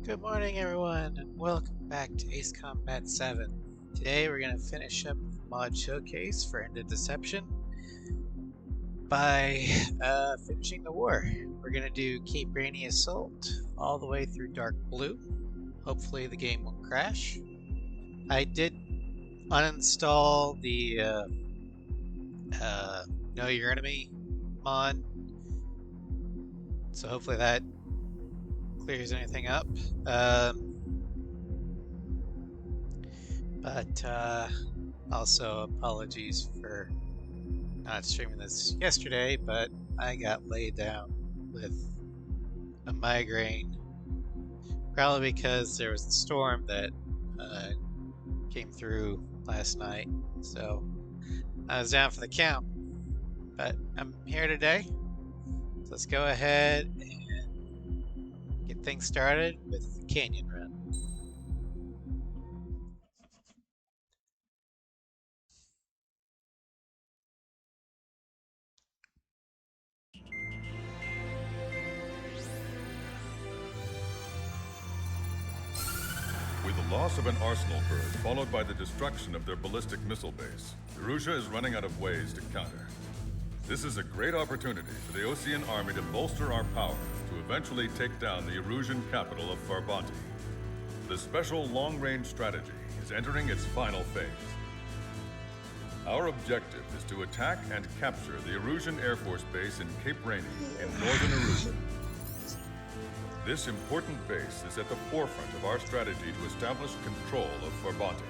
Good morning, everyone, and welcome back to Ace Combat 7. Today we're going to finish up the mod showcase for End of Deception by finishing the war. We're going to do Cape Rainy Assault all the way through Dark Blue. Hopefully the game won't crash. I did uninstall the Know Your Enemy mod, so hopefully that clears anything up. But also apologies for not streaming this yesterday, but I got laid down with a migraine, probably because there was a storm that came through last night, so I was down for the count. But I'm here today, so let's go ahead and get things started with the canyon run. With the loss of an arsenal bird, followed by the destruction of their ballistic missile base, Erussia is running out of ways to counter. This is a great opportunity for the Osean army to bolster our power to eventually take down the Erusian capital of Farbanti. The special long-range strategy is entering its final phase. Our objective is to attack and capture the Erusian Air Force Base in Cape Rainy in northern Erussia. This important base is at the forefront of our strategy to establish control of Farbanti.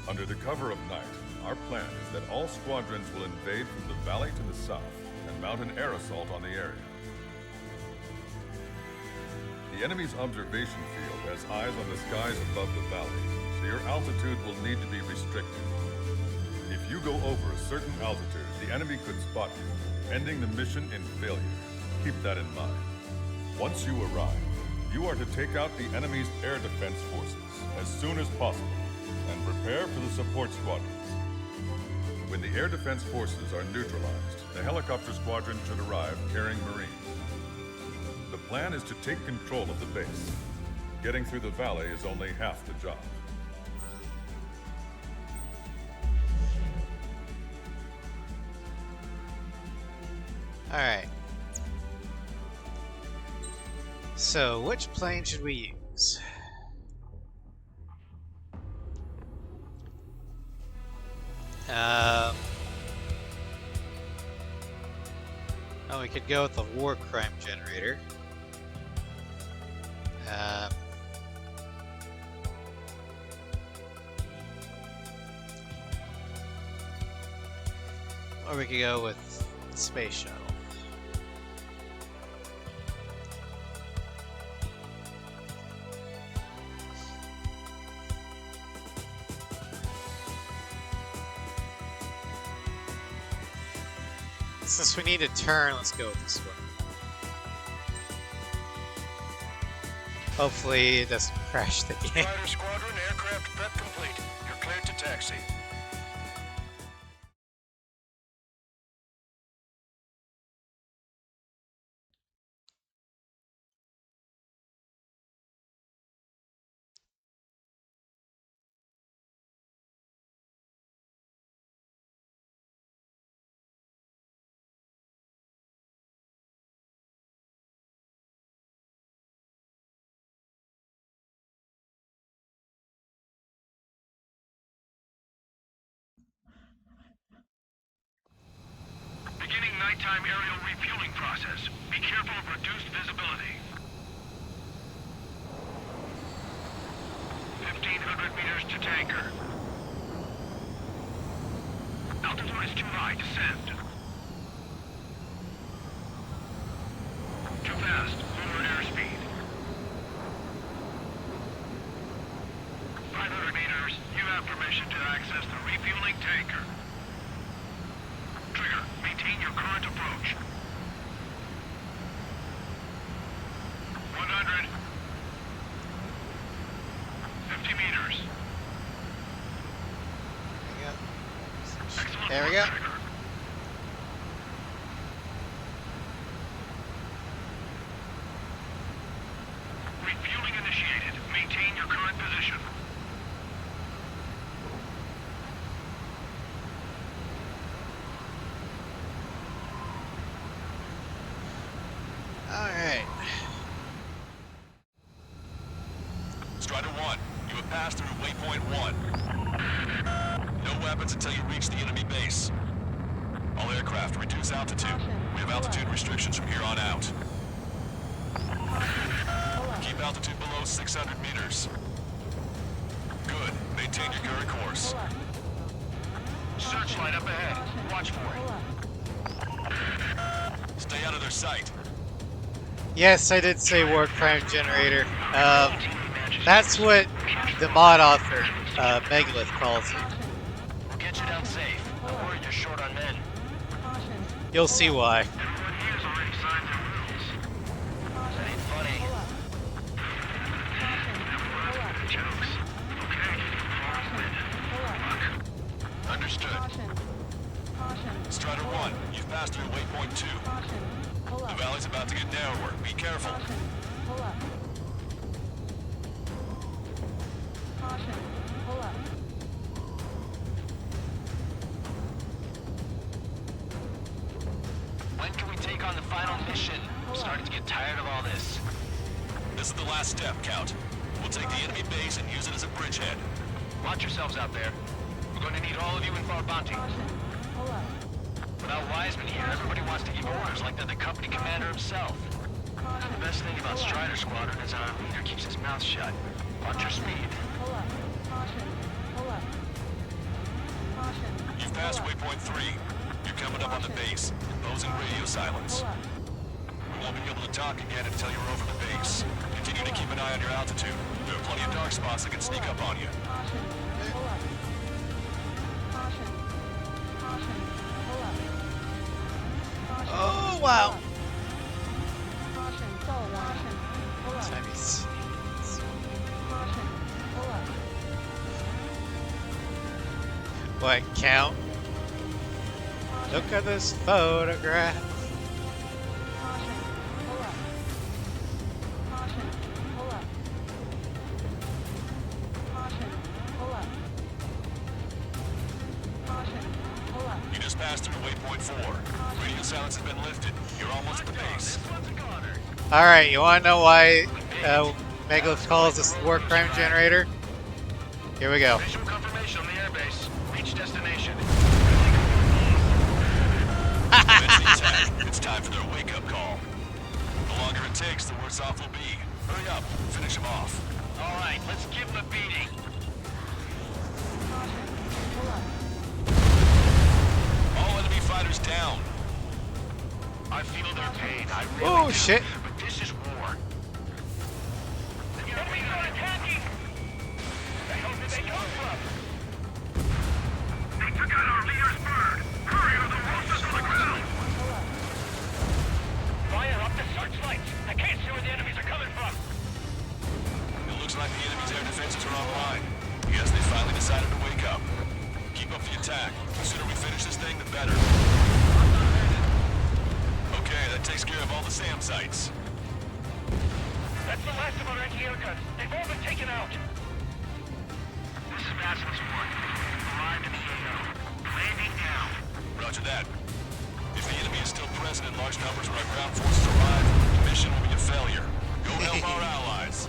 Under the cover of night, our plan is that all squadrons will invade from the valley to the south and mount an air assault on the area. The enemy's observation field has eyes on the skies above the valley, so your altitude will need to be restricted. If you go over a certain altitude, the enemy could spot you, ending the mission in failure. Keep that in mind. Once you arrive, you are to take out the enemy's air defense forces as soon as possible and prepare for the support squadrons. When the air defense forces are neutralized, the helicopter squadron should arrive carrying Marines. The plan is to take control of the base. Getting through the valley is only half the job. All right. So, which plane should we use? Oh, we could go with the war crime generator. Or we could go with space shuttle. Since we need a turn, let's go with this one. Hopefully it doesn't crash the game. Fighter squadron aircraft prep complete. You're cleared to taxi. Beginning nighttime aerial refueling process. Be careful of reduced visibility. 1,500 meters to tanker. Altitude is too high. Descend. Too fast. Lower airspeed. 500 meters. You have permission to access the refueling tanker. Trigger, maintain your current approach. 100. 50 meters. Excellent There we work, go. Trigger. initiated. Maintain your current position. Alright. Strider 1, you have passed through waypoint 1. No weapons until you reach the enemy base. All aircraft, reduce altitude. We have altitude restrictions from here on out. Keep altitude below 600 meters. Good. Maintain your current course. Searchlight up ahead. Watch for it. Stay out of their sight. Yes, I did say war crime generator. That's what the mod author, Megalith, calls it. We'll get you down safe. I'm worried you're short on men. You'll see why. Everyone here's already signed their rules. That ain't funny. Jokes. Okay. Understood. Strider 1, you've passed through waypoint 2. The valley's about to get narrower. Be careful. When can we take on the final mission? I'm starting to get tired of all this. This is the last step, Count. We'll take the enemy base and use it as a bridgehead. Watch yourselves out there. We're going to need all of you in for our bounty. Without Wiseman here, everybody wants to give orders like they're the company commander himself. The best thing about Strider Squadron is our leader keeps his mouth shut. Watch your speed. You've passed waypoint 3. You're coming up on the base, imposing radio silence. We won't be able to talk again until you're over the base. Continue to keep an eye on your altitude. There are plenty of dark spots that can sneak up on you. Oh, wow. Timmy's. What, Count? Look at this photograph. You just passed through waypoint 4. Radio silence has been lifted. You're almost at the base. Alright, you wanna know why Megalith calls this the war crime generator? Here we go. Visual confirmation on the airbase. Reach destination. Commence the attack. It's time for their wake-up call. The longer it takes, the worse off we'll be. Hurry up. Finish them off. All right, let's give them a beating. All enemy fighters down. I feel their pain. I really Oh, do. shit. But this is war. The enemies are attacking. The hell did they come from? They took out our leader's bird. Hurry or they'll roast us to the ground. Fire up the searchlights. I can't see where the enemies are coming from. It looks like the enemy's air defenses are online. Yes, they finally decided to wake up. Keep up the attack. The sooner we finish this thing, the better. Okay, that takes care of all the SAM sites. That's the last of our anti-air guns. They've all been taken out. This is Basilisk 1. Arrived in the AO. Landing now. Roger that. If the enemy is still present in large numbers when our ground forces arrive, the mission will be a failure. Go help our allies.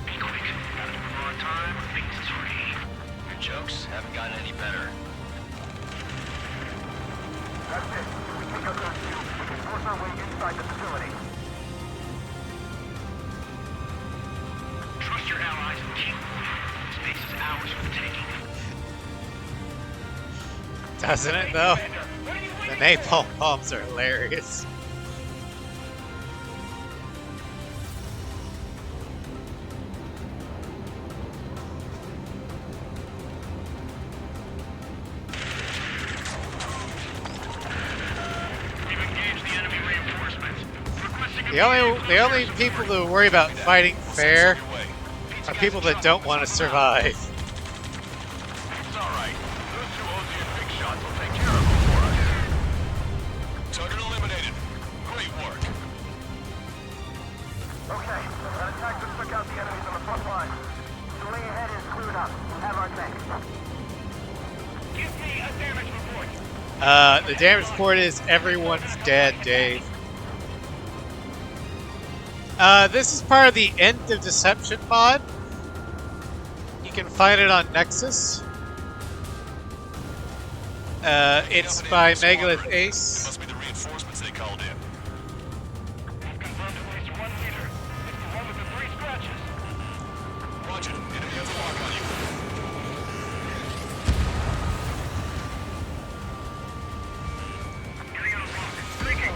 Be quick. Gotta move on time or things is free. Your jokes haven't gotten any better. That's it. We pick up those two. We can force our way inside the facility. Trust your allies and keep moving. Space is ours for the taking. Doesn't it, though? The napalm bombs are hilarious. We've engaged the enemy reinforcements. Requesting The only people who worry about fighting fair are people that don't want to survive. It's alright. Those two Ozy and big shots will take care of them for us. Target eliminated. Great work. Okay, an attack just took out the enemies on the front line. The way ahead is cleared up. We have our tanks. Give me a damage report. The damage report is everyone's dead, Dave. This is part of the End of Deception mod. You can find it on Nexus. It's by MegalithAce. Must be the reinforcements they called in. We've confirmed at least one leader. It's the one with the 3 scratches. Roger. Enemy has a lock on you. Getting out of rocket. Speaking.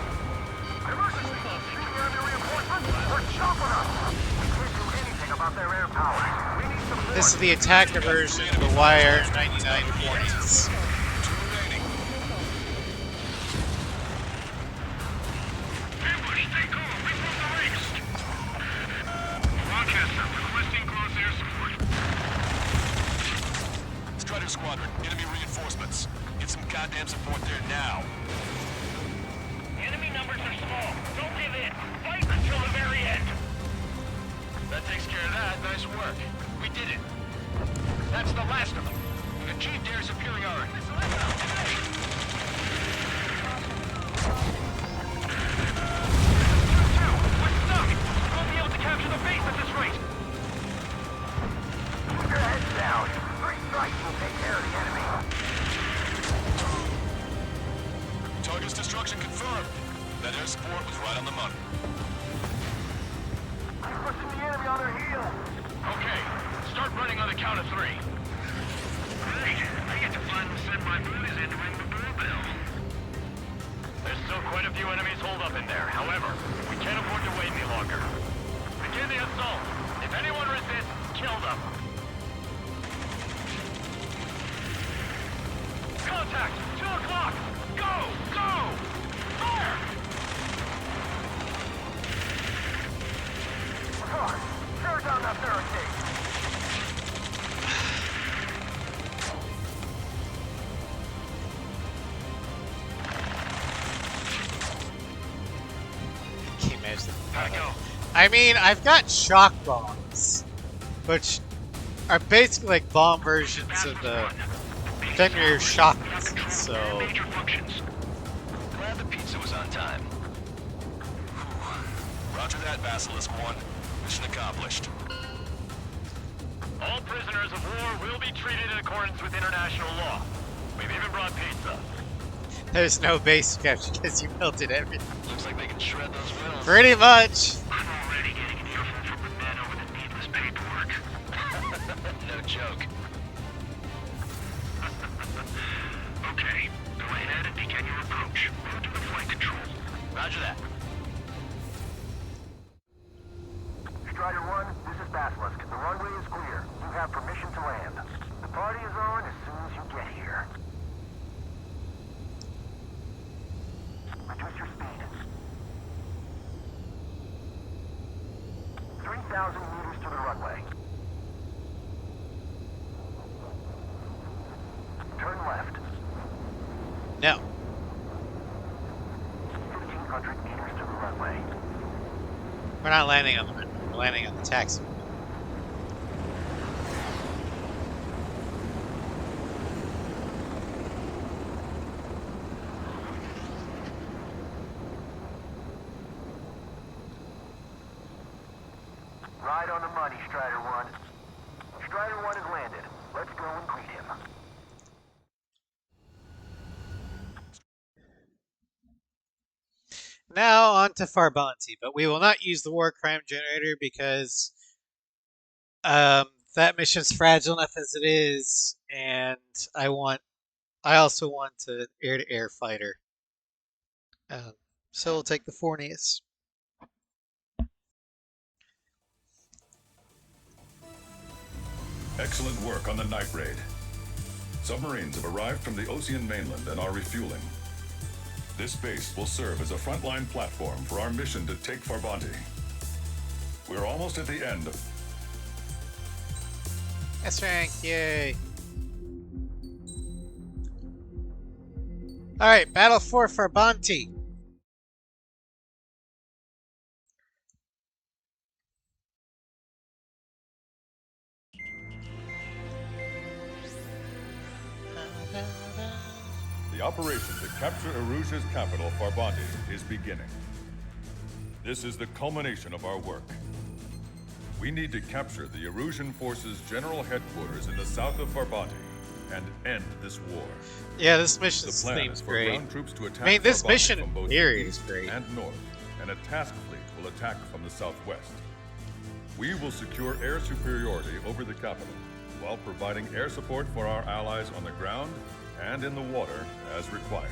Emergency. Shooting enemy reinforcements. They're chopping us. We can't do anything about their air power. We need some more. This is the attacker version of the Wire 99 Hornets. Two remaining. Ambush, stay calm. We broke the ranks. Rochester, requesting close air support. Strider Squadron, enemy reinforcements. Get some goddamn support there now. Enemy numbers are small. Don't give in. Fight until the very end. That takes care of that. Nice work. We did it. That's the last of them. We've achieved air superiority. We're stuck. We won't be able to capture the base at this rate. Keep your heads down. 3 strikes will take care of the enemy. Target's destruction confirmed. That air support was right on the money. Keep pushing the enemy on their heels. Okay. Start running on the count of 3. Great. I get to finally send my boys in to ring the doorbell. There's still quite a few enemies holed up in there. However, we can't afford to wait any longer. Begin the assault. If anyone resists, kill them. Contact! 2 o'clock! Go! Go! Fire! Car, tear down that barricade. Can you imagine? Gotta go. I mean, I've got shock bombs, which are basically like bomb versions of the Fenrir shock missiles, so Major functions. Glad the pizza was on time. Roger that, Basilisk 1. Mission accomplished. All prisoners of war will be treated in accordance with international law. We've even brought pizza. there's no base capture because you melted everything. Looks like they can shred those wheels. Pretty much. I'm already getting an earful from the men over the needless paperwork. No joke. Okay, go ahead and begin your approach. Move to the flight control. Roger that. Strider 1, this is Basilisk. The runway is clear. You have permission to land. The party is on as soon as you get here. Reduce your speed. 3,000 meters to the runway. Turn left. No. 1,500 meters to the runway. We're not landing on the runway. We're landing on the taxi. Right on the money, Strider 1. Strider 1 has landed. Let's go and greet him. Now on to Farbanti, but we will not use the war crime generator because that mission's fragile enough as it is, and I also want an air-to-air fighter. So we'll take the Fornius. Excellent work on the night raid. Submarines have arrived from the Ocean mainland and are refueling. This base will serve as a frontline platform for our mission to take Farbanti. We're almost at the end of... S-rank, yay! Alright, battle for Farbanti. operation to capture Erusia's capital, Farbanti, is beginning. This is the culmination of our work. We need to capture the Erusian forces' general headquarters in the south of Farbanti and end this war. Yeah, this mission The plan seems is for great. ground troops to attack I mean, this Farbanti mission from both theory the is east great. and north, and a task fleet will attack from the southwest. We will secure air superiority over the capital, while providing air support for our allies on the ground and in the water as required.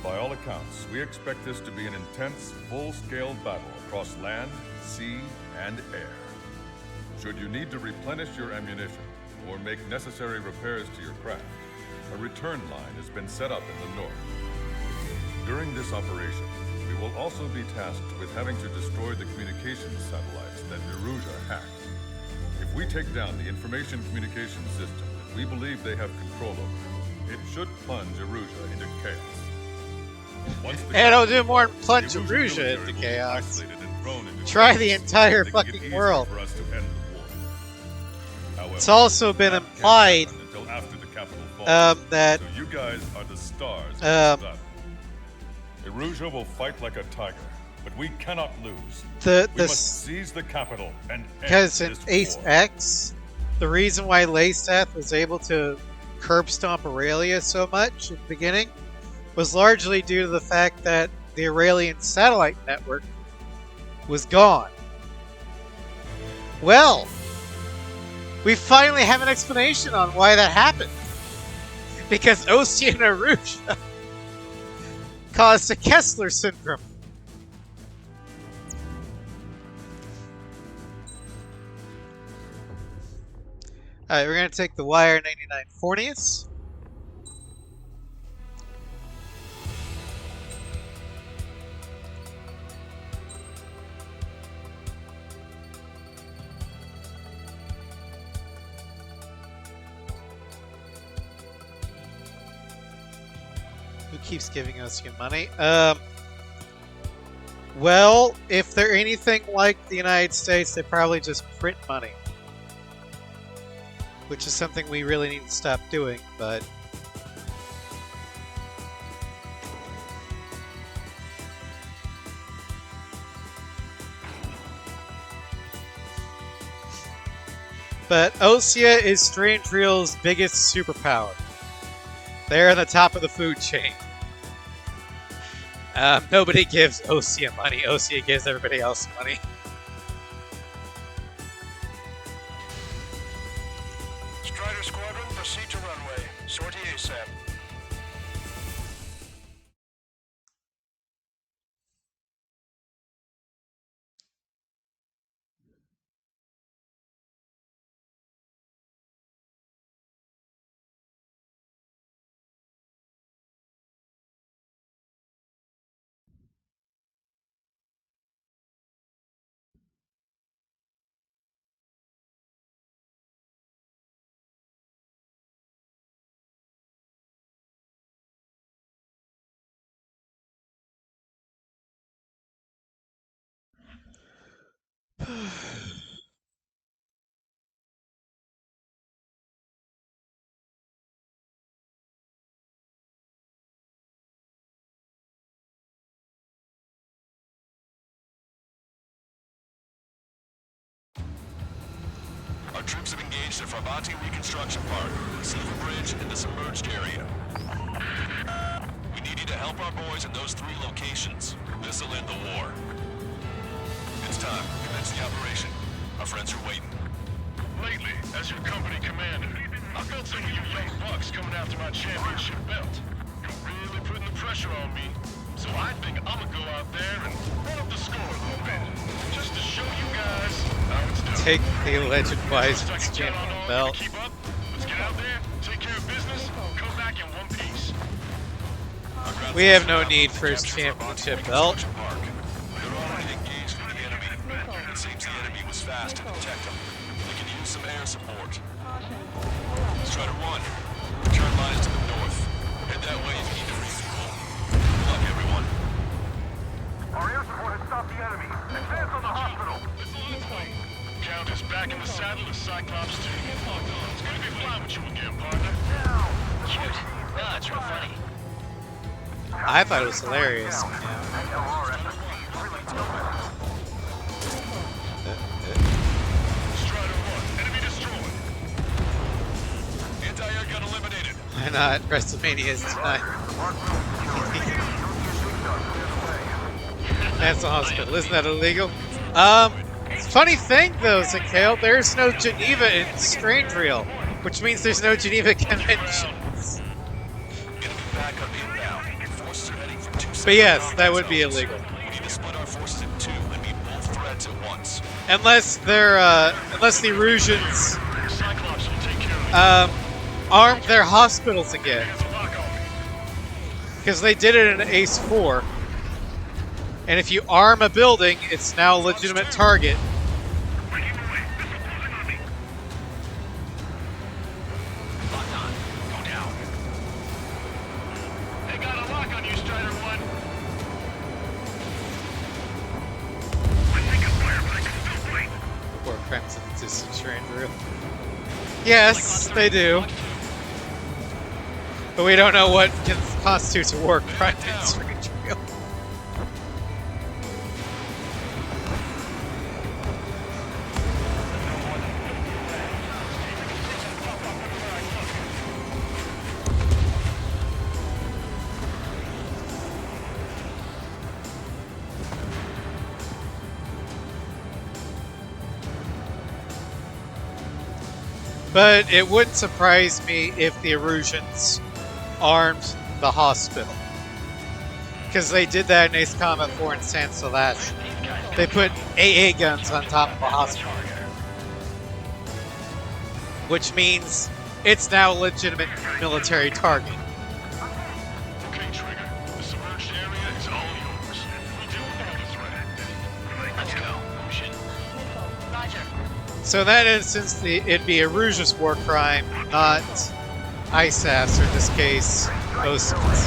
By all accounts, we expect this to be an intense, full-scale battle across land, sea, and air. Should you need to replenish your ammunition or make necessary repairs to your craft, a return line has been set up in the north. During this operation, we will also be tasked with having to destroy the communications satellites that Erusia hacked. If we take down the information communications system that we believe they have control over, it should plunge Erusia into chaos. Once the And it'll capital do more than falls, plunge the Erusia military into will be chaos. isolated and thrown into Try the chaos, entire making it fucking easier world. for us to end the war. However, It's also been that can't implied happen until after the capital falls. that So you guys are the stars of this battle. Erusia will fight like a tiger, but we cannot lose. We must seize the capital and end because in this Ace war. X, the reason why Laystath was able to curb stomp Aurelia so much in the beginning was largely due to the fact that the Aurelian satellite network was gone. Well, we finally have an explanation on why that happened. Because Ocean Erusia caused a Kessler syndrome. Alright, we're going to take the Wire 99 Fornius. Who keeps giving us your money? Well, if they're anything like the United States, they probably just print money. Which is something we really need to stop doing, but... But Osea is Strange Real's biggest superpower. They're on the top of the food chain. Nobody gives Osea money. Osea gives everybody else money. Strider Squadron, proceed to runway. Sortie ASAP. Our troops have engaged at Farbanti Reconstruction Park, the Silver Bridge, and the submerged area. We need you to help our boys in those 3 locations. This'll end the war. It's time. Commence the operation. Our friends are waiting. Lately, as your company commander, I felt some of you young bucks coming after my championship belt. You're really putting the pressure on me. So I think I'm gonna go out there and run up the score a little bit. Just to show you guys how it's done. Take the Legend Wise Looks like a champion count on all of you belt. to keep up. Let's get out there, take care of business, come back in one piece. We have no need for his championship belt. Park. They're already engaged with the enemy. It seems the enemy was fast to detect them. They can use some air support. Strider 1, return lines to the north. Head that way if you need to refuel. Good luck, everyone. Our air support has stopped the enemy. Advance on the hospital. Count is back in the saddle as Cyclops 2. It's gonna be fine with you again, partner. Now, No, it's real funny. I thought it was hilarious. Strider 1, enemy destroyed. Anti-air gun eliminated. Why not? WrestleMania is tonight. That's a hospital. Isn't that illegal? Funny thing though, Zakale, there's no Geneva in Strangereal, which means there's no Geneva conventions. Enemy backup inbound. Forces are heading from 2 But yes, separate that would be zones. illegal. We need to split our forces in 2 and meet both threats at once. Unless they're, unless the Erusians, Cyclops will take care of it. armed their hospitals again. There's a lock on me. Because they did it in Ace 4. And if you arm a building, it's now a legitimate target. Breaking away. Missile closing on me. Locked on. Go down. They got a lock on you, Strider 1. I think I'm fire, but I can still fight. War crimes of existing Strangereal. Yes, they do. But we don't know what constitutes a war crime in Strangereal. But it wouldn't surprise me if the Erusians armed the hospital. Because they did that in Ace Combat 4 and San Sebastian. They put AA guns on top of the hospital. Which means it's now a legitimate military target. Okay, Trigger. The submerged area is all yours. We'll deal with another threat. Let's go. Motion. Roger. So in that instance, it'd be Erusia's war crime, not ISAF's, or in this case, OSIN's.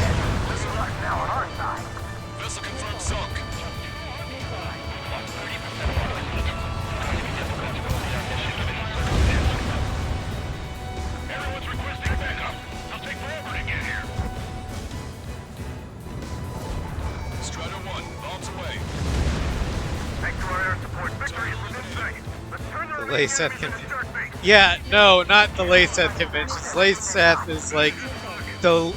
Vessel confirmed sunk. Everyone's requesting backup. It'll take forever to get here. Strider 1, bombs away. Thanks to our air support. Victory is within sight. Let's turn The Layseth convention. Yeah, no, not the Layseth conventions. Layseth is like the.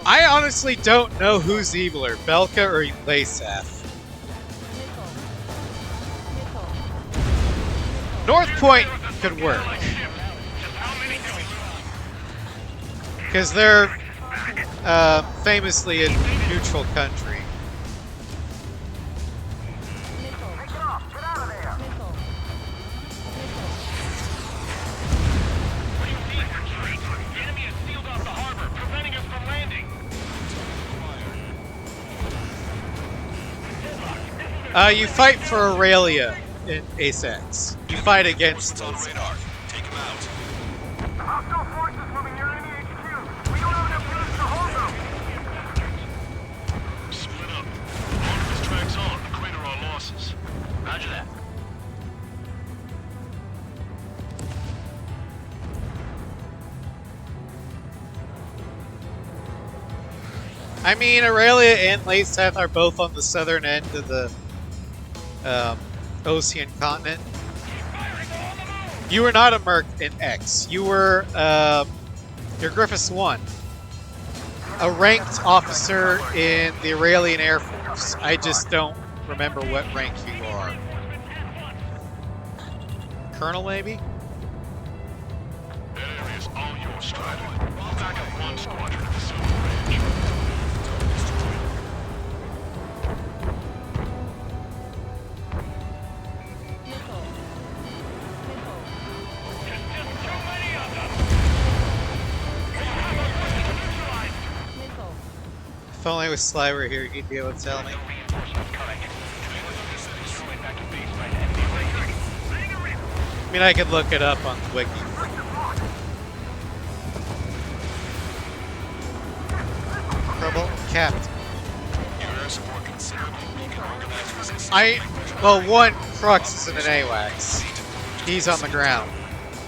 I honestly don't know who's eviler, Belka or Layseth. North Point could work because they're famously a neutral country. The enemy has sealed off the harbor, preventing us from landing. You fight for Aurelia in Ace X. You fight against It's on those. radar. Take him out. Hostile forces moving near enemy HQ. We don't have enough units to hold them. Split up. Artemis tracks on. Crater our losses. Roger that. I mean, Aurelia and Layseth are both on the southern end of the Ocean continent. You were not a Merc in X. You were you're Griffiths 1, a ranked officer in the Aurelian Air Force. I just don't remember what rank you are. Colonel, maybe? That area is all yours, Strider. Back up one squadron at the Silver Ridge. If only with Sly were here, he'd be able to tell me. I mean, I could look it up on the wiki. Trouble, Captain. Your air support considerable. You can organize resistance. Well, one Crux is in an AWACS. He's on the ground.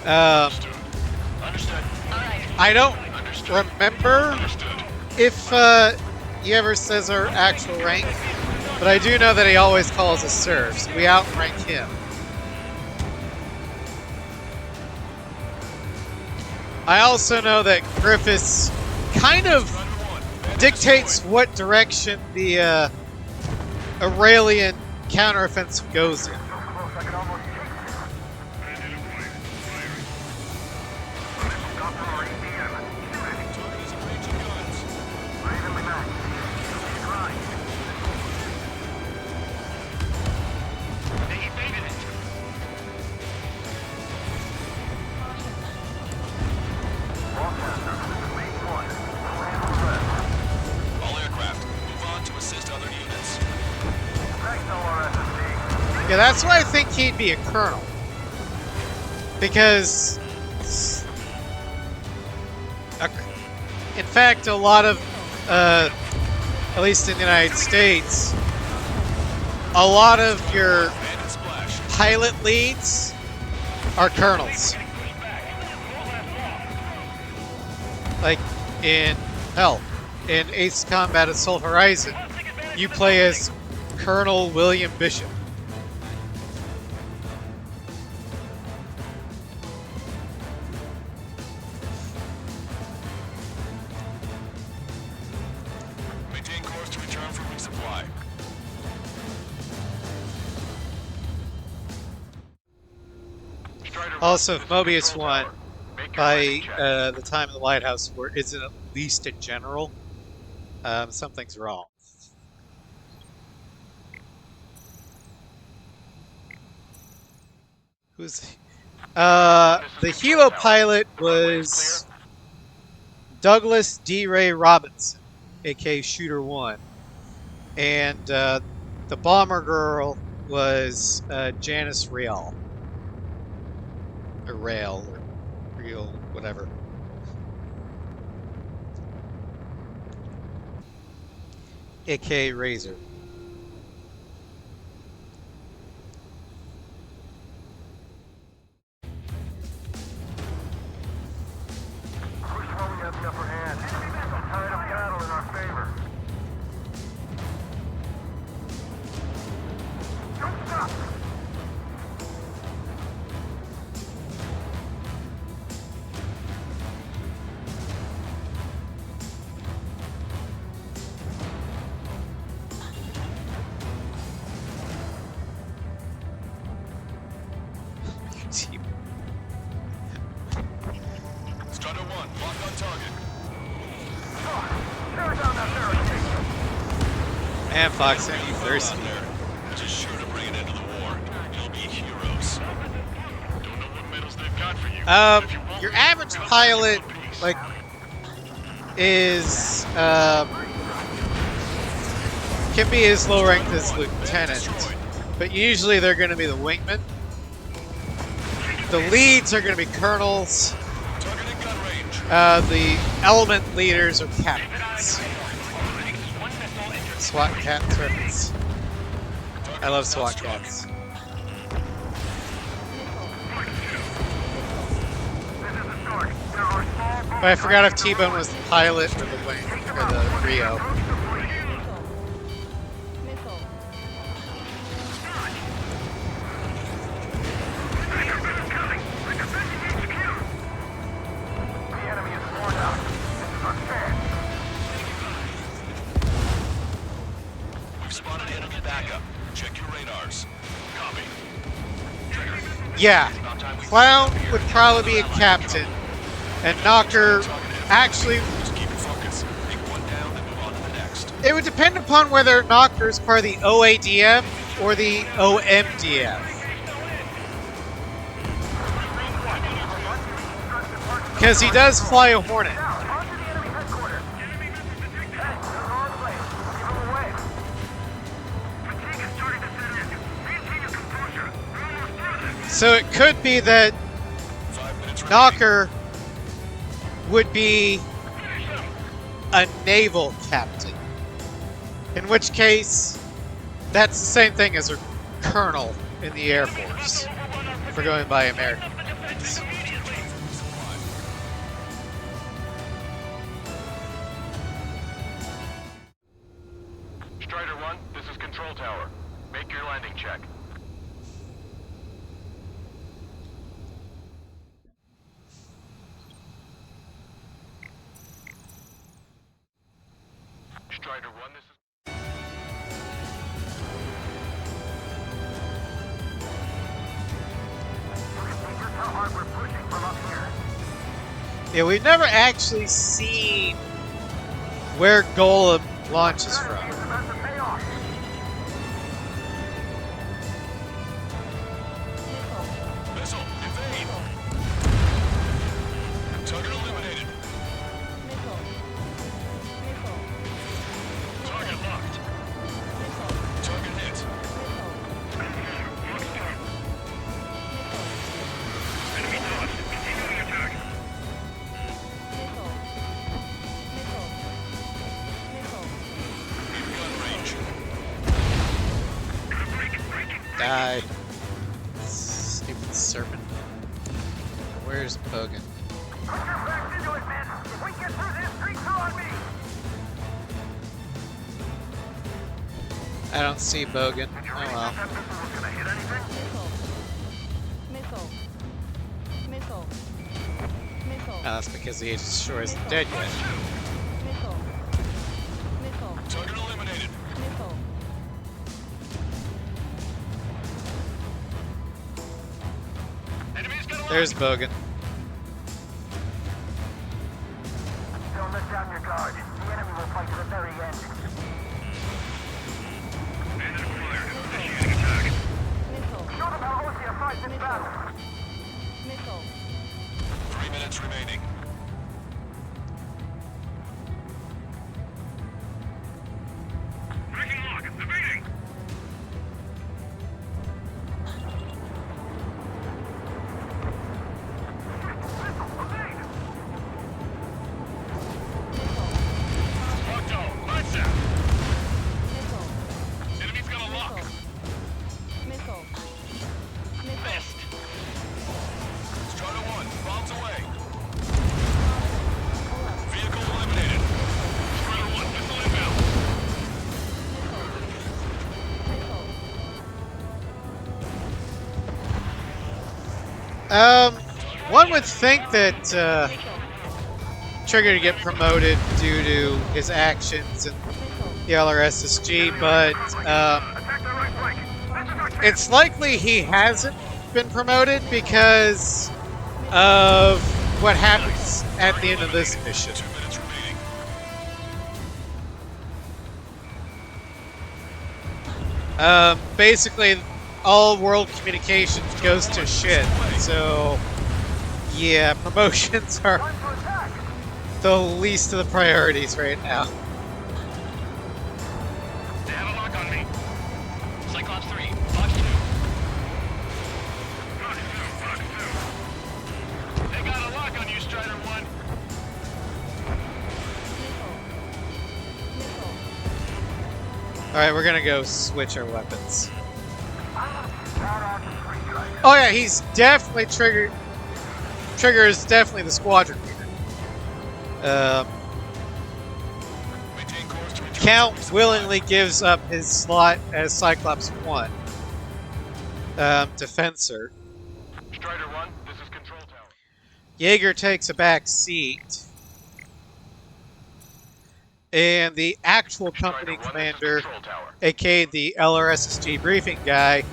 Understood. All right. I don't remember if he ever says our actual rank, but I do know that he always calls us sir, so we outrank him. I also know that Griffiths kind of dictates what direction the Aurelian counteroffensive goes in. Yeah, that's why I think he'd be a colonel. Because, in fact, a lot of, at least in the United States, a lot of your pilot leads are colonels. Like in Ace Combat Assault Horizon, you play as Colonel William Bishop. Maintain course to return for resupply. Also, if Mobius won, by the time of the Lighthouse War isn't at least a general, something's wrong. Who's the helo pilot was Douglas D. Ray Robinson, aka Shooter 1, and the bomber girl was Janice Real, or Rail, or Real, whatever. aka Razor. Strider 1, locked on target. Man, Fox, are you thirsty? Just sure to bring an end to the war. You'll be heroes. Don't know what medals they've got for you. Your average pilot, like, is, can be as low ranked as lieutenant, but usually they're going to be the wingman. The leads are going to be colonels. Targeting gun range. The element leaders are captains. SWAT cats reference. I love SWAT cats. But I forgot if T-Bone was the pilot or the wing or the Rio. We've spotted enemy backup. Check your radars. Copy. Yeah, Clown would probably be a captain, and Knocker actually. Just keep your focus. Take one down, then move on to the next. It would depend upon whether Knocker is part of the OADF or the OMDF. Because he does fly a Hornet. So it could be that 5 minutes remaining. Knocker would be a naval captain. In which case, that's the same thing as a colonel in the Air Force, if we're going by American. Strider 1, this is... How hard we're pushing from up here. Yeah, we've never actually seen where Golem launches from. It's about to pay off. Missile, evade! Target eliminated. Target locked. Target hit. Enemy lost. Continue the attack. In gun range. Die. Stupid serpent. Where's Bogan? Put your backs into it, man. If we get through this, 3-2 on me. I don't see Bogan. Oh well. That missile was gonna hit anything? Oh, that's because the Age of Destroyer isn't dead yet. Target eliminated. Enemy's got a There's Bogan. Don't let down your guard. The enemy will fight to the very end. Bandit acquired. Initiating attack. Show them how OCF fights in battle. 3 minutes remaining. Breaking lock. Evading. Locked on. Lights out. Enemy's got a lock. Missed. Strider 1, bombs away. Vehicle eliminated. Strider 1, missile inbound. One would think that Trigger to get promoted due to his actions in the LRSSG, but Attack the right flank. This is our chance. it's likely he hasn't been promoted because of what happens at the end of this mission. 2 minutes remaining. Basically, all world communications goes to shit. So, yeah, promotions are Time to attack. the least of the priorities right now. They have a lock on me. Cyclops 3, Fox 2. Fox 2. They got a lock on you, Strider 1. Alright, we're gonna go switch our weapons. Oh yeah, he's definitely Trigger. Trigger is definitely the squadron leader. Maintain course to return Count to willingly gives up his slot as Cyclops 1 to Fencer. Strider 1, this is control tower. Jaeger takes a back seat. And the actual company Strider 1, commander, this is control tower. aka the LRSSG briefing guy,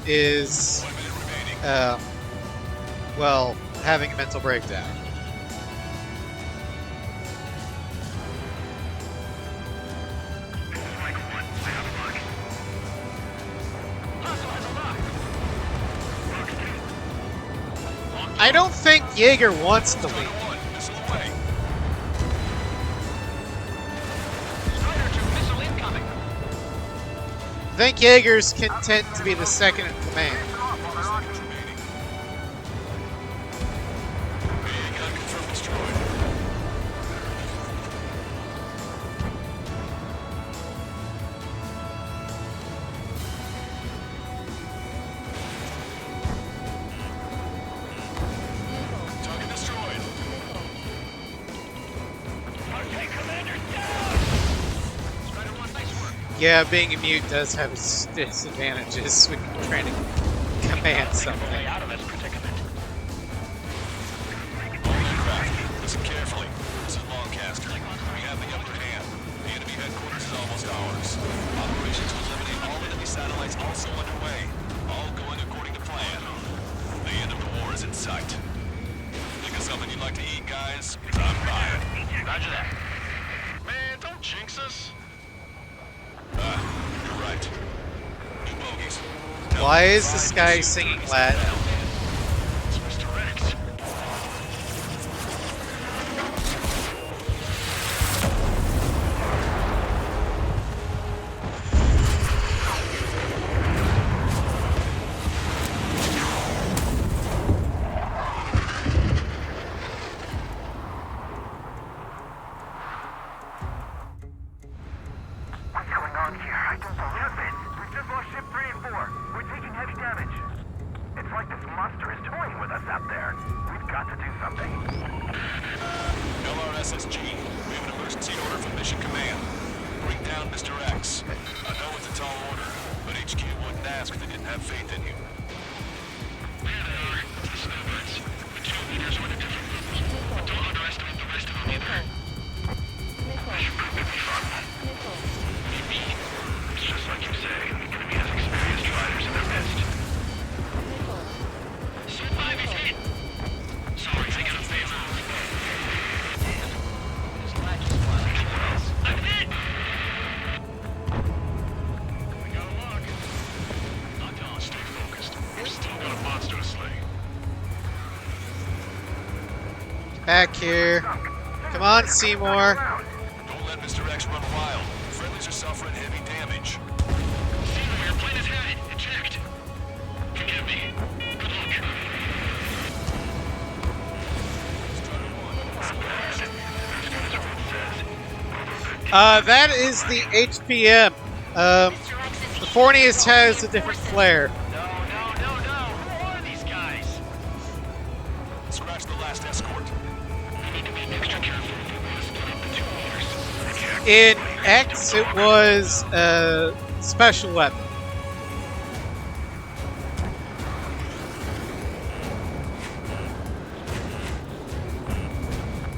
is, 1 minute remaining. well, having a mental breakdown. This is Mike 1. I have a lock. Hostile has a lock. Fox 2. I don't think Jaeger wants to Strider leave. 1, missile away. Strider 2, missile incoming. I think Jaeger's content to be the second in command. Seconds remaining. Gun confirmed destroyed. Target destroyed. Okay, Commander, down! Strider 1, nice work. Yeah, being a mute does have its disadvantages when you're trying to command something. Way out of this predicament. All aircraft, listen carefully. This is Longcaster. We have the upper hand. towers. Operation to eliminate all enemy satellites also underway. All going according to plan. The end of the war is in sight. Think of something you'd like to eat, guys? 'Cause I'm buying. Roger that. Man, don't jinx us. You're right. New bogeys. Why is this guy singing Latin? It's Mr. Rex. What's going on here? I don't believe it. We've just lost ship 3 and 4. We're taking heavy damage. It's like this monster is toying with us out there. We've got to do something. LRSSG, we have an emergency order from Mission Command. Bring down Mr. X. I know it's a tall order, but HQ wouldn't ask if they didn't have faith in you. There they are. The snowbirds. The 2 leaders were the different groups. But don't underestimate the rest of them either. You should probably be fun. Maybe. It's just like you say. The enemy has experienced fighters in their midst. Survive is hit. Sorry, thinking of favor. Anyone else? I'm hit! We got a lock. Not down. Stay focused. We've still got a monster to slay. Back here. Come on, Seymour. Don't let Mr. X run wild. Friendlies are suffering heavy damage. Seymour, your plane is headed. Eject. Forgive me. Good luck. That is the HPM. The Fornius has a different flare. No. Who are these guys? Scratch the last escort. We need to be extra careful. We'll split up the 2 leaders. In X, it was a special weapon.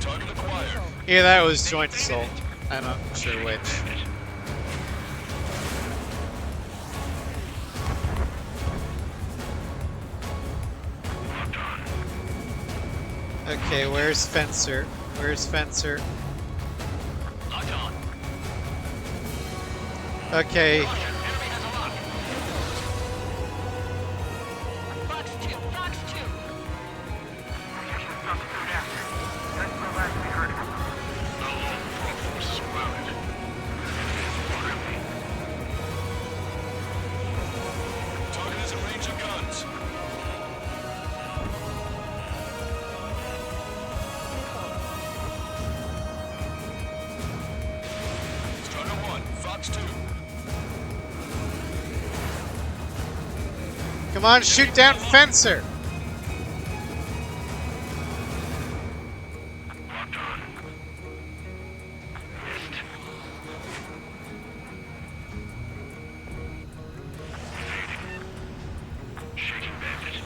Target acquired. Yeah, that was joint assault. I'm not sure which. Okay, where's Fencer? Where's Fencer? Locked on. Okay, Enemy has a lock. Fox 2. Something through there. That's the last we heard of him. The whole Pro Force is surrounded. Target is in range of guns. Strider 1, Fox 2. come on, shoot down Fencer. Locked on. Missed. Shaking bandit.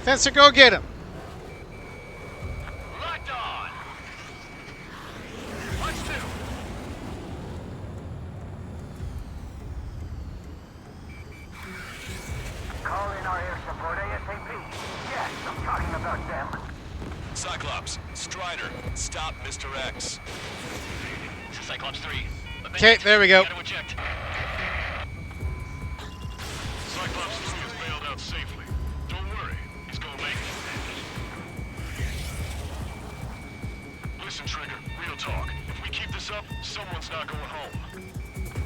Fencer, go get him. Locked on. Watch 2. Call in our air support ASAP. Yes, I'm talking about them. Cyclops, Strider, stop Mr. X. This is Cyclops 3. Okay, there we go. Gotta eject. Cyclops 3 is bailed out safely. Don't worry, he's gonna make it. Listen, Trigger, real talk. If we keep this up, someone's not going home.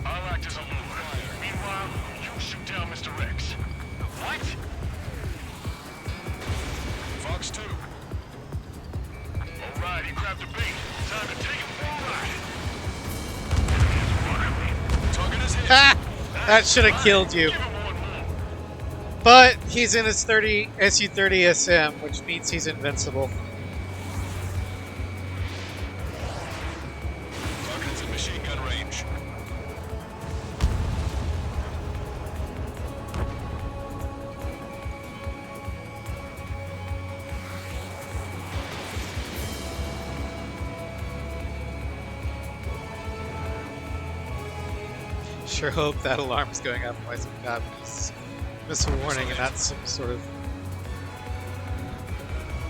I'll act as a lure. Meanwhile, you shoot down Mr. X. What? Fox 2. Alright, he grabbed the bait. Time to take him forward. Target is hit. Ha! That should have killed you. Give him one more. But he's in his SU-30 SM, which means he's invincible. Target is in machine gun range. sure hope that alarm is going off. Wiseman got missile warning and not some sort of.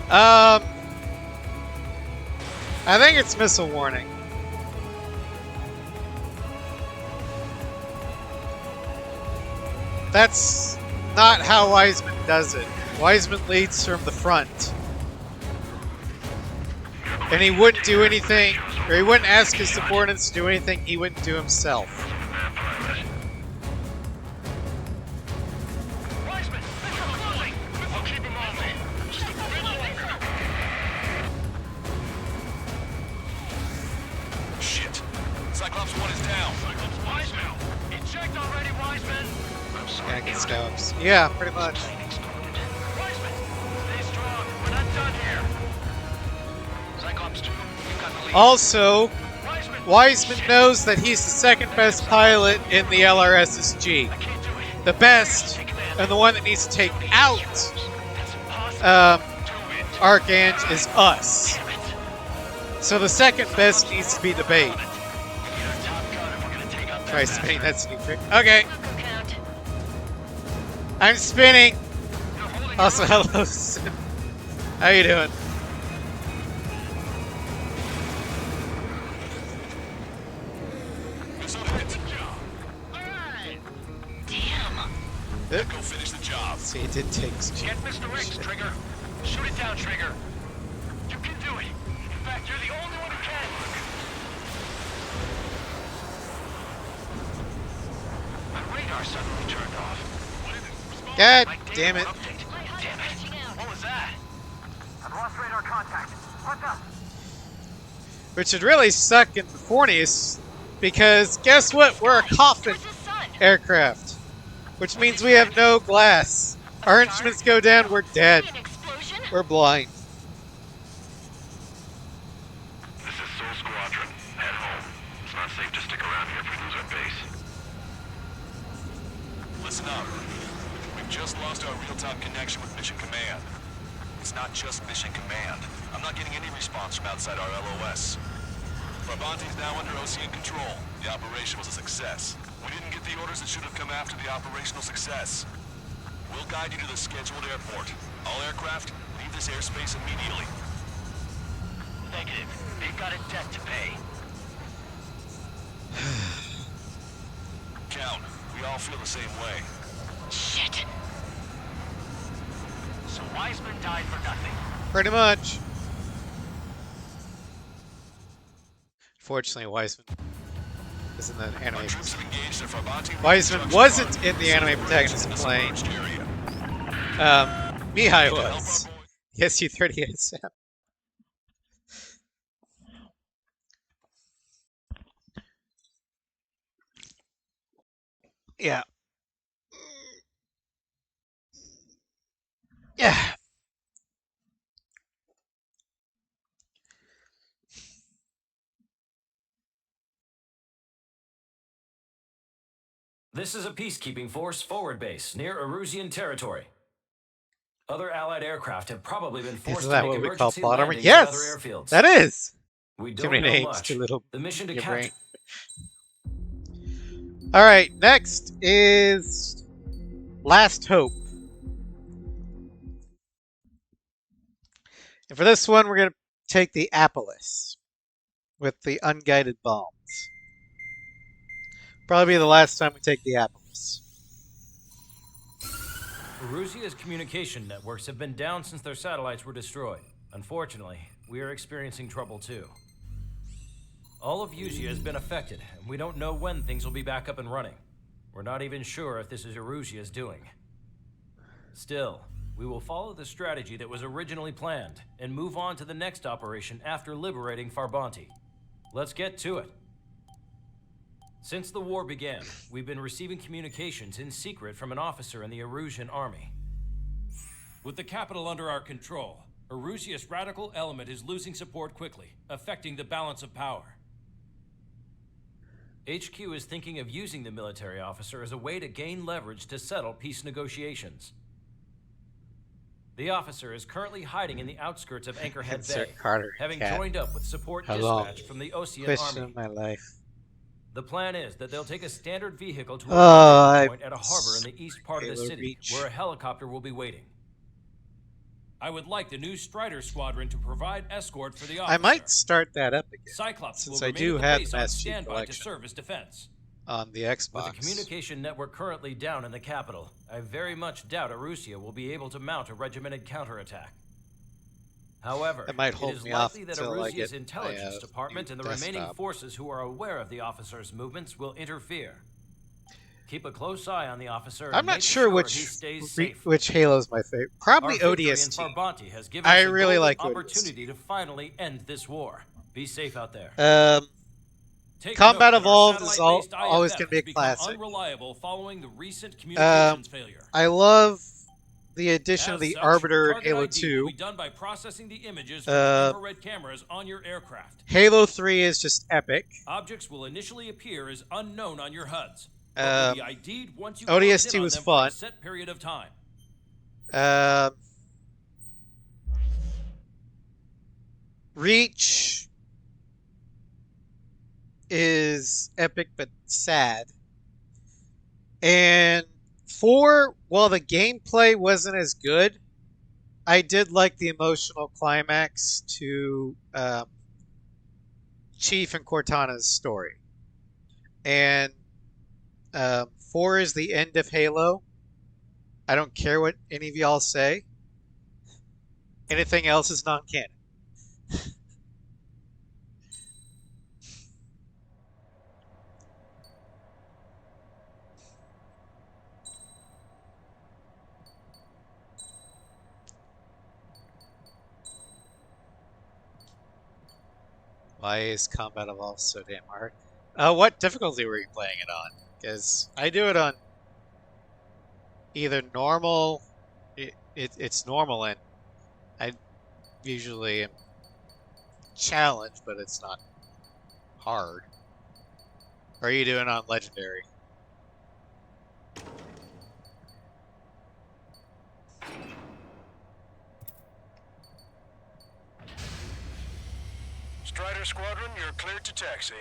I think it's missile warning. That's not how Wiseman does it. Wiseman leads from the front. And he wouldn't do anything, or he wouldn't ask his subordinates to do anything he wouldn't do himself. Wiseman, they're closing! We'll keep him on me. Just a bit longer. Shit. Cyclops 1 is down. Cyclops Wiseman! Eject already, Wiseman! I'm sorry. Yeah, scouts. Yeah, pretty much. Wiseman, stay strong. We're not done here. Cyclops 2, you've got the lead. Also, Wiseman, Wiseman knows that he's the second best pilot in the LRSSG. I can't do it. The best, and the one that needs to take out That's impossible. Do it. Archange is us. Damn it. So the second best needs to be the bait. We need our top gun if we're gonna take out that Try spinning bastard. that sneak trick. Okay, Local count. I'm spinning. You're holding Also, your hello, Sim. How you doing? Missile hit. Alright. Damn. Go finish the job. See, it did take some. Get Mr. Riggs, Trigger. Shoot it down, Trigger. You can do it. In fact, you're the only one who can. My radar suddenly turned off. What is it? Respond. God My data damn it. update. My HUD Damn is it. reaching out. What was that? I've lost radar contact. What's up? Which would really suck in the Fornius, because guess what? We're a coffin Towards the sun. aircraft, which means we have no glass. Our instruments go down, we're dead. An explosion? We're blind. This is Soul Squadron. Head home. It's not safe to stick around here if we lose our base. Listen up. We've just lost our real-time connection with Mission Command. It's not just Mission Command. I'm not getting any response from outside our LOS. Farbanti's now under OCN control. The operation was a success. We didn't get the orders that should have come after the operational success. We'll guide you to the scheduled airport. All aircraft, leave this airspace immediately. Negative. They've got a debt to pay. Count, we all feel the same way. Shit. So Wiseman died for nothing. Pretty much. Fortunately, Wiseman is in the Our anime. troops have engaged at Farbanti. Wiseman wasn't in the anime protagonist plane. Mihai was. Yes, U-38 Sam. Yeah. Yeah. This is a peacekeeping force forward base near Erusian territory. Other Allied aircraft have probably been forced Is to that make what we call emergency plot armor? landings at other Yes! airfields. That is! We Too don't many know names, much. too little. The mission to your capture. brain. Alright, next is Last Hope. And for this one, we're going to take the Apolis with the unguided bombs. Probably be the last time we take the Apolis. Erusia's communication networks have been down since their satellites were destroyed. Unfortunately, we are experiencing trouble too. All of Usia has been affected, and we don't know when things will be back up and running. We're not even sure if this is Erusia's doing. Still, we will follow the strategy that was originally planned and move on to the next operation after liberating Farbanti. Let's get to it. Since the war began, we've been receiving communications in secret from an officer in the Erusian army. With the capital under our control, Erusia's radical element is losing support quickly, affecting the balance of power. HQ is thinking of using the military officer as a way to gain leverage to settle peace negotiations. The officer is currently hiding in the outskirts of Anchorhead Insert Bay, Carter having cat. joined up with support How long? dispatch from the Ocean Question Army. of my life. The plan is that they'll take a standard vehicle to a I point at a harbor in the east part of the Halo city, Reach. where a helicopter will be waiting. I would like the new Strider Squadron to provide escort for the officer. I might start that up again, Cyclops since will I remain do at the have base the on Master Chief standby to Collection serve as defense. on the With the Xbox. communication network currently down in the capital, I very much doubt Arussia will be able to mount a regimented counterattack. However, That might it hold is me off likely that until I Arussia's get intelligence my, department new and the remaining desktop. forces who are aware of the officer's movements will interfere. Keep a close eye on the officer and I'm not make sure he which stays safe. which Halo's my favorite. Probably Our victory in ODST. Farbanti has given I us a really golden like opportunity to finally end this war. Be safe out there. Take Combat note that our Evolved is satellite-based always IFF going to be a has become classic. unreliable following the recent communications failure. I love the addition of As the such, Arbiter in target Halo ID 2. will be done by processing the images from the infrared cameras on your aircraft. Halo 3 is just epic. Objects will initially appear as unknown on your HUDs, but will be ID'd once you ODST close in on was them fun. for a set period of time. Reach is epic but sad. And 4, while the gameplay wasn't as good, I did like the emotional climax to Chief and Cortana's story. And 4 is the end of Halo. I don't care what any of y'all say. Anything else is non-canon. Why is Combat Evolved so damn hard? What difficulty were you playing it on? Because I do it on either normal. It's normal, and I usually am challenged, but it's not hard. Or are you doing it on legendary? Strider Squadron, you're cleared to taxi.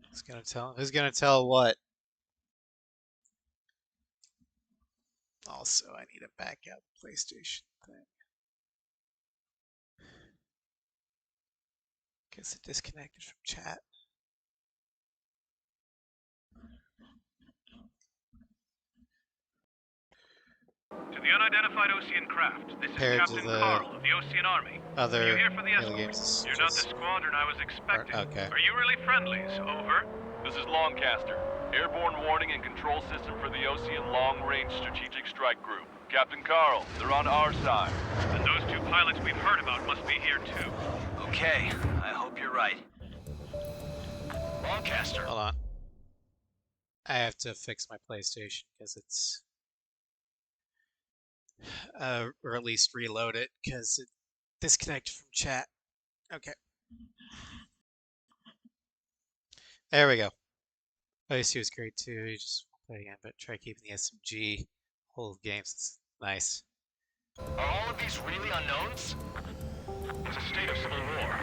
Who's gonna tell? Who's gonna tell what? Also, I need a backup PlayStation thing. Guess it disconnected from chat. To the unidentified Ocean craft, this is Compared to Captain the Carl of the Ocean Army. Other Are you here for the Halo escort? games, You're not the just- squadron I was expecting. okay. Are you really friendlies? Over. This is Longcaster. Airborne warning and control system for the Ocean Long Range Strategic Strike Group. Captain Carl, they're on our side. And those two pilots we've heard about must be here too. Okay, I hope you're right. Lancaster. Hold on. I have to fix my PlayStation because it's or at least reload it because it disconnected from chat. Okay. There we go. ODST was great too. You just play again, but try keeping the SMG whole games. It's nice. Are all of these really unknowns? It's a state of civil war.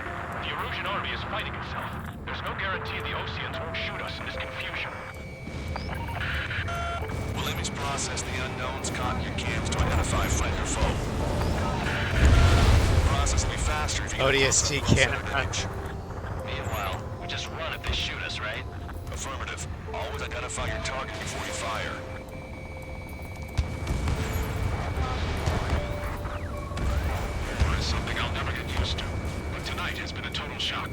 The Erusian army is fighting itself. There's no guarantee the Oceans won't shoot us in this confusion. We'll image process the unknowns caught in your cams to identify friend or foe. The process will be faster if you ODST cannon punch. Meanwhile, we just run if they shoot us, right? Affirmative. Always identify your target before you fire. It's something I'll never get used to. But tonight has been a total shock.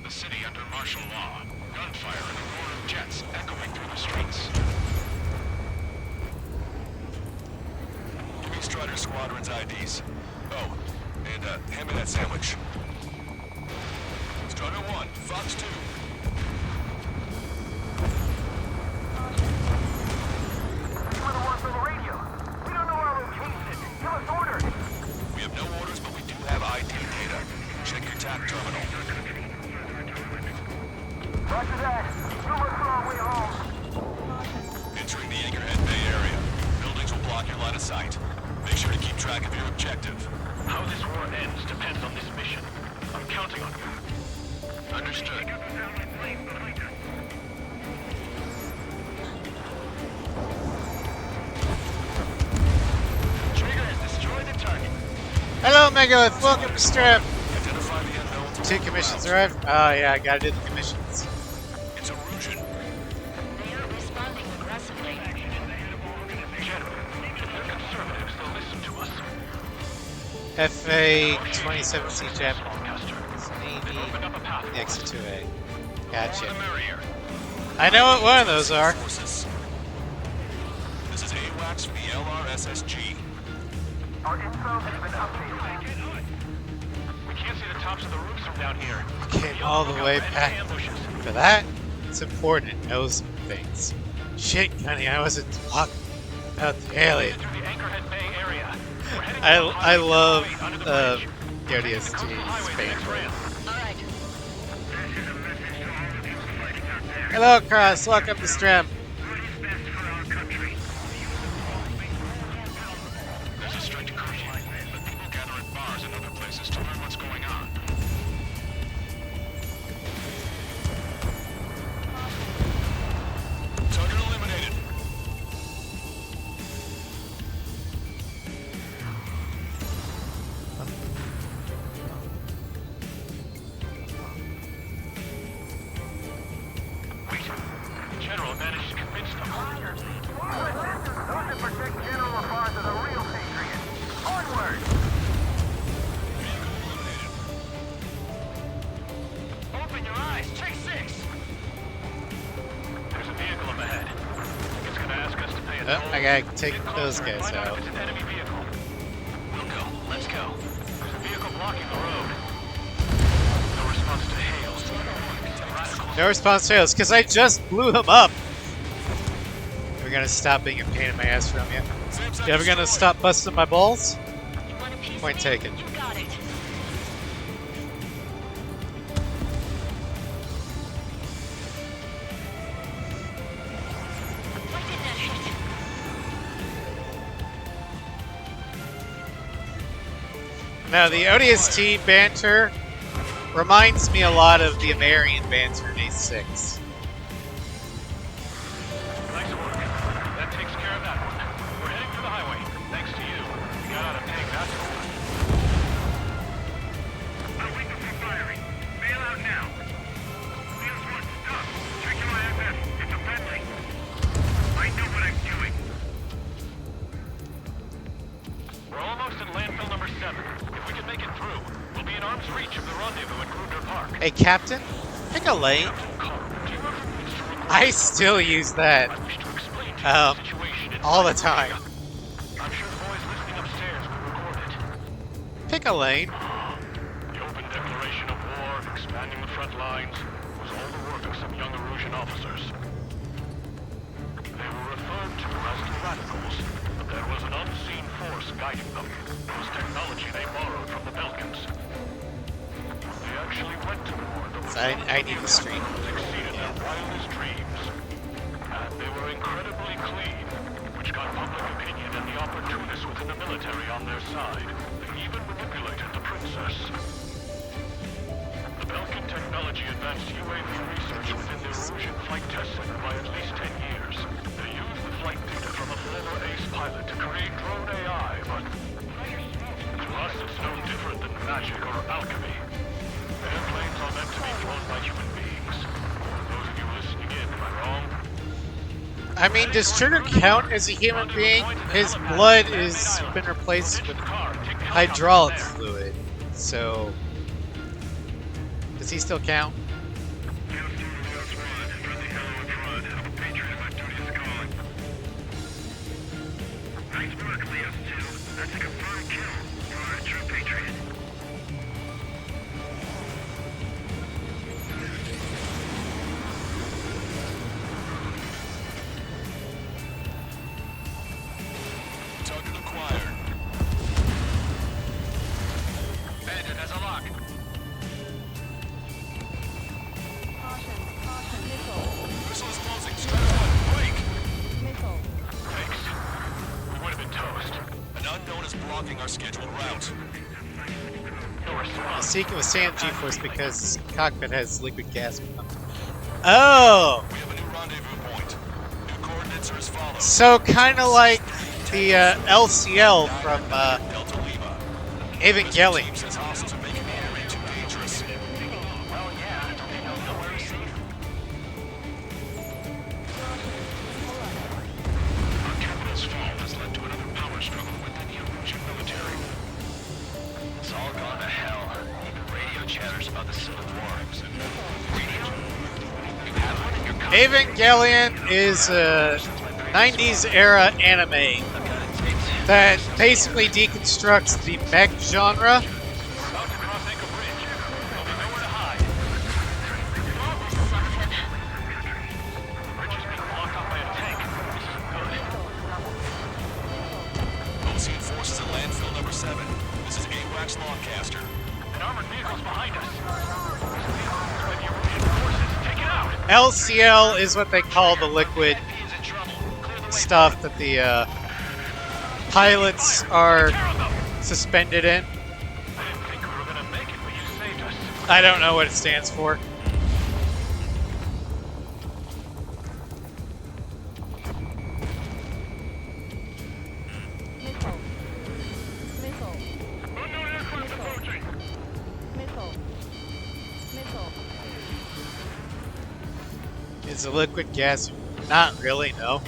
The city under martial law. Gunfire and the roar of jets echoing through the streets. Give me Strider Squadron's IDs. Oh, and hand me that sandwich. Strider 1, Fox 2. attack terminal. Roger that. We're on our way home. Entering the Anchorhead Bay area. Buildings will block your line of sight. Make sure to keep track of your objective. How this war ends depends on this mission. I'm counting on you. Understood. Trigger has destroyed the target. Hello, Megalith. Welcome to Strip. Identify the unknown to 2 commissions arrived. Oh yeah, I gotta do the commissions. It's erosion. They are responding aggressively. General, if they're conservatives, they'll listen to us. FA 2017 Jap Lancaster. Navy Open up a path. next to 2A. More Gotcha. the merrier. I know what one of those are. Forces. This is AWACS from the LRSSG. Our info has been updated. We can't see the tops of the roofs from down here. Came all the way back Ambushes. for that. It's important to know some things. Shit, Gunny, I wasn't talking about the alien. Through the Anchorhead Bay area. We're heading I to the highway love under the the bridge. ODST Spain. All right. Hello, Cross. Welcome to Strem. There's a strict curfew, but people gather at bars and other places to learn what's going on. Target eliminated. Wait. General managed to convince them. Those that protect general affairs are the real patriots. Onward! Open your eyes. Take 6. There's a vehicle up ahead. It's gonna ask us to pay a Oh, toll. I gotta take Get those closer and guys find out. if it's an enemy vehicle. We'll go. Let's go. There's a vehicle blocking the road. No response to hails. Radicals. No response fails, because I just blew them up. We're gonna stop being a pain in my ass from you. You ever gonna stop busting my balls? You want a piece Point of taken. it? You got it. Why did that hit? Now, the ODST banter reminds me a lot of the American banter in A6. Nice work. That takes care of that one. We're heading for the highway. Thanks to you. We got out of paying that toll. I'll wait for firing. Bail out now. Wheels 1, stop. Check your IFF. It's a friendly. I know what I'm doing. We're almost at landfill number 7. If we can make it through, we'll be in arm's reach of the rendezvous at Kruger Park. Hey, Captain, pick a lane. Carl, do you ever wish to record? I still use that I wish to explain to you Um, the situation in all the South time. Korea. I'm sure the boys listening upstairs will record it. Pick a lane. The open declaration of war, expanding the front lines, was all the work of some young Erusian officers. They were referred to as the radicals, but there was an unseen force guiding them. It was technology they borrowed from the Belkans. They actually went to war, though So I need the stream. exceeded their wildest dreams. And they were incredibly clean, which got public opinion and the opportunists within the military on their side. They even manipulated the princess. The Belkan technology advanced UAV research within the Erusian Flight Test Center by at least 10 years. They used the flight data from a former ace pilot to create drone AI, but to us it's no different than magic or alchemy. Airplanes are meant to be flown by human beings. For those of you listening in, am I wrong? I mean, does Trigger count as a human being? His blood has been replaced with hydraulic fluid, so does he still count? Nice work, Leos 2. That's a confirmed kill. You are a true patriot. Target acquired. Bandit has a lock. unlocking our scheduled route. The seeking with sand G-force because cockpit has liquid gas. Oh! We have a new rendezvous point. New coordinates are as follows. So kind of like the LCL from Delta Lima. Evangelion. Team says hostiles are making the area too dangerous. Well, yeah, don't they know nowhere is safe? Our capital's fall has led to another power struggle within the Erusian military. It's all gone to hell. Even radio chatters about the Civil War. Radio? You have one in your country? Evangelion is a 90s era anime that basically deconstructs the mech genre. About to cross Anchor Bridge. There'll be nowhere to hide. Something. The bridge is being blocked off by a tank. This is good. Ocean forces at landfill number 7. This is AWACS Longcaster. An armored vehicle's behind us. With the Erusian forces, take it out! LCL is what they call the liquid He is in trouble. Clear the way. stuff that the pilots are suspended in. I didn't think we were gonna make it, but you saved us. I don't know what it stands for. Unknown aircraft approaching. Is the liquid gas? Not really, no.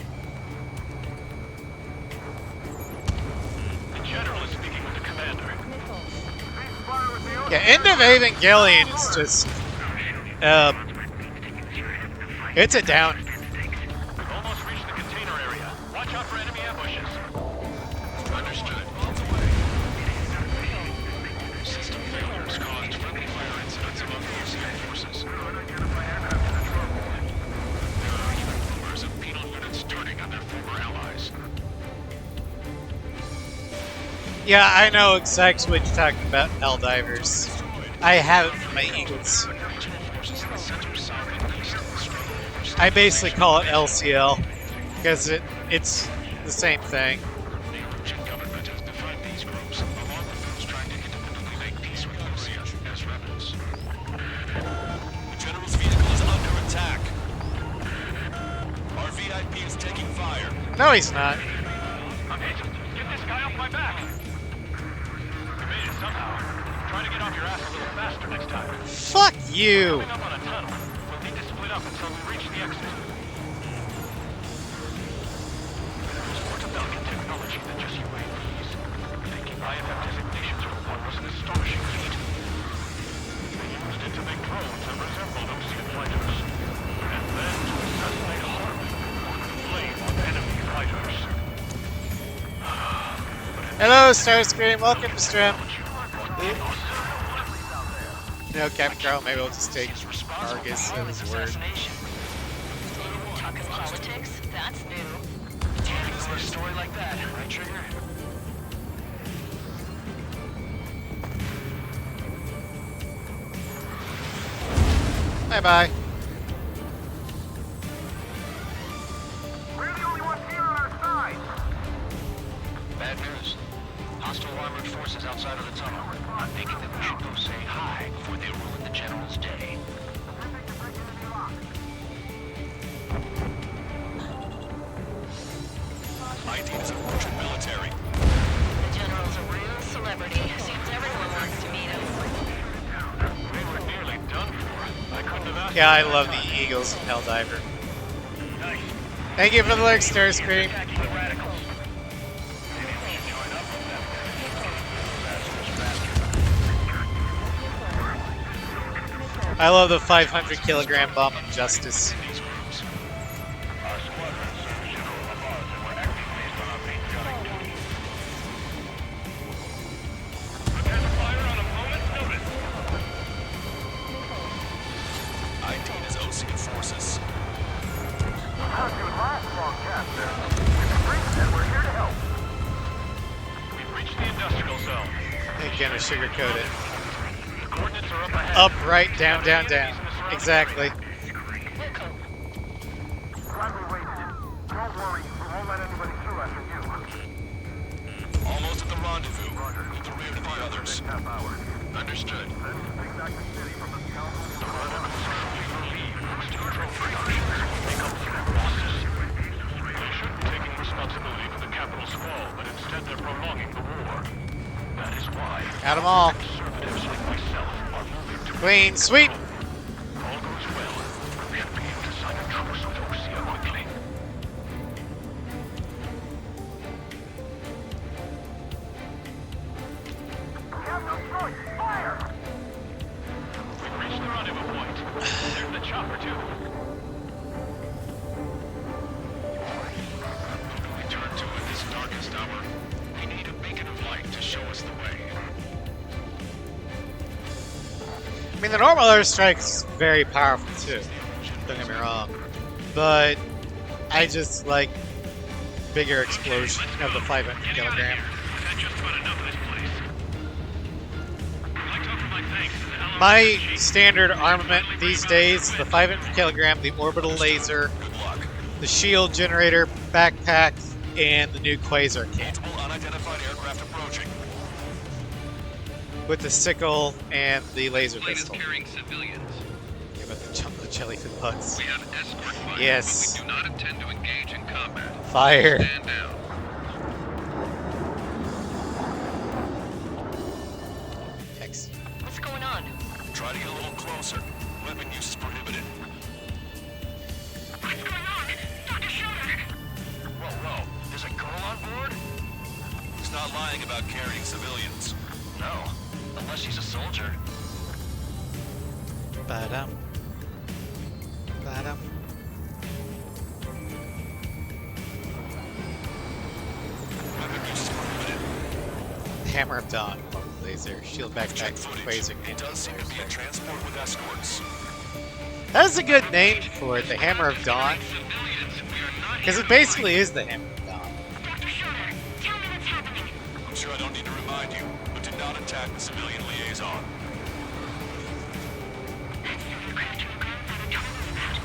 The general is speaking with the commander. Yeah, End of Evangelion is just it's a down. We've almost reached the container area. Watch out for enemy ambushes. Understood. On the way. System failures caused friendly fire incidents among the UCI forces. There are even rumors of penal units turning on their former allies. Yeah, I know exactly what you're talking about, Helldivers. I have it for my Eagles. Forces in the center, south, and east struggle over I basically call it LCL because it's the same thing. The Erusian government has defined these groups, along with those trying to independently make peace with Lucia, as rebels. The general's vehicle is under attack. Our VIP is taking fire. No, he's not. I'm hit. Get this guy off my back. We made it somehow. Try to get off your ass a little faster next time. Fuck you. Coming up on a tunnel. We'll need to split up until we reach the exit. There's more to Belgian technology than just UAVs. Taking IFF designations for one was an astonishing feat. They used it to make drones that resembled Ocean fighters. And then to assassinate Harvey or flame on enemy fighters. Hello, Starscream. Welcome to stream. No, Captain Carl. Maybe we'll just take Argus at his word. Talking politics? That's new. For a story like that, right, Trigger? Bye bye. We're the only ones here on our side. Bad news. Hostile armored forces outside of the tunnel. I'm thinking that we should go say hi before they ruin the general's day. ID is Erusian military. The general's a real celebrity. Seems everyone wants to meet him. We were nearly done for. I couldn't have asked. Yeah, I love the Eagles and Helldiver. Thank you for the lurk, Starscream. Attacking the radicals. Maybe we should join up with them. I love the 500 kilogram bomb of justice. These groups. Our squadron serves General Labarge and we're acting based on our patriotic duty. Prepare to fire on a moment's notice. ID is Ocean forces. How'd you last, Longcaster? And we're here to help. We've reached the industrial zone. Again, to sugarcoat it. The coordinates are up ahead. Up, right, down, down, down. Exactly. Glad we waited. Don't worry, we won't let anybody through after you. Almost at the rendezvous. half hour. Understood. Then take back the city from the scoundrels. The rebels will leave. Still trophy options will make up for their losses. They shouldn't be taking responsibility for the capital's fall, but instead they're prolonging the war. That is why Got them all. conservatives like myself are moving to Clean sweep. all goes well. We should be able to sign a truce with Russia quickly. We have no choice. Fire! We've reached the rendezvous point. There's the chopper, too. Who can we turn to at this darkest hour? We need a beacon of light to show us the way. I mean, the normal airstrike's very powerful too. Don't get me wrong, but I just like bigger explosion of the 500 kilogram. We've had just about enough of this place. I'd like to offer my thanks to the My standard armament these days is the 500 kilogram, the orbital laser, Good luck. the shield generator, backpack, and the new quasar cannon Multiple unidentified aircraft approaching. with the sickle and the laser plane is pistol. carrying civilians. Yeah, but the jumbo jellyfish bugs. We have escort fire. Yes. But we do not intend to engage in combat. Fire. Stand down. X. What's going on? Try to get a little closer. Weapon use is prohibited. What's going on? Dr. Schroeder! Whoa. There's a girl on board? He's not lying about carrying civilians. No. Unless she's a soldier. Ba-dum. Ba-dum. Weapon use is prohibited. Hammer of Dawn, laser, shield Check backpack, footage. quasar It cannon. does seem to be a transport with escorts. That's a good name for it, the Hammer of Dawn, Civilians, we are not because it basically is the Hammer of Dawn. Dr. Schroeder, tell me what's happening. I'm sure I don't need to remind you, but do not attack the civilian liaison. That's the aircraft your grandfather told me about.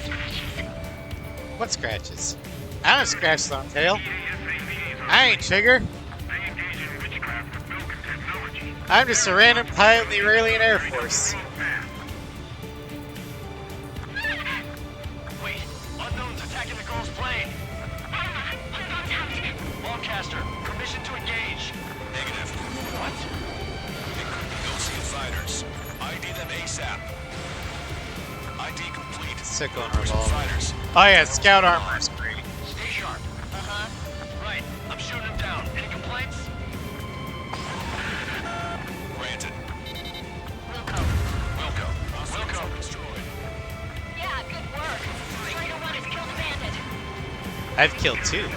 Scratches. What scratches? I don't scratch the tail. I ain't Chigger. They engage in witchcraft with milk and technology. I'm just a random pilot in the Iranian Air Force. Wait, unknown's attacking the girl's plane. Lancaster, permission to engage. Negative. What? It could be Ocean fighters. ID them ASAP. ID complete. Sickle and Cruising revolver. fighters. Oh yeah, scout armor is great. Stay sharp. Uh-huh. Right, I'm shooting him down. Any complaints? Granted. Wilco. Wilco. Destroyed. Yeah, good work. Strider 1 has killed a bandit. I've killed two.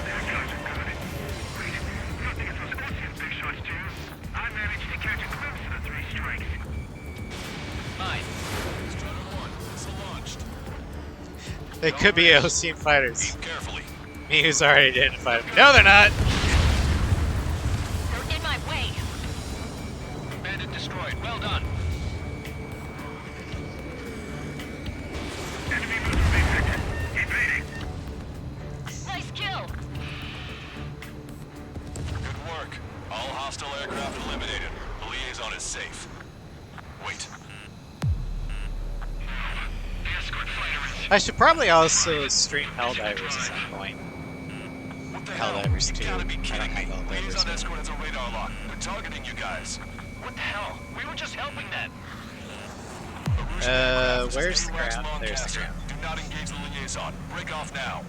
Nothing if those Ocean big shots, too. I managed to catch a glimpse of the three strikes. Mine. Strider 1, missile launched. They could be Ocean fighters. Aim carefully. Me who's already identified them. No, they're not. They're in my way. Bandit destroyed. Well done. Enemy missile detected. Evading. Nice kill. Good work. All hostile aircraft eliminated. The liaison is safe. Wait. The escort fighter is... I should probably also stream Helldivers at some point. What the Helldivers hell? 2. You gotta be I don't kidding me. have Helldivers Liaison 1. escort has a radar lock. They're targeting you guys. What the hell? We were just helping them. Where's the ground? There's the ground. Do not engage the liaison. Break off now.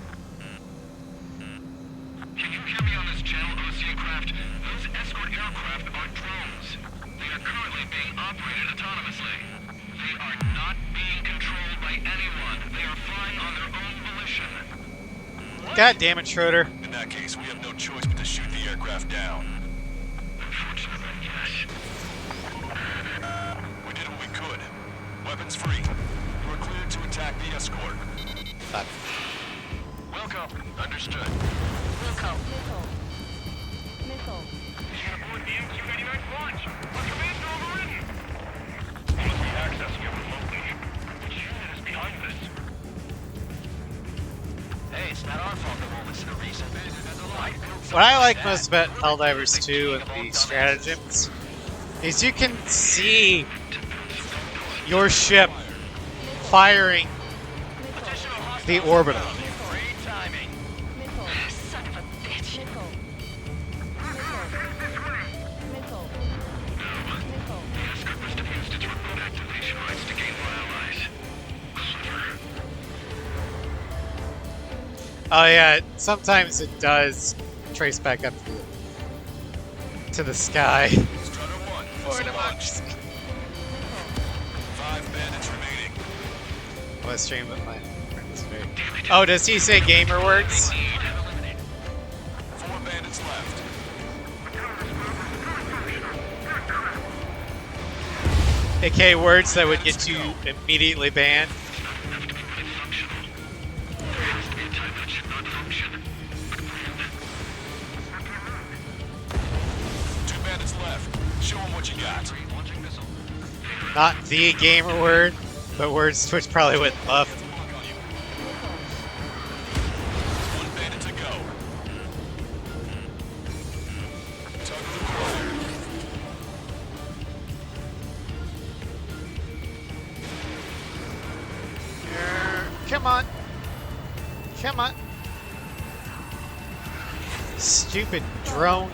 Can you hear me on this channel, Oceancraft? Those escort aircraft are drones. They are currently being operated autonomously. They are not being controlled by anyone. They are flying on their own volition. God damn it, Schroeder. In that case, we have no choice but to shoot the aircraft down. Unfortunately, yes. We did what we could. Weapons free. You are cleared to attack the escort. Fuck. Welcome. Understood. Wilco. Get aboard the MQ-89 launch. Our commands are overridden. We must be accessing it remotely. Which unit is behind this? Hey, it's not our fault that won't listen to reason. What I like most about Helldivers 2 and the stratagems is you can see your ship firing the orbital. Great timing. Son of a bitch. Scripper's defused its remote activation rights to gain more allies. Oh yeah, sometimes it does trace back up to the sky. Strider 1, Or missile to launched. Mars. 5 bandits remaining. I was streaming with my friends. Oh, does he say gamer words? 4 bandits left. AK words that would get you immediately banned. Two bandits left. Show them what you got. Not the gamer word, but words Twitch probably wouldn't love. One bandit to go. Tug of the quarter. Come on. Come on. Stupid drone.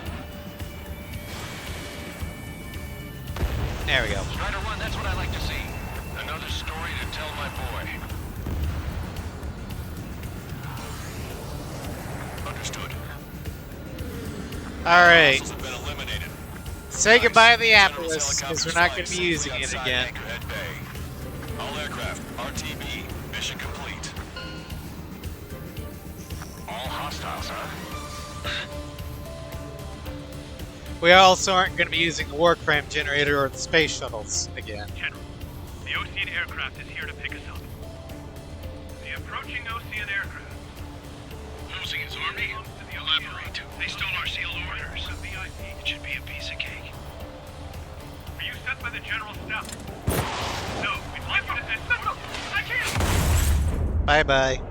There we go. Strider 1, that's what I like to see. Another story to tell my boy. Understood. Alright. Hostiles have been eliminated. Say goodbye to the General's Atlas, because we're helicopters not flying going to be safely using it outside again. Anchorhead Bay. All aircraft, RTB, mission complete. All hostiles, huh? We also aren't going to be using the war crime generator or the space shuttles again. General, the Ocean aircraft is here to pick us up. The approaching Ocean aircraft. Losing his army? Elaborate. They stole our sealed orders. The VIP. It should be a piece of cake. Are you sent by the General's staff? No, we'd like you to send... No, I can't! Bye-bye.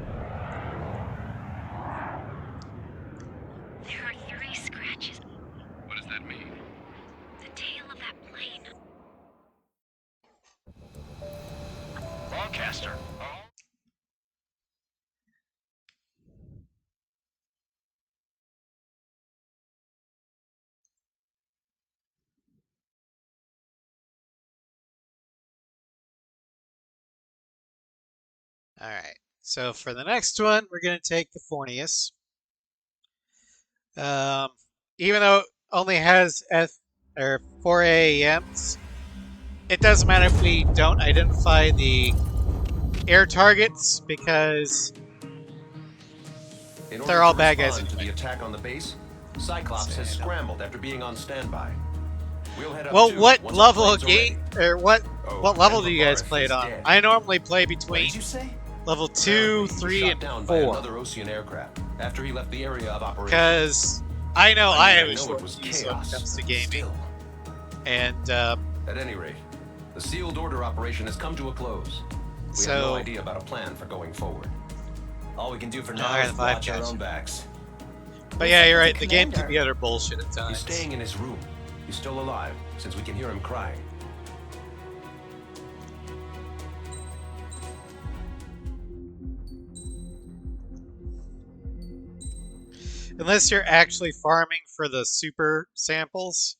There are 3 scratches. What does that mean? The tail of that plane. Broadcaster. Alright, so for the next one, we're going to take the Fornius. Even though it only has 4 AAMs, it doesn't matter if we don't identify the air targets, because In they're order all to bad guys respond to anyway. the attack on the base, Cyclops has scrambled after being on standby. We'll head up Well, too what once level our of planes are game, ready. or what Oh, level and do you guys Lavarus play it is on? dead. I normally play What between did you say? level 2, Apparently, he was 3, shot and down by 4. another Ocean aircraft after he left the area of operation. Because I know I have a know it short was fuse when it chaos. comes to gaming. Still, And at any rate, the sealed order operation has come to a close. We have no so, idea about a plan for going forward. All we can do for now Alright, is the vibe watch our catch. own backs. but yeah, you're right. The game Commander. can be utter bullshit at He's times. staying in his room. He's still alive, since we can hear him crying. Unless you're actually farming for the super samples,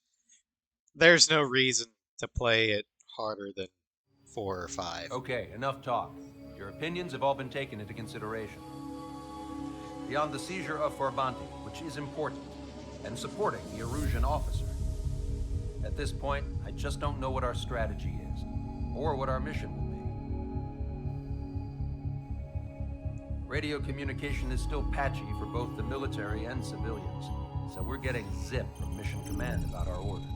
there's no reason to play it harder than 4 or 5. Okay, enough talk. Your opinions have all been taken into consideration. Beyond the seizure of Forbanti, which is important, and supporting the Erusian officer. At this point, I just don't know what our strategy is, or what our mission will be. Radio communication is still patchy for both the military and civilians, so we're getting zip from Mission Command about our orders.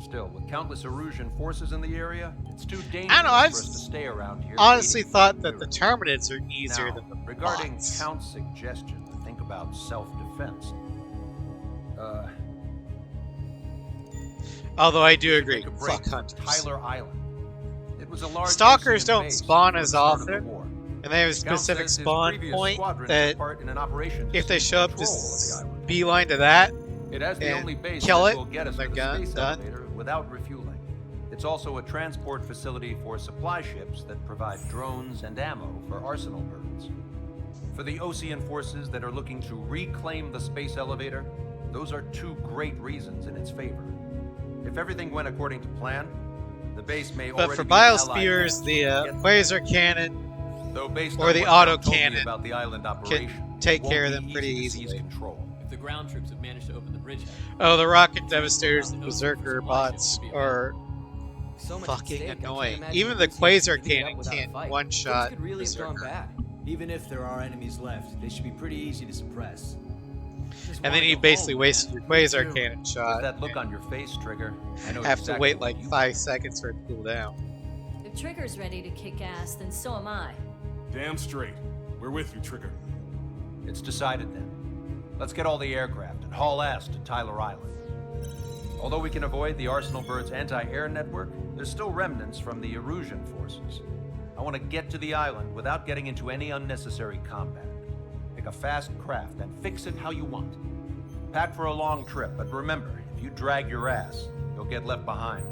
Still, with countless Erusian forces in the area, it's too dangerous I've for us to stay around here. honestly waiting for thought the that the miracle. Terminids are easier Now, than the regarding bots. Count's suggestion to think about self-defense, Although I do we should agree, take a break fuck from hunters. Tyler Island. It was a large Stalkers Ocean don't base spawn before as the start of the often, war. And they have a Count specific says his spawn previous point squadron that took part in an operation to if they seize show up to control of the island. beeline to that, It has the and only base kill that it, will get us and to they're the space done. elevator without refueling. It's also a transport facility for supply ships that provide drones and ammo for arsenal birds. For the Ocean forces that are looking to reclaim the space elevator, those are two great reasons in its favor. If everything went according to plan, the base may But already for be an allied biospheres, the Get- quasar cannon Though based or on the what John auto told me cannon about the island can operation, take it won't care of be them pretty easy to seize easily. control. If the ground troops have managed to open the bridgehead, Oh, the rocket the devastators the and Ocean berserker supply ships bots should be are so much fucking at stake, I can't annoying. imagine Even the Odysseus quasar giving it up cannon without a can't fight. one-shot Things could really have gone berserker. bad. Even if there are enemies left, they should be pretty easy to suppress. Just And wanna then you go basically home, wasted man. your quasar too. cannon With shot. that look on your face, Trigger, I know Have to exactly wait what like you 5 seconds for it to cool down. If Trigger's ready to kick ass, then so am I. Damn straight. We're with you, Trigger. It's decided then. Let's get all the aircraft and haul ass to Tyler Island. Although we can avoid the Arsenal Bird's anti-air network, there's still remnants from the Erusian forces. I want to get to the island without getting into any unnecessary combat. Pick a fast craft and fix it how you want. Pack for a long trip, but remember, if you drag your ass, you'll get left behind.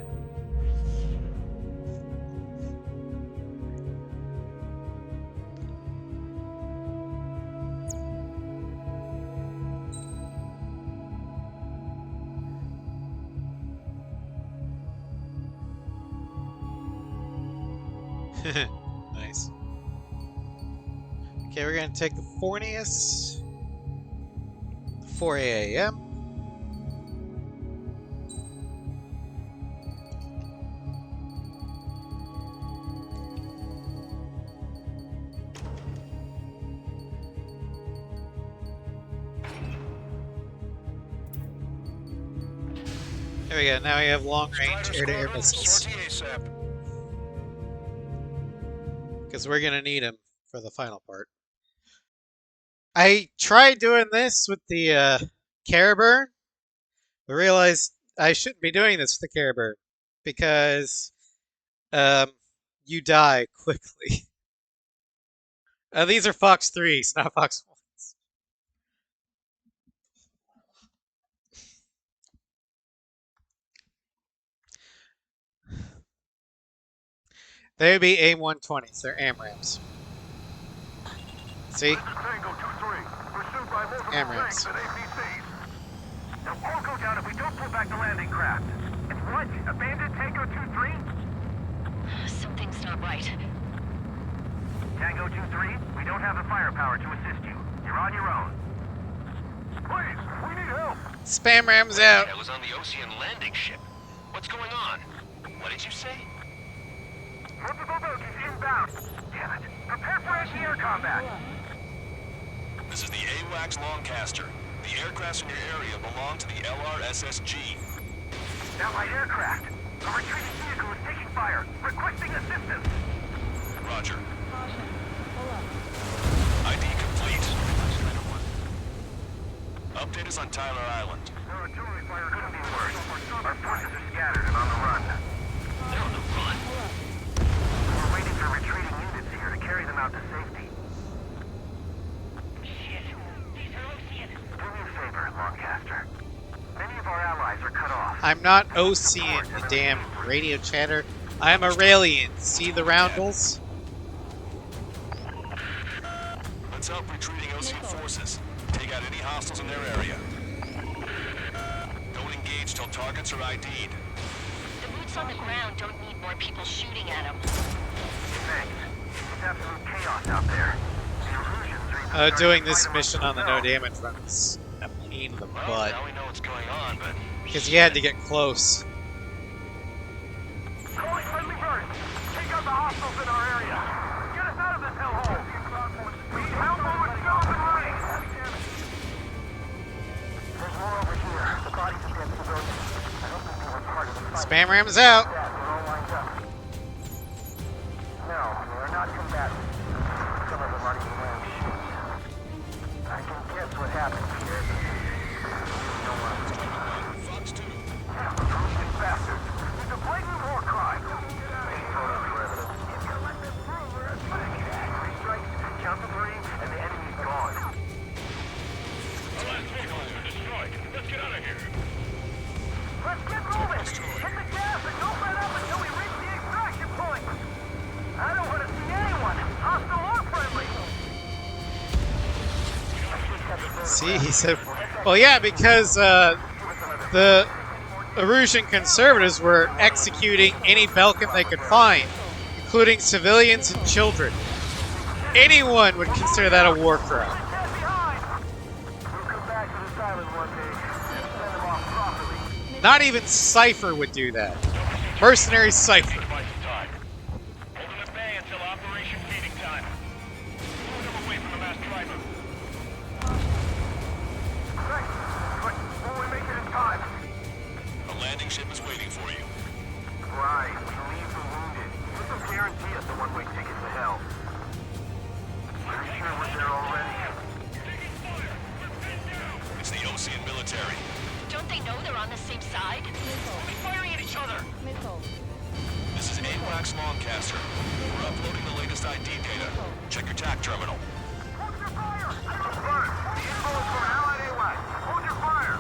Nice. Okay, we're gonna take the Fornius. 4 a.m. There we go. Now we have long-range air-to-air missiles. Because we're gonna need them for the final part. I tried doing this with the Caraburn, but realized I shouldn't be doing this with the Caraburn because you die quickly. These are Fox 3s, not Fox 1s. They would be AIM-120s. They're AMRAAMs. See? Tango 2-3, pursued by multiple AMRAAMs. tanks and APCs. They'll all go down if we don't pull back the landing craft. It's what? Abandoned Tango 2-3? Something's not right. Tango 2-3, we don't have the firepower to assist you. You're on your own. Please, we need help. Spam rams out. I was on the Ocean landing ship. What's going on? What did you say? Multiple boats is inbound. Damn it. Prepare for anti-air combat. This is the AWACS Longcaster. The aircrafts in your area belong to the LRSSG. Allied aircraft. A retreating vehicle is taking fire. Requesting assistance. Roger. ID complete. Update us on Tyler Island. The artillery fire couldn't be worse. Our forces are scattered and on the run. They're on the run. We're waiting for retreating units here to carry them out to safety. Shit. These are Ocean. Do me a favor, Longcaster. Many of our allies are cut off. I'm not Ocean, you damn radio chatter. I'm Aurelian. See the roundels? Let's help retreating Ocean forces. Take out any hostiles in their area. Don't engage till targets are ID'd. The boots on the ground don't need more people shooting at them. Thanks. It's absolute chaos out there. The Erusians are even Doing starting to this fight mission on amongst the no themselves. damage run is a pain in the Well, butt. now we know what's going on, but... Because you had to get close. Calling friendly birds. Take out the hostiles in our area. Get us out of this hellhole. We need help with guns and running. There's more over here. The bodies of dead civilians. I don't think they were part of the fight. Spam rams out. Yeah, they're all lined up. No, they're not combatants. Some of them aren't even wearing shoes. I can guess what happened here. No one. Fox 2. Yeah, these bastards. It's a blatant war crime. Take photos for evidence. Three strikes, count to 3, and the enemy's gone. Our last vehicle has been destroyed. Let's get out of here. Let's get moving. Hit the See, he said, well, yeah, because the Erusian conservatives were executing any Belkin they could find, including civilians and children. Anyone would consider that a war crime. Not even Cypher would do that. Mercenary Cypher. A landing ship is waiting for you. Right, we leave the wounded. This will guarantee us a one-way ticket to hell. Are you sure we're there already? It's the Ocean military. Don't they know they're on the same side? We'll be firing at each other. This is AWACS Longcaster. We're uploading the latest ID data. Check your TAC terminal. Hold your fire! Confirmed. The info is from Allied AWACS. Hold your fire!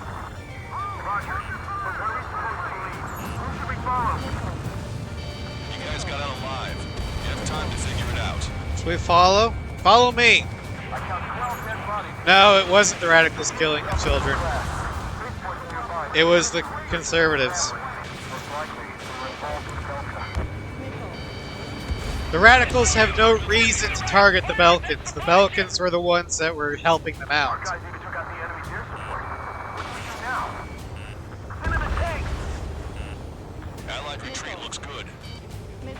Roger. But where are we supposed to leave? Who should we follow? You guys got out alive. You have time to figure it out. Should we follow? Follow me. I count 12 dead bodies. No, it wasn't the radicals killing the children. It was the conservatives. The radicals have no reason to target the Belkans. The Belkans were the ones that were helping them out. Guys even took out the enemy's air support. What do we do now? Send in the tank! Allied retreat looks good. It's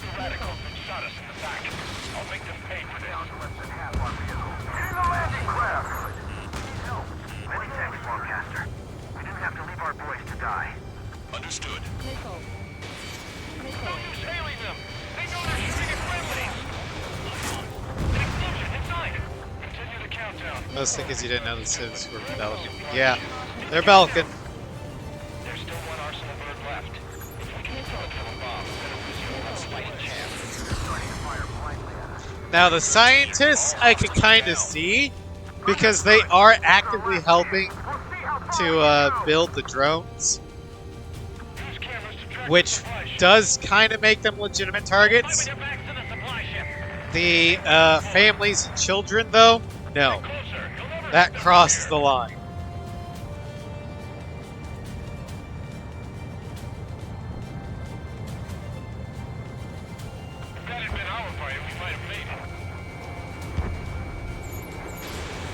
the radicals that shot us in the back. I'll make them pay for this. Less than half our vehicle. Getting the landing craft! Need help. Many thanks, Longcaster. We didn't have to leave our boys to die. Understood. Don't use hailing them. They know they're shooting at friendlies. An explosion inside. Continue the countdown. Mostly because you didn't know the citizens were Belkan. Yeah, they're Belkan. There's still one arsenal bird left. If we can kill it from above, then Erusian will have a fighting chance. Now the scientists I could kind of see because they are actively helping to build the drones, Use cameras to track which supply ship. does kind of make them legitimate targets. Get back to the supply ship. The families and children, though, no, Closer. You'll never that crosses the line. If that had been our fighter, we might have made it.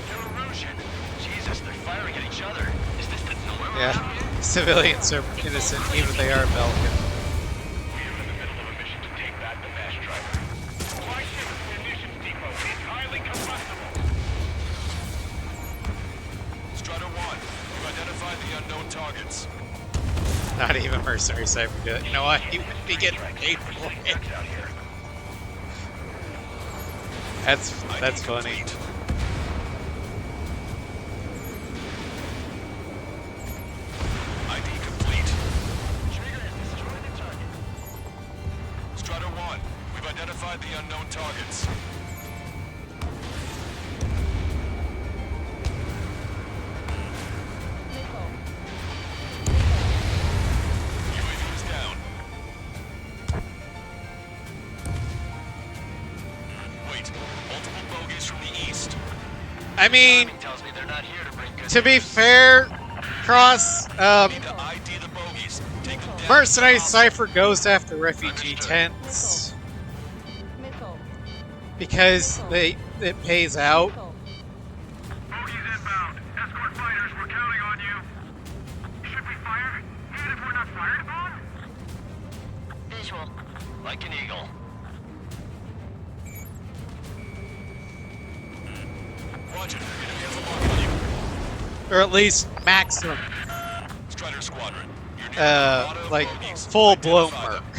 They're Erusian. Jesus, they're firing at each other. Is this the norm? Yeah, civilians are innocent, even if they are Belkan. We are in the middle of a mission to take back the mass driver. Supply ship at the munitions depot is highly combustible. Strider 1, you've identified the unknown targets. Not even mercenary cyber do it. You know what? You wouldn't be getting paid for it. Out here. That's ID funny. complete. ID complete. Trigger has destroyed the target. Strider 1, we've identified the unknown targets. UAV is down. Wait, multiple bogeys from the east. I mean, Tells me they're not here to bring good to be fair, Cross, Need to ID the bogeys. Take them down. mercenary cypher goes after refugee tents because it pays out. Bogies inbound. Escort fighters, we're counting on you. Should we fire? Even if we're not fired upon? Visual. like an eagle. Roger. Enemy has a lock on you. Or at least maximum, Strider Squadron. You're near a lot of like bogeys. full-blown Identify them. merc.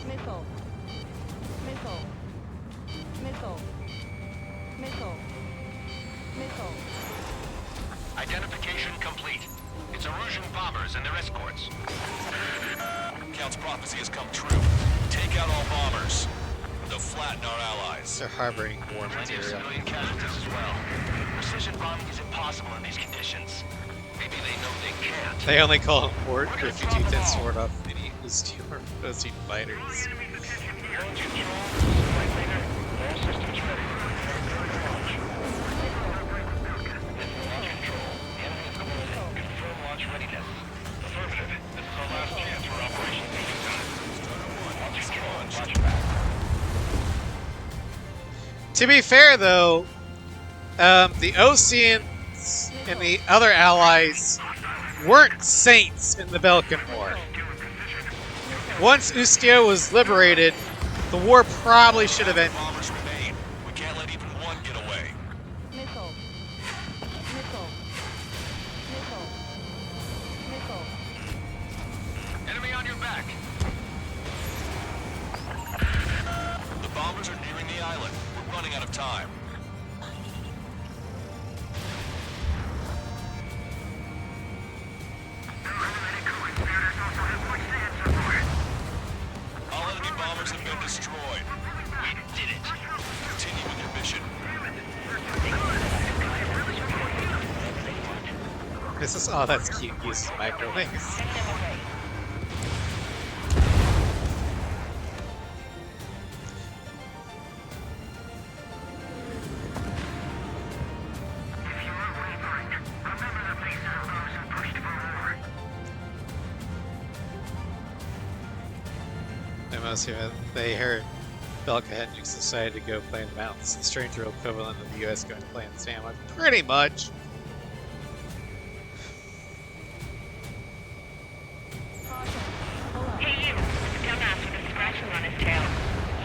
Missile. Missile. Missile. Missile. Missile. Identification complete. It's Erusian bombers and their escorts. Count's prophecy has come true. Take out all bombers. They'll flatten our allies. They're harboring war Plenty of material. civilian casualties as well. Precision bombing is impossible in these conditions. Maybe they know they can't. They only call them port We're gonna refugee drop them tents all. sort of any these Ocean fighters. Launch control. Flight leader. All systems ready. Prepare for launch. To be fair, though, the Oceans and the other allies weren't saints in the Balkan War. Once Ustio was liberated, the war probably should have ended. Bombers remain. We can't let even one get away. Missile. Missile. Missile. Missile. Enemy on your back. The bombers are nearing the island. We're running out of time. All enemy bombers have been destroyed. We did it. Continue with your mission. This is oh, that's cute. Uses microwaves. They heard Belka Hendricks decided to go play in the mountains, the stranger equivalent of the U.S. going to play in the sandwich. Pretty much. Hey you, dumbass with a scratching on his tail.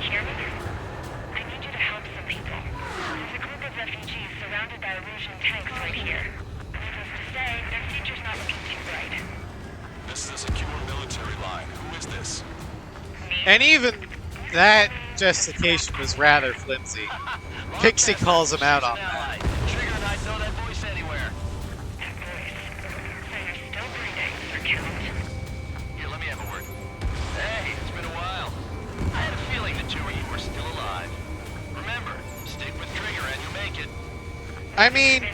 You hear me? I need you to help some people. There's a group of refugees surrounded by Erusian tanks right here. Needless to say, their future's not looking too bright. This is a secure military line. Who is this? And even that justification was rather flimsy. Pixie calls him out on that. Trigger and I know that voice anywhere. That voice. So you're still breathing, Sir Count. Here, let me have a word. Hey, it's been a while. I had a feeling the two of you were still alive. Remember, stick with Trigger and you make it. I mean,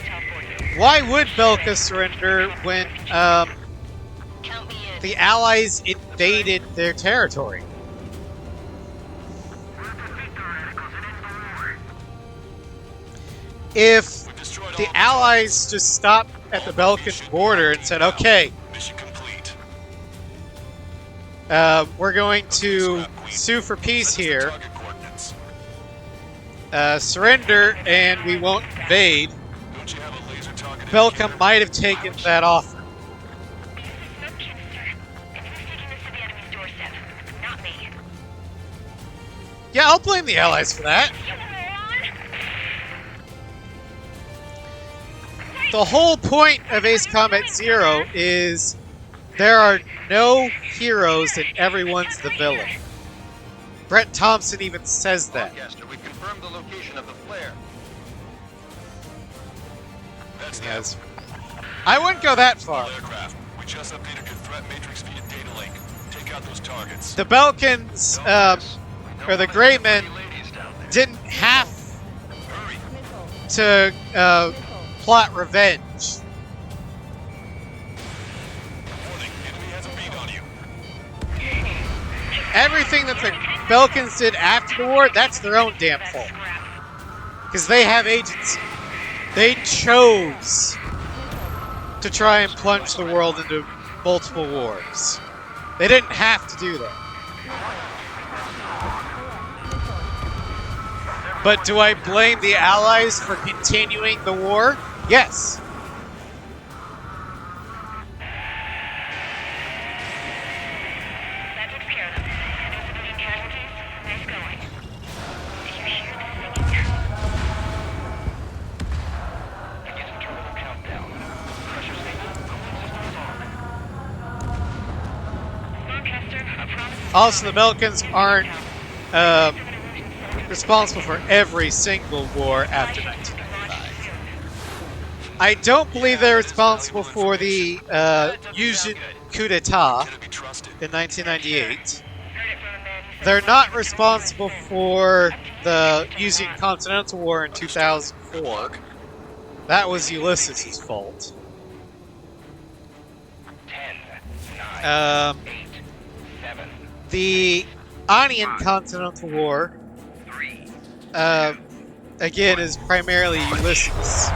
why would Belka surrender when Count me in. the Allies invaded their territory? If the Allies just stopped at the Balkan border and said, okay, Mission complete. we're going to sue for peace here, Target coordinates. surrender, and we won't invade, Don't you have a laser target? Belka might have taken that offer. This is no kidding, sir. And who's taking this to the enemy's doorstep? Not me. Yeah, I'll blame the Allies for that. You moron! The whole point of Ace Combat Zero is there are no heroes and everyone's the villain. Brett Thompson even says that. Lancaster, we've confirmed the location of the flare. That's He has. I wouldn't go that far. aircraft. We just updated your threat matrix via data link. Take out those targets. The Belkans, or the Grey Men, didn't have Hurry. Missile. to plot revenge. Warning, enemy has a beat on you. Everything that the Belkans did after the war, that's their own damn fault. Because they have agency. They chose to try and plunge the world into multiple wars. They didn't have to do that. But do I blame the Allies for continuing the war? Yes. That takes care of them. No civilian casualties? Nice going. Do you hear the singing? I guess we can a little countdown. Pressure stable, cooling systems on. Lancaster, a promise. Also, the Belkans aren't responsible for every single war after 1995. I don't believe they're responsible for the Yuzhin coup d'etat Can it be trusted? in 1998. Heard it from a man who They're not responsible for the Yuzhin Continental War in 2004. That was Ulysses' fault. 10, 9, 8, 7, The Onion Continental War, 3, again, is primarily Ulysses.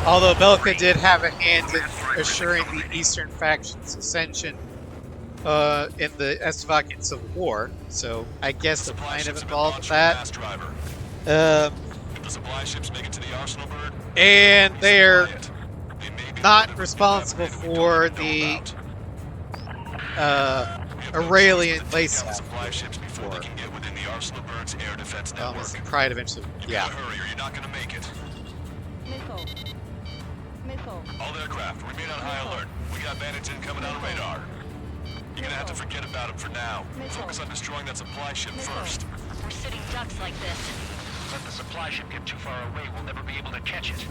Although Belka did have a hand in assuring the Eastern faction's ascension in the Slovakian Civil War, so I guess they're Supply kind of ships have been involved with launched from that. Mass Driver. If the supply ships make it to the arsenal, Bird, and they're resupply it. They may be not loaded with responsible new weapons we don't for even know the about. We have no choice Aurelian but to place take out the staff. supply ships before they can get within the Arsenal Bird's air defense network. Mrs. Pride eventually. You Yeah. gotta hurry or you're not gonna make it. Missile. Missile. All aircraft, remain on high alert. We got bandits incoming on radar. You're gonna have to forget about them for now. Focus on destroying that supply ship first. We're sitting ducks like this. Let the supply ship get too far away, we'll never be able to catch it.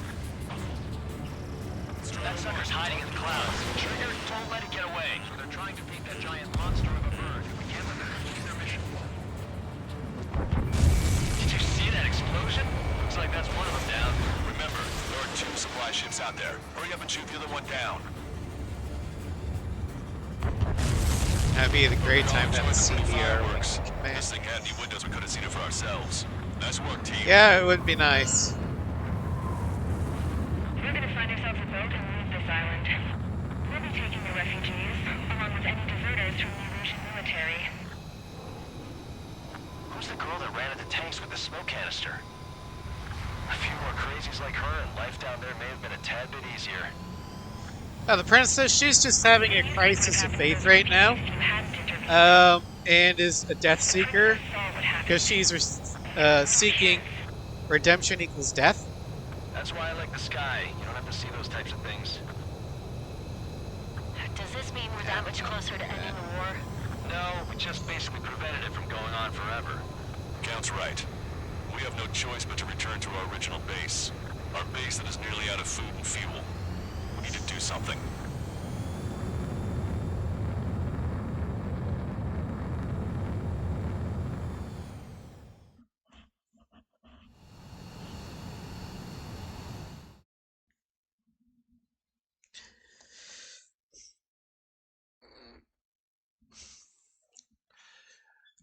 That sucker's hiding in the clouds. Trigger, don't let it get away. So they're trying to beat that giant monster of a bird. If we can't let them complete their mission. Did you see that explosion? Looks like that's one of them down. Remember, there are 2 supply ships out there. Hurry up and shoot the other one down. That'd be the great time to have a Enjoy the CDR. fireworks. This thing had any windows, we could have seen it for ourselves. Nice work, team. Yeah, it would be nice. We're gonna find ourselves a boat and leave this island. We'll be taking the refugees, along with any deserters from the Erusian military. Who's the girl that ran at the tanks with the smoke canister? A few more crazies like her, and life down there may have been a tad bit easier. The princess, she's just having a crisis of faith right now. And is a death seeker. Because she's seeking redemption equals death. That's why I like the sky. You don't have to see those types of things. Does this mean we're that much closer to ending the war? No, we just basically prevented it from going on forever. Count's right. We have no choice but to return to our original base. Our base that is nearly out of food and fuel. We need to do something.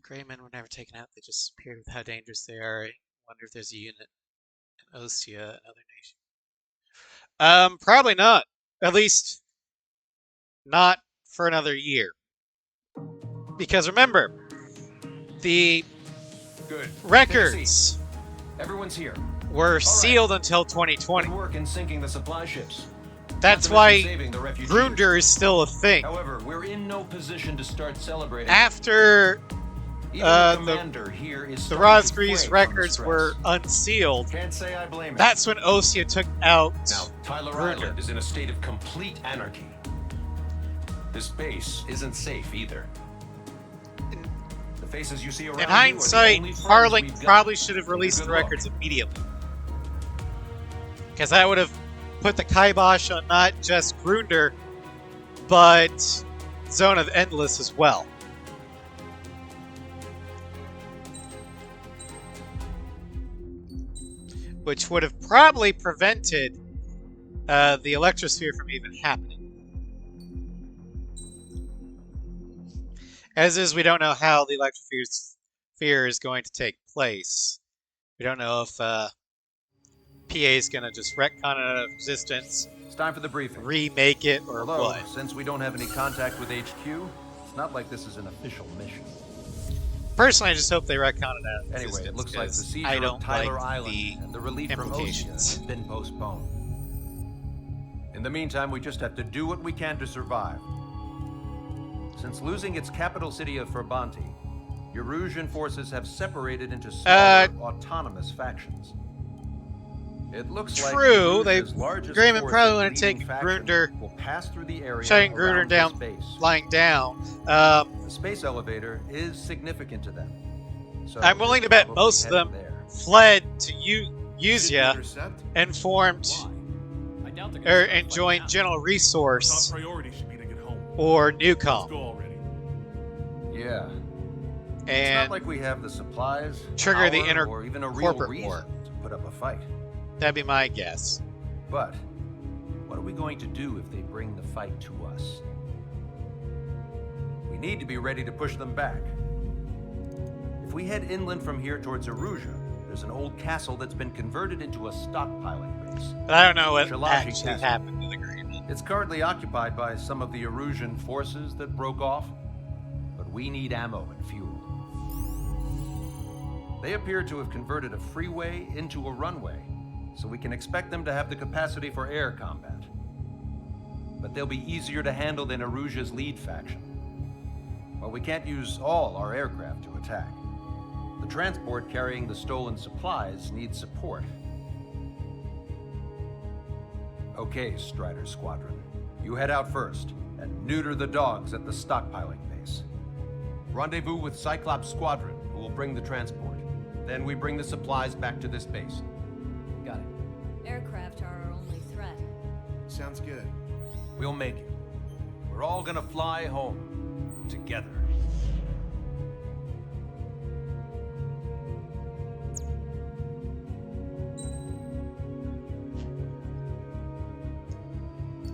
Gray men were never taken out. They just appeared with how dangerous they are. I wonder if there's a unit in Ostia, another nation. Probably not. At least not for another year. Because remember, the records Everyone's here. were sealed until 2020. Good work in sinking the supply ships. That's Optimism why saving the refugees. Grunder is still a thing. However, we're in no position to start celebrating. After Even the commander here is the starting to Rosgreaves break from the records stress. were unsealed, Can't say I blame him. that's when Ostia took out Now, Tyler Grunder. Island is in a state of complete anarchy. This base isn't safe either. The faces you see around In you are the hindsight, only friends Harling we've got. probably should have Take a released good the look. records immediately. Because that would have put the kibosh on not just Grunder, but Zone of Endless as well. Which would have probably prevented the Electrosphere from even happening. As is, we don't know how the Electrosphere is going to take place. We don't know if PA is going to just retcon it out of existence, It's time for the briefing. remake it, or Although, what. since we don't have any contact with HQ, it's not like this is an official mission. Personally, I just hope they retcon it out of Anyway, existence, it looks like the 'cause seizure I don't of Tyler like Island the and the relief from Ostia implications. has been postponed. In the meantime, we just have to do what we can to survive. Since losing its capital city of Ferbanti, Erusian forces have separated into smaller, autonomous factions. It looks like True, Erusia's largest Grayman force probably and want to leading take faction Grunder, will pass through the area shutting Grunder around down, this base. lying down. The space elevator is significant to them. So I'm willing to bet probably most of them headed there. fled to Uzia and formed I doubt they're or gonna and joined General Resource Priority should be to get home. or Let's Newcom, go already. Yeah. It's and not like we have the supplies, trigger the power, inner or even a real corporate reason war. to put up a fight. That'd be my guess. But what are we going to do if they bring the fight to us? We need to be ready to push them back. If we head inland from here towards Erusia, there's an old castle that's been converted into a stockpiling base. But I don't know what Shalashi actually Castle. happened to the Grayman. It's currently occupied by some of the Erusian forces that broke off, but we need ammo and fuel. They appear to have converted a freeway into a runway, so we can expect them to have the capacity for air combat. But they'll be easier to handle than Aruja's lead faction. While we can't use all our aircraft to attack, the transport carrying the stolen supplies needs support. Okay, Strider Squadron. You head out first and neuter the dogs at the stockpiling base. Rendezvous with Cyclops Squadron, who will bring the transport. Then we bring the supplies back to this base. Got it. Aircraft are our only threat. Sounds good. We'll make it. We're all gonna fly home. Together.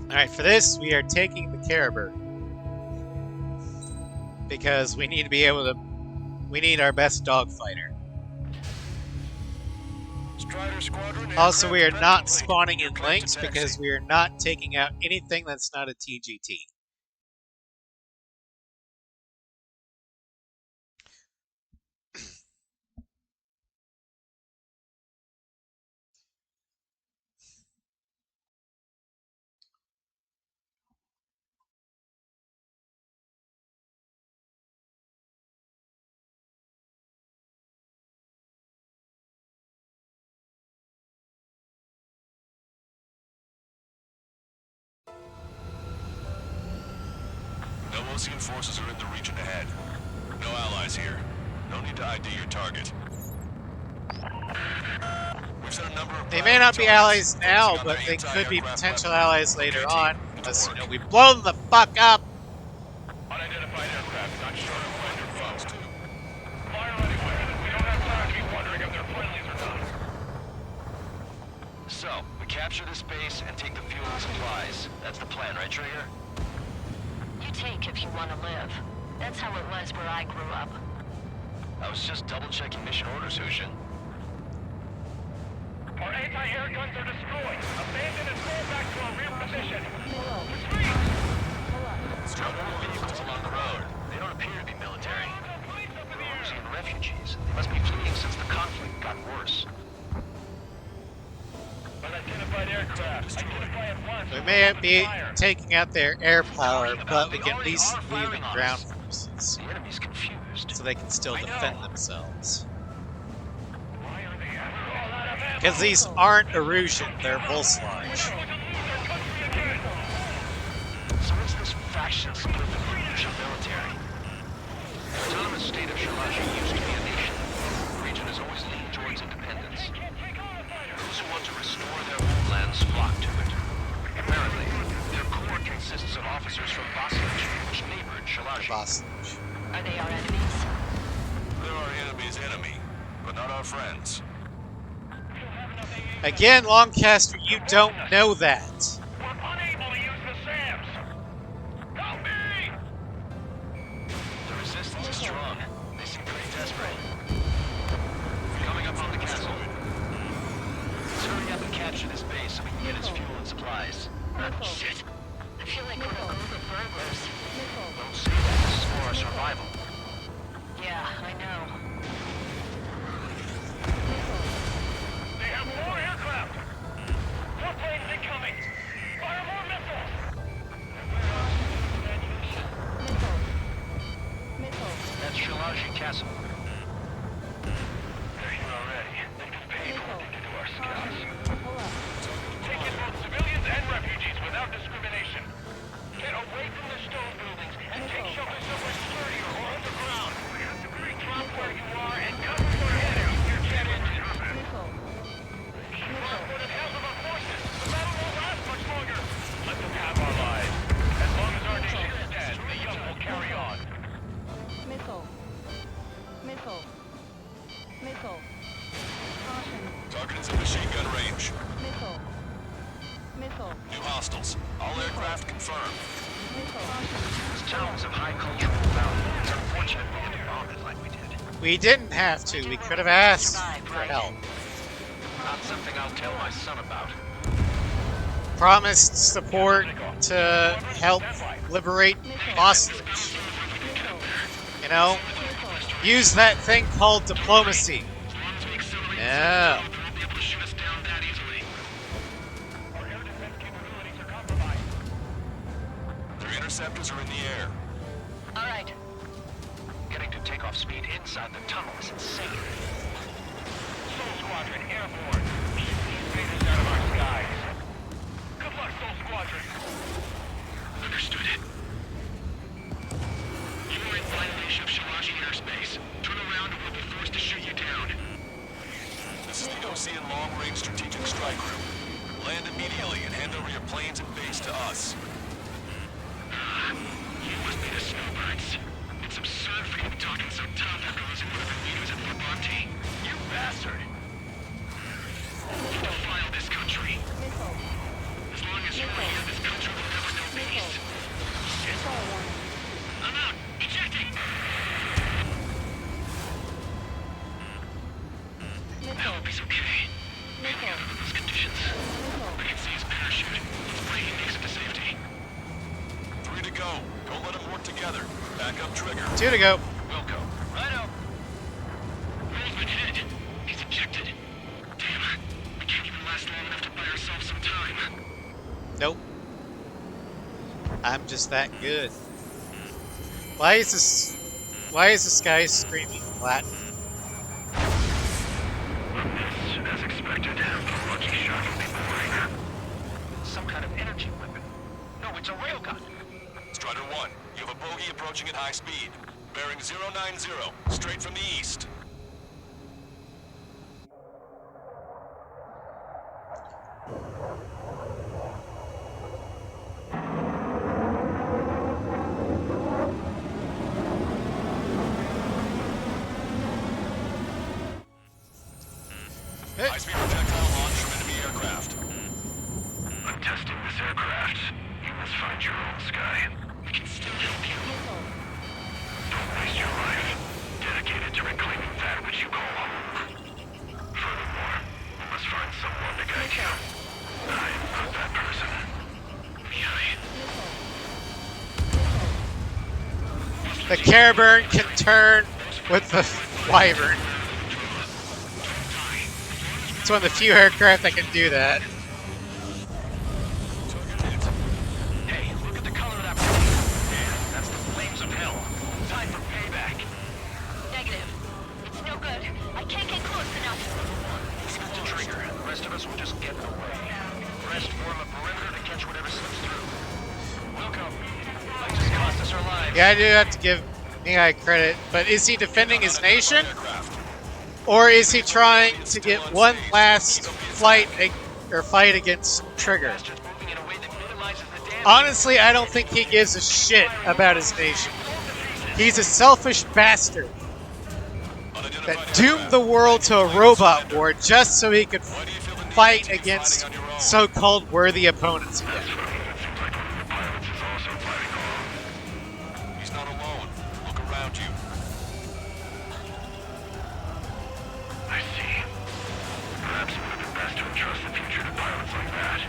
Alright, for this, we are taking the Caribou. Because we need to be able to... We need our best dogfighter. Strider Squadron. Also, we are not spawning in links because we are not taking out anything that's not a TGT. No Ocean forces are in the region ahead. No allies here. No need to ID your target. We've set a number of They may not be allies now, but they could be potential allies later on. Unless, you know, we blow them the fuck up. Unidentified aircraft, not sure of when they're foes. Fire anyway. We don't have time to be wondering if they're friendlies or not. So, we capture this base and take the fuel and supplies. That's the plan, right, Trigger? You take if you want to live. That's how it was where I grew up. I was just double-checking mission orders, Hushin. Our anti-air guns are destroyed. Abandon and fall back to our rear position. Retreat! Struggling vehicles along the road. They don't appear to be military. They're Orusian refugees. They must be fleeing since the conflict got worse. Unidentified aircraft. Identify at once. We may be taking out their air power, but we can at least leave in ground forces. The enemy's confused. So they can still defend themselves. Because these aren't Erusian, they're Volslage. So what's this faction split in the Erusian military? The autonomous state of Shalashi used to be a nation. The region has always leaned towards independence. Those who want to restore their homelands flock to it. Apparently, their core consists of officers from Vasilij, which neighbored Shalashi. Are they our enemies? They're our enemy's enemy, but not our friends. Again, Longcaster, you don't know that. We're unable to use the SAMs. Help me! The resistance is strong. They seem pretty desperate. Coming up on the castle. Let's hurry up and capture this base so we can get its fuel and supplies. Shit. I feel like we're a group of burglars. Don't say that. This is for our survival. Yeah, I know. They have more aircraft. More planes incoming. Fire more missiles. That's Shalashi Castle. They're here already. They can pay attention to our scouts. Take in both civilians and refugees without discrimination. Get away from the stone buildings and take shelter somewhere sturdier or underground. Drop where you are and cover your head and use your jet engines. Transported half of our forces. The battle won't last much longer. Let them have our lives. As long as our nation stands, the young will carry on. Missile. Missile. Missile. Caution. Target is in machine gun range. Missile. Missile. New hostiles. All aircraft confirmed. Missile. This town is of high cultural value. It's unfortunate we had to bomb it like we did. We didn't have to. We could have asked for help. Not something I'll tell my son about. Promised support to help liberate Vasilij. You know? Use that thing called diplomacy. No. They won't be able to shoot us down that easily. Our air defense capabilities are compromised. Their interceptors are in the air. All right. Getting to takeoff speed inside the tunnel is insane. Soul Squadron airborne. Keep these invaders out of our skies. Good luck, Soul Squadron. Understood. You are in violation of Shiraji airspace. Turn around or we'll be forced to shoot you down. This is the Ocean Long Range Strategic Strike Group. Land immediately and hand over your planes and base to us. You must be the snowbirds. It's absurd for you to be talking so tough after losing one of the leaders at Forbanti. You bastard! You defile this country. Missile. As long as you're here, this country will never know peace. Shit. Missile warning. I'm out. Ejecting. I Missile. hope he's okay. Missile. Under those conditions. Missile. I can see his parachute. Let's pray he makes it to safety. 3 to go. Don't let them work together. Back up trigger. 2 to go. Wilco. Righto. Roll's been hit. He's ejected. Damn. We can't even last long enough to buy ourselves some time. Nope. I'm just that good. Why is this guy screaming Latin? As expected, the lucky shot will be boring. Some kind of energy weapon. No, it's a railgun. Strider 1, you have a bogey approaching at high speed. Bearing 090, straight from the east. Hey. High-speed projectile launch from enemy aircraft. I'm testing this aircraft. You must find your own sky. We can still help you. Missile. Don't waste your life. Dedicated to reclaiming that which you call home. Furthermore, we must find someone to guide you. I'm not that person. Yai. The Cairburn can turn with the Wyvern. It's one of the few aircraft that can do that. Hey, look at the color of that plane. Yeah, that's the flames of hell. Time for payback. Negative. It's no good. I can't get close enough. Leave it to Trigger. The rest of us will just get in the way. The rest form a perimeter to catch whatever slips through. Welcome. Might just cost us our lives. Yeah, I do have to give Mihai credit, but is he defending his nation? Or is he trying to get one last fight against Trigger? Honestly, I don't think he gives a shit about his nation. He's a selfish bastard that doomed the world to a robot war just so he could fight against so-called worthy opponents again. He's not alone. Look around you. I see. Perhaps it would have been best to entrust the future to pilots like that.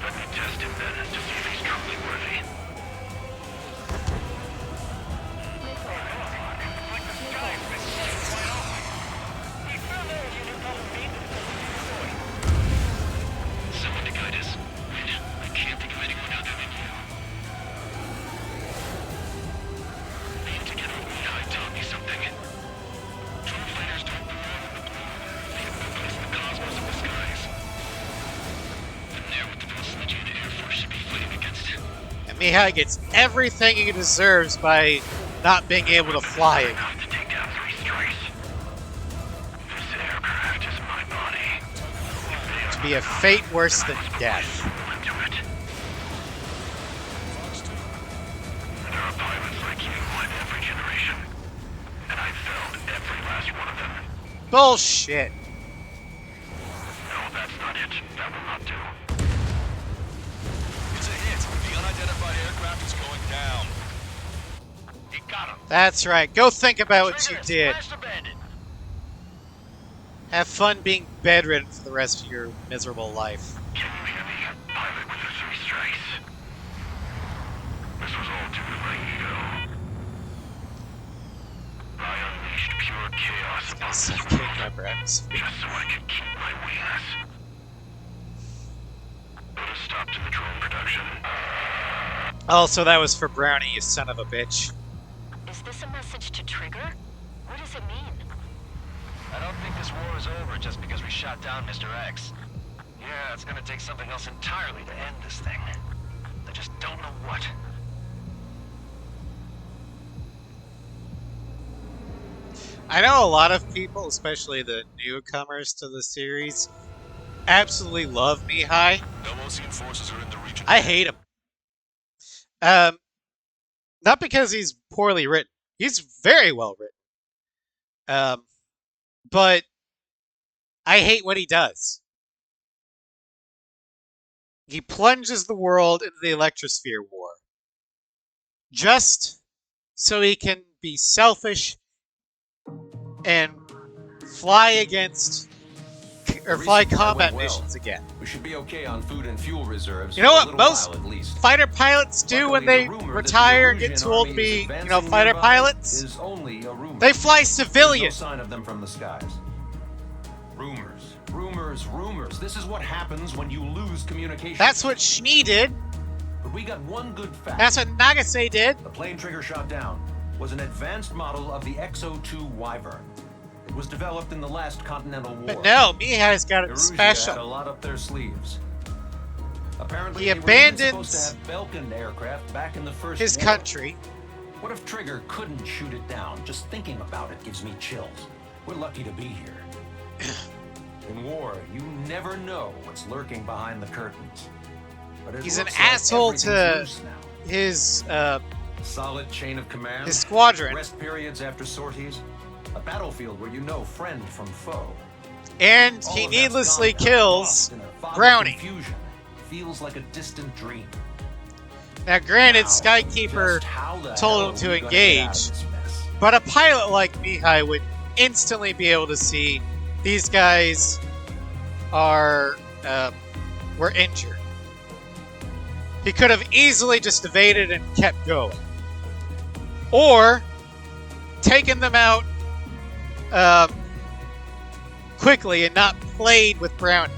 Let me test him then to see if he's truly worthy. Someone to guide us. I can't think of anyone other than you. Being together with Mihai taught me something. True fighters don't belong in the blue. They have no place in the cosmos of the skies. And they're what the most legit Air Force should be fighting against. And Mihai gets everything he deserves by not being able to fly again. Enough to take down 3 strikes. This aircraft is my body. To be a fate worse than death. Into it. There are pilots like you in every generation. And I've found every last one of them. Bullshit. No, that's not it. That will not do. It's a hit. The unidentified aircraft is going down. You got him. That's right. Go think about what you did. Blast abandoned. Have fun being bedridden for the rest of your miserable life. Can you hear me? Pilot with the 3 strikes. This was all due to my ego. I unleashed pure more chaos It's on gonna this suck world, in rubber atmosphere. just so I can keep my wings. Put a stop to the drone production. Also, that was for Brownie, you son of a bitch. Is this a message to Trigger? What does it mean? I don't think this war is over just because we shot down Mr. X. Yeah, it's gonna take something else entirely to end this thing. I just don't know what. I know a lot of people, especially the newcomers to the series, absolutely love Mihai. No Ocean forces are in the region. I hate him. Not because he's poorly written. He's very well written. But I hate what he does. He plunges the world into the electrosphere war. Just so he can be selfish and fly against or fly combat missions again. We should be okay on food and fuel reserves. You know for a what little most while at least. fighter pilots do when they retire and get too old to be, fighter pilots? Is only a rumor. They fly There's civilian. no sign of them from the skies. Rumors, rumors, rumors. This is what happens when you lose communication. That's what Schnee did. But we got one good fact. That's what Nagase did. The plane Trigger shot down was an advanced model of the XO-2 Wyvern. It was developed in the last Continental War. But no, Mihai's got it Erusia special. had a lot up their sleeves. Apparently, He they were even abandons supposed to have Belkin aircraft back in the first his war. country. What if Trigger couldn't shoot it down? Just thinking about it gives me chills. We're lucky to be here. In war, you never know what's lurking behind the curtains. But it He's an looks like asshole everything's to loose now. his Solid chain of command. his squadron. Rest periods after sorties. A battlefield where you know friend from foe. And All he of that's needlessly gone now, kills lost in a fog of Brownie. confusion. Feels like a distant dream. Now, granted, Now, Skykeeper just how the hell told are him to we gonna get out of engage, this mess? but a pilot like Mihai would instantly be able to see these guys are were injured. He could have easily just evaded and kept going, or taken them out quickly and not played with Brownie.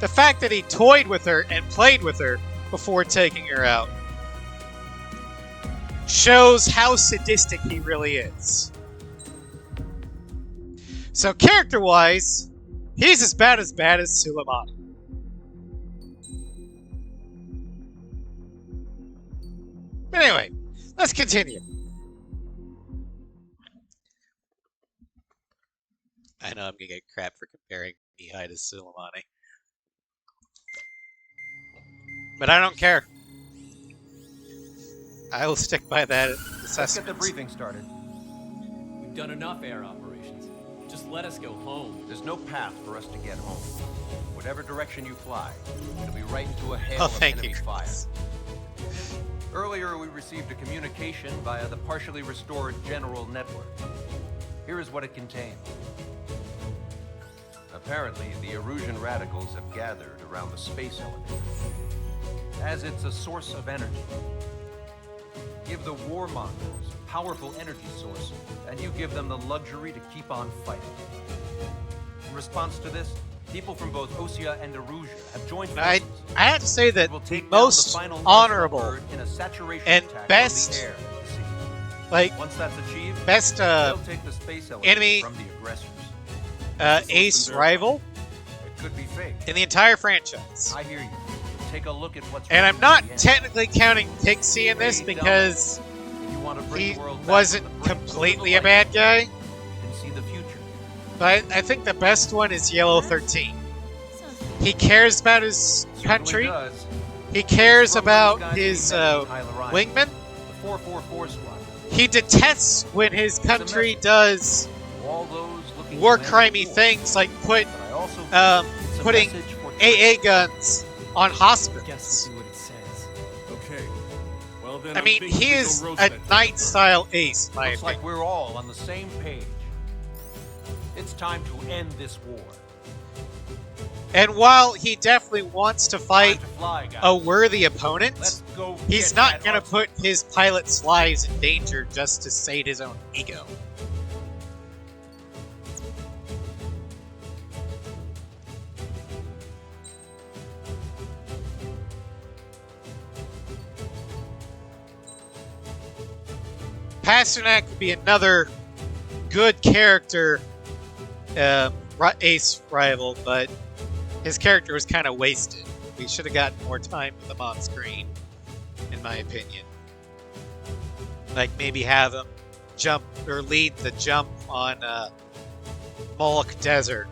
The fact that he toyed with her and played with her before taking her out shows how sadistic he really is. So character-wise, he's as bad as Suleimani. But anyway, let's continue. I know I'm gonna get crap for comparing Mihai to Suleimani. But I don't care. I will stick by that assessment. Let's get the briefing started. We've done enough air operations. Just let us go home. There's no path for us to get home. Whatever direction you fly, it'll be right into a hail Oh, of thank enemy you, fire. Chris. Earlier, we received a communication via the partially restored general network. Here is what it contained. Apparently, the Erusian radicals have gathered around the space elevator, as it's a source of energy. Give the warmongers a powerful energy source, and you give them the luxury to keep on fighting. In response to this, people from both Osea and Erusia have joined I forces. have to say that We'll the take down most the final honorable bird in a saturation and attack best, from the air and the sea. like, Once that's achieved, best they'll take the space elevator enemy from the aggressors. ace rival It could be fake. in the entire franchise. I hear you. Take a look at what's And I'm written not at the end. technically counting Pixie in this because If you want to bring he the world back wasn't from the brink of the completely a light, bad guy. you can see the future. But I think the best one is Yellow 13. He cares about his country. Certainly does. He cares From those about guys his we met in Isle Orion, wingman. The 444 squad. He detests when his country does All those looking war to land crimey war. things like But I also think it's a putting message for AA guns on Guess hospitals. we'll see what it says. Okay. Well then, I I'm mean, thinking he we go is roast a that thing knight-style ace, in my Looks like opinion. we're all on the same page. It's time to end this war. And while he definitely wants to fight Time to fly, guys. a worthy opponent, Let's go he's get not that going to arsenal. put his pilots' lives in danger just to sate his own ego. Pasternak would be another good character Ace rival, but his character was kind of wasted. We should have gotten more time with him on screen, in my opinion. Like maybe have him jump or lead the jump on Moloch Desert.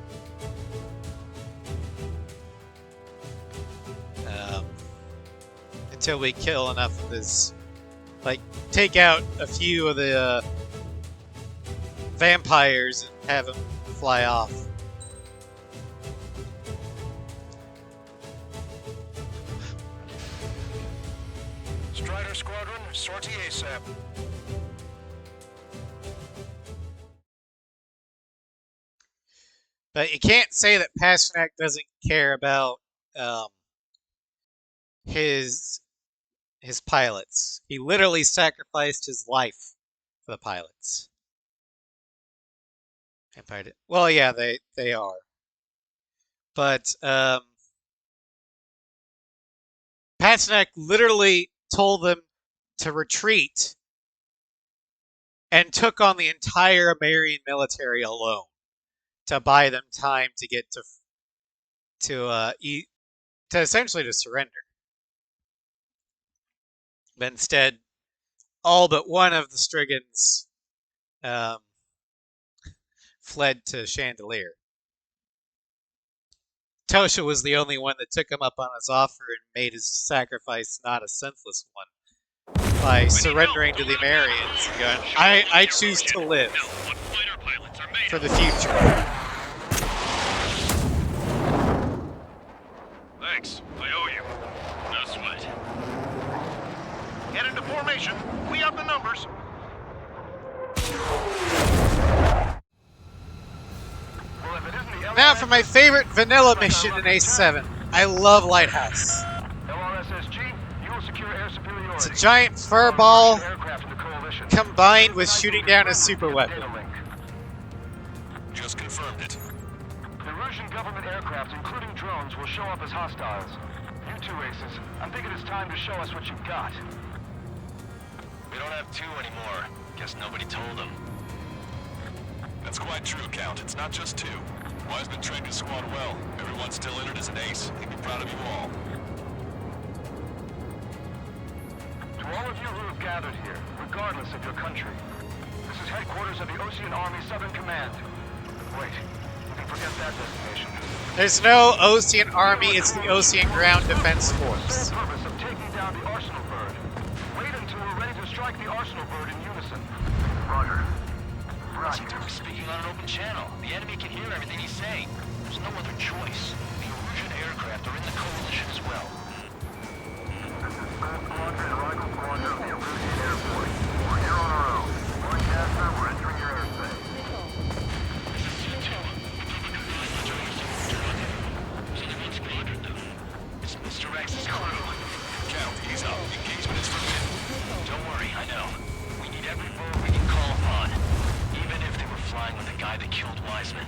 Until we kill enough of his, like, take out a few of the vampires and have him fly off. Strider Squadron, sortie ASAP. But you can't say that Pasternak doesn't care about his pilots. He literally sacrificed his life for the pilots. Well, yeah, they are. But Pasternak literally told them to retreat and took on the entire American military alone to buy them time to get to essentially to surrender. But instead, all but one of the Striggans fled to Chandelier. Tosha was the only one that took him up on his offer and made his sacrifice not a senseless one by surrendering to the Amerians and going, I choose to live for the future. Thanks. I owe you. No sweat. Get into formation. We have the numbers. Now for my favorite vanilla mission in Ace 7. I love Lighthouse. It's a giant fur ball combined with shooting down a super weapon. Just confirmed it. The Russian government aircraft, including drones, will show up as hostiles. You two aces, I'm thinking it's time to show us what you've got. We don't have two anymore. Guess nobody told them. That's quite true, Count. It's not just two. Wiseman trained his squad well. Everyone's still in it as an ace. He'd be proud of you all. To all of you who have gathered here, regardless of your country, this is headquarters of the Ocean Army Southern Command. Wait, you can forget that destination. There's no Ocean Army, it's the Ocean Ground Defense Force. For the purpose of taking down the Arsenal Bird. Wait until we're ready to strike the Arsenal Bird in unison. Roger. What's he doing speaking on an open channel? The enemy can hear everything he's saying. There's no other choice. The Erusian aircraft are in the coalition as well. This is First Squadron and Rifle Squadron of the Erusian Air Force. We're here on our own. Lancaster, we're entering your airspace. It's Mr. X's crew. Count, ease up. Engagement is forbidden. Don't worry, I know. We need every bird we can call upon. Even if they were flying with the guy that killed Wiseman.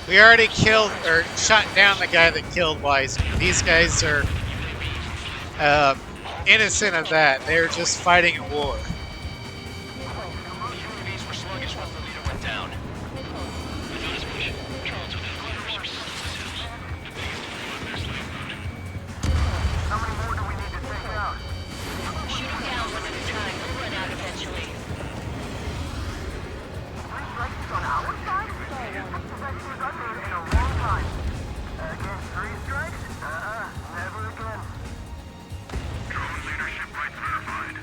We already killed or shot down the guy that killed Wiseman. These guys are innocent of that. They're just fighting a war. UAVs were sluggish once the leader went down. How many more do we need to take out? Shoot them down one at a time. We'll run out eventually. 3 strikes on our side? That seems unmade in a long time. Against 3 strikes? Never again. Drone leadership rights verified.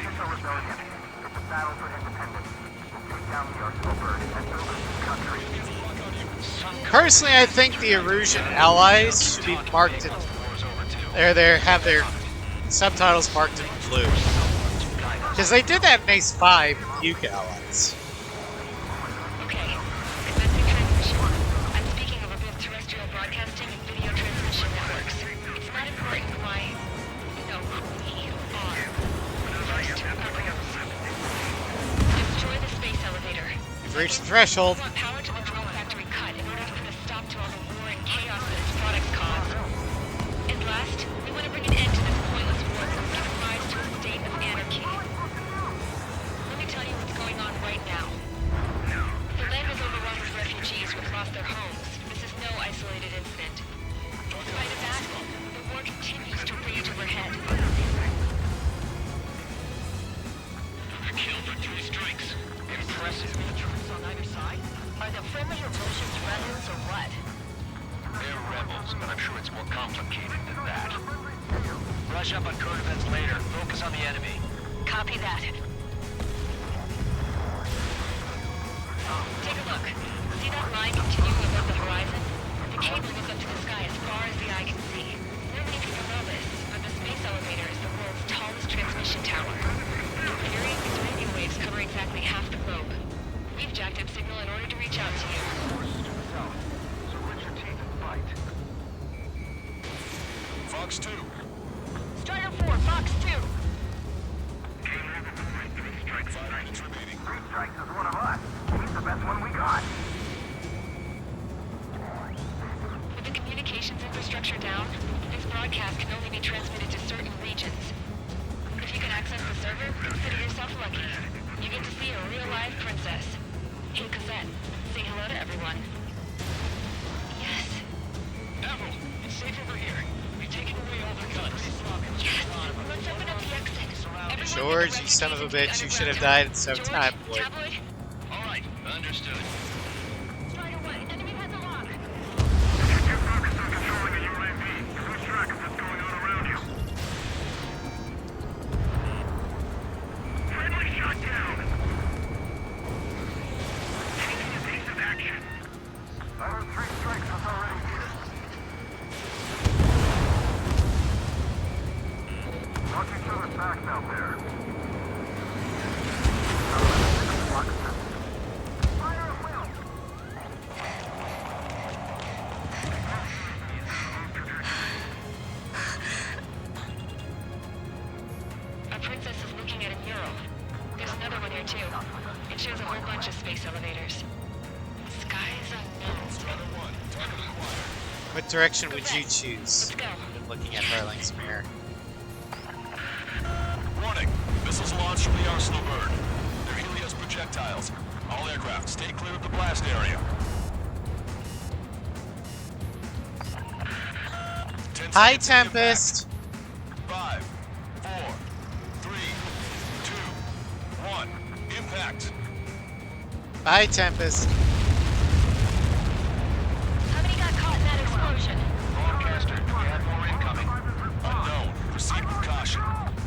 It's a rebellion. It's a battle for independence. We'll take down the Arsenal Bird and build a new country. Personally, I think the Erusian allies should be marked in. Have their subtitles marked in blue. Because they did that in Ace 5 with the UK allies. Okay. Domestic transmission. I'm speaking of both terrestrial broadcasting and video transmission networks. It's not important why you know who we are. Destroy the space elevator. We've reached the threshold. We want power to the drone factory cut in order to put a stop to all the war and chaos that its products cause. And last, we want to bring an end to this pointless war. brush up on current events later. Focus on the enemy. Copy that. Take a look. See that line continuing above the horizon? The cable goes up to the sky as far as the eye can see. Not many people know this, but the space elevator is the world's tallest transmission tower. In theory, its radio waves cover exactly half the globe. We've jacked up signal in order to reach out to you. So grit your teeth and fight. Fox 2. Strider 4, Fox 2. 5 minutes remaining. Three strikes is one of us. He's the best one we got. With the communications infrastructure down, this broadcast can only be transmitted to certain regions. If you can access the server, consider yourself lucky. You get to see a real-life princess. Hey, Cosette, say hello to everyone. Yes. Avril, it's safe over here. We've taken away all their guns. Yes. Let's open up the exit. Everyone George, get you son of a ready to bitch, you the should have underground died at some tunnel. time, George, boy. tabloid? All right, understood. Strider 1, enemy has a lock. You're focused on controlling a UAV. Lose track of what's going on around you. Friendly shot down. Taking evasive action. I heard three strikes was already here. Watch each other's backs out there. Fire at will. A princess is looking at a mural. There's another one here too. It shows a whole bunch of space elevators. Skies unknown. Strider 1. Target acquired. What direction would you choose? Let's go. When looking at Harling's mirror. Warning. Missiles launched from the Arsenal bird. They're Helios projectiles. All aircraft, stay clear of the blast area. 10 Hi, seconds to impact. Tempest. 5, 4, 3, 2, 1. Impact. Bye, Tempest. How many got caught in that explosion? Broadcaster, do we have more incoming? Unknown. Proceed with caution.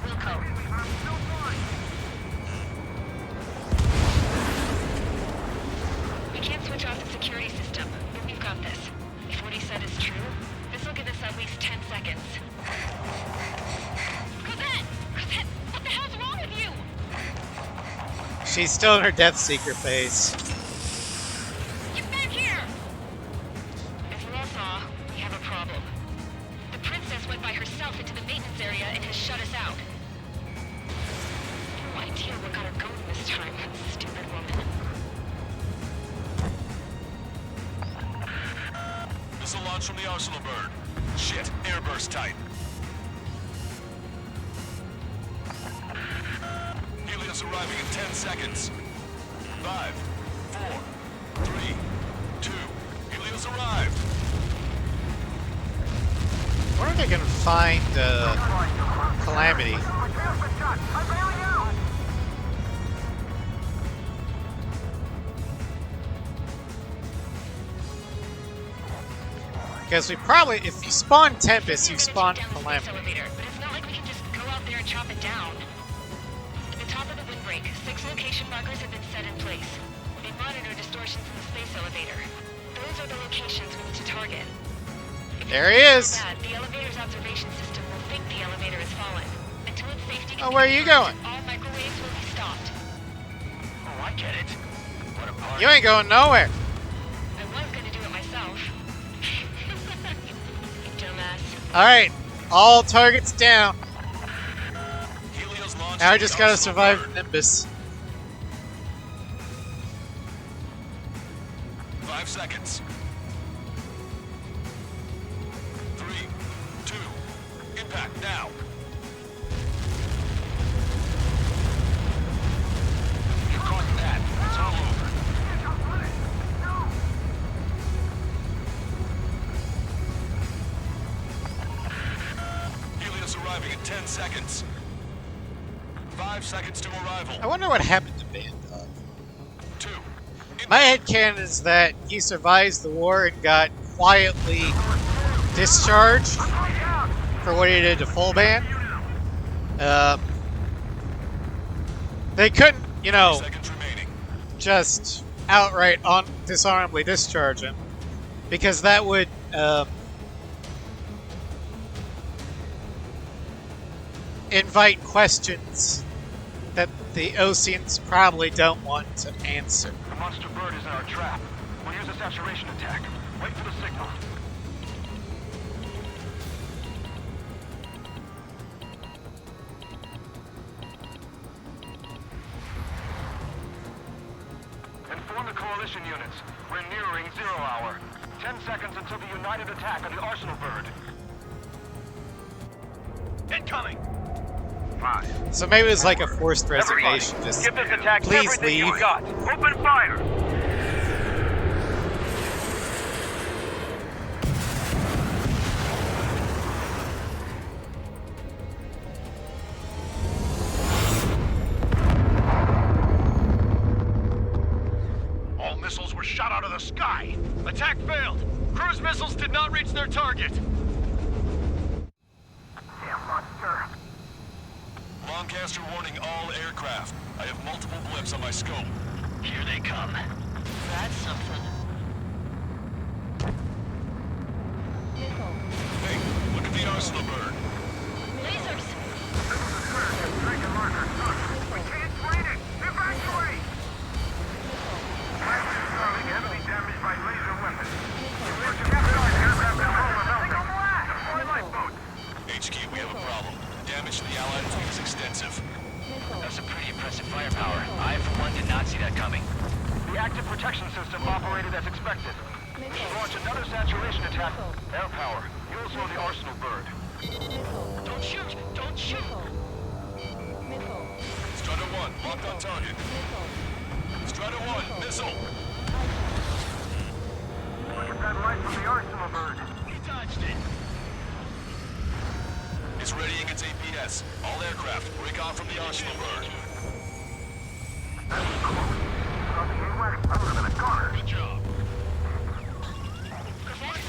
Wilco. We can't switch off the security system, but we've got this. If what he said is true, this will give us at least 10 seconds. Cosette! Cosette! What the hell's wrong with you? She's still in her Death Seeker phase. Get back here! As you all saw, we have a problem. The princess went by herself into the maintenance area and has shut us out. No idea what got her going this time, stupid woman. Missile launch from the Arsenal bird. Shit, airburst tight. Helios arriving in 10 seconds. 5, 4, 3, 2. Helios arrived. Where are they gonna find Calamity? Because we probably, if you spawn Tempest, you spawn Calamity. Elevator, but it's not like we can just go out there and chop it down. At the top of the windbreak, 6 location markers have been set in place. They monitor distortions in the space elevator. Those are the locations we need to target. If There he it's is. bad, the elevator's observation system will think the elevator has fallen. Until its safety Oh, can where are be you going? confirmed, all microwaves will be stopped. Oh, I get it. What a party. You ain't going nowhere. I was gonna do it myself. You dumbass. Alright, all targets down. Helios launched Now I from just the gotta Arsenal survive bird. Nimbus. 5 seconds. 3, 2. Impact now. You caught that. It's all over. Helios arriving in 10 seconds. 5 seconds to arrival. I wonder what happened to Bandog. 2. My headcanon is that he survives the war and got quietly discharged for what he did to Full Band. They couldn't, you know, Seconds remaining. just outright dishonorably discharge him, because that would invite questions that the Oceans probably don't want to answer. The monster bird is in our trap. We'll use a saturation attack. Wait for the signal. Inform the coalition units. We're nearing 0 hour. 10 seconds until the united attack of the Arsenal bird. Incoming! 5. So maybe it was like a forced Everybody, resignation. Just give this attack please everything leave. you got. Open fire! All missiles were shot out of the sky. Attack failed. Cruise missiles did not reach their target. Damn monster. Longcaster warning all aircraft. I have multiple blips on my scope. Here they come. That's something. Missile. Hey, look at the Arsenal bird. Lasers. We can't fight it! Evacuate! Pilot is causing heavily damaged by laser weapons. We're to capitalize aircraft control without them. Deploy lifeboats. HQ, we have a problem. Damage to the Allied fleet is extensive. That's a pretty impressive firepower. I, for one, did not see that coming. The active protection system operated as expected. We should launch another saturation attack. Air power. You'll slow the Arsenal bird. Missile. Don't shoot! Don't shoot! Missile. Strider 1, locked on target. Missile. Strider 1, missile. Look at that light from the Arsenal bird. He dodged it! It's readying its APS. All aircraft, break off from the Arsenal bird. That was close. Crossing AWACS, I would have been a goner. Good job.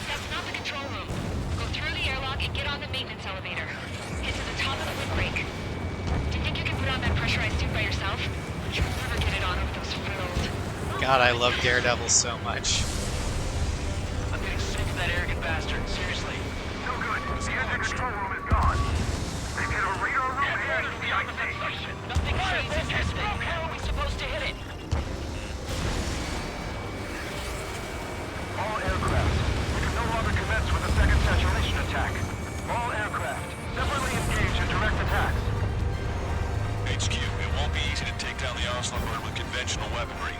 That's not the control room. Go through the airlock and get on the maintenance elevator. Get to the top of the windbreak. Do you think you can put on that pressurized suit by yourself? You'll never get it on with those frills. God, I love Daredevil so much. I'm getting sick of that arrogant bastard. Seriously. No good. The engine control room is gone. They've hit a radar room and a CIC. Nothing changes. How are we supposed to hit it? All aircraft. We can no longer commence with a second saturation attack. All aircraft, separately engage in direct attacks. HQ, it won't be easy to take down the Arsenal bird with conventional weaponry.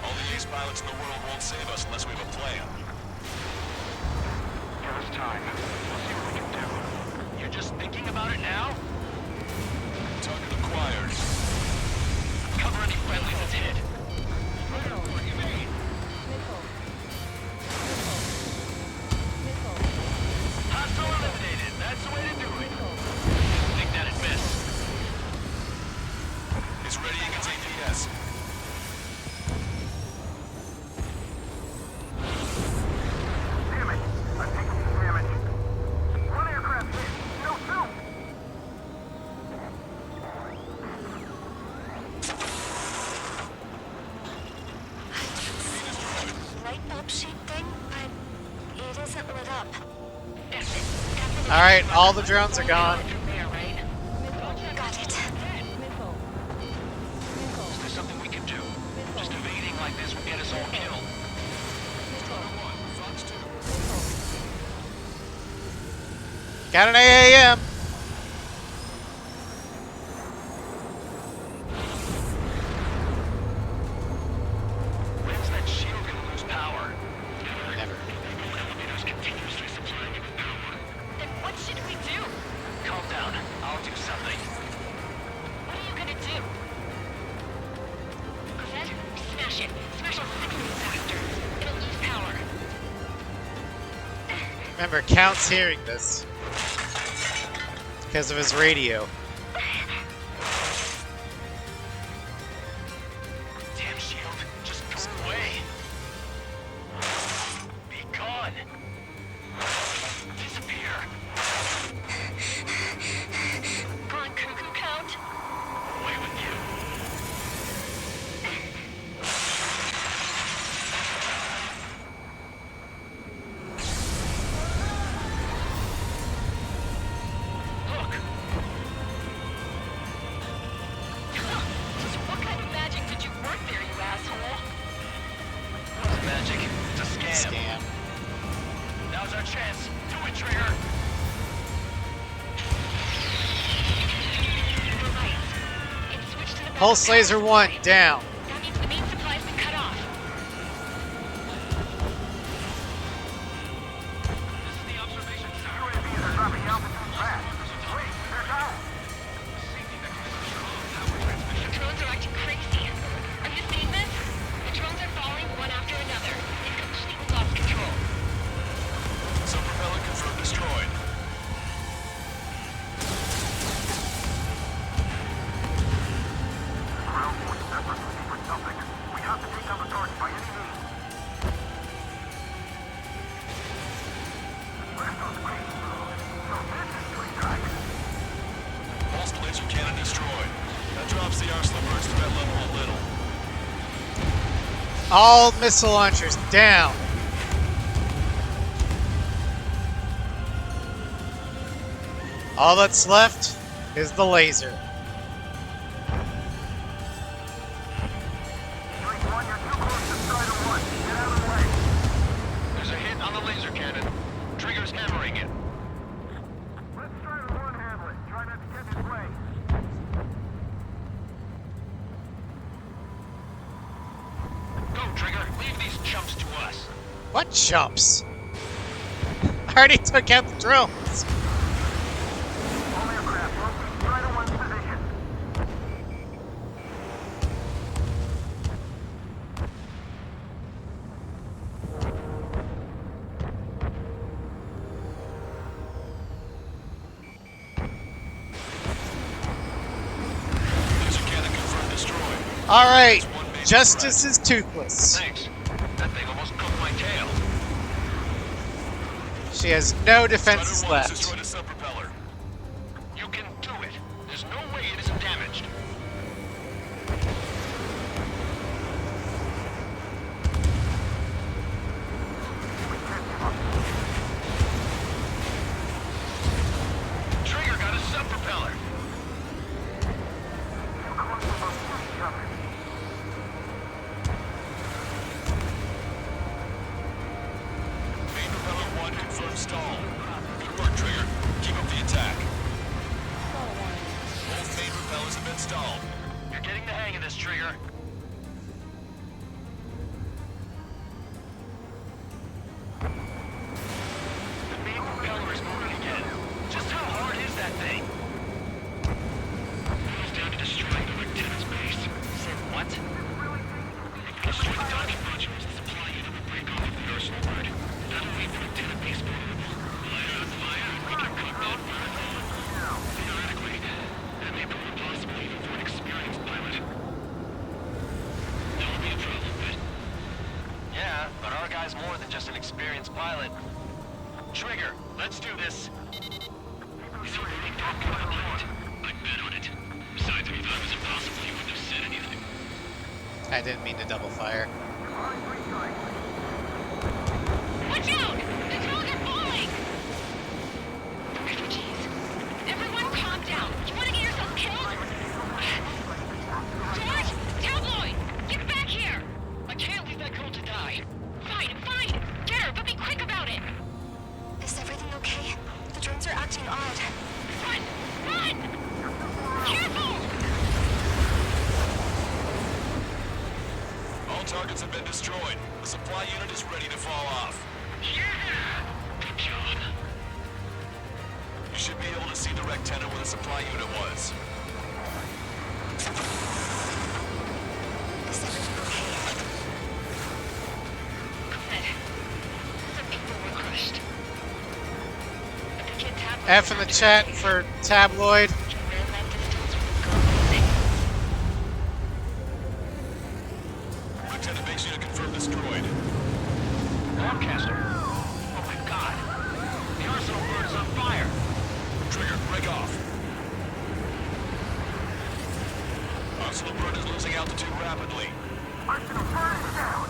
All the ace pilots in the world won't save us unless we have a plan. Give us time. We'll see what we can do. You're just thinking about it now? Target acquired. Cover any friendlies that's hit. Missile. Missile. Missile. Hostile eliminated. That's the way to do it. Missile. Think that'd miss. It's readying its APS. Damn it. I'm taking some damage. One aircraft hit. No soup. Light bulb sheet thing, but it isn't lit up. Alright, all the drones are gone. There, right? Got it. Missile. Is there something we can do? Just evading like this will get us all killed. Got an AAM. When's that shield gonna lose power? Never. Elevators continuously supplying it with power. Then what should we do? Calm down. I'll do something. What are you gonna do? Cosette, smash it. Smash it 6 minutes faster. It'll lose power. Remember, Count's hearing this because of his radio. Damn shield. Just go away. Be gone. Disappear. Come on, Kruger. Pulse laser 1 down. That means the main supply's been cut off. This is the observation center. UAVs are dropping altitude fast. Wait, they're down. The drones are acting crazy. Are you seeing this? The drones are falling one after another. They've completely lost control. Some propeller confirmed destroyed. Ground force efforts looking for something. We have to take down the target by any means. Where's those crazy moves? So this is your strike. Pulse laser cannon destroyed. That drops the arsenal burst threat level a little. All missile launchers down. All that's left is the laser. Strike 1, you're too close to Strider 1. Get out of the way. There's a hit on the laser cannon. Trigger's hammering it. Let Strider 1 handle it. Try not to get in his way. Go, Trigger. Leave these chumps to us. What chumps? I already took out the drones. All aircraft, locate Strider 1's position. Laser cannon confirmed destroyed. All right, justice is toothless. Thanks. That thing almost cooked my tail. She has no Strider defenses 1 has left. destroyed a sub-propeller. You can do it. There's no way it isn't damaged. Trigger got a sub-propeller. Too close to those push jumpers. Main propeller 1 confirmed stall. Good work, Trigger. Keep up the attack. Both main propellers have been stalled. You're getting the hang of this, Trigger. The main propeller is moving again. Just how hard is that thing? Almost down to destroying the lieutenant's base. Said what? Destroy the docking modules. The supply unit will break off of the arsenal grid. That'll leave the lieutenant base vulnerable. Light on fire, and we can cut that fire on. Theoretically, that may prove impossible even for an experienced pilot. That would be a problem, but... Yeah, but our guy's more than just an experienced pilot. Trigger, let's do this. We see the big talk about the pilot. I bet on it. Besides, if you thought it was impossible, you wouldn't have said anything. I didn't mean to double fire. Watch out! The drones are falling! Refugees. Everyone calm down. You want to get yourself killed? George! Tabloid! Get back here! I can't leave that girl to die. Fine, fine. Get her, but be quick about it. Is everything okay? The drones are acting odd. Run! Run! Careful! All targets have been destroyed. The supply unit is ready to fall off. Yeah! Good job. You should be able to see the rectenna where the supply unit was. Is everything okay? Good. Some people were crushed. But the kid Tabloid F in the chat for tabloid. ran that distance with God. Lieutenant base unit confirmed destroyed. Broadcaster. Oh my god. The arsenal bird is on fire. Trigger, break off. Arsenal bird is losing altitude rapidly. Arsenal bird is down.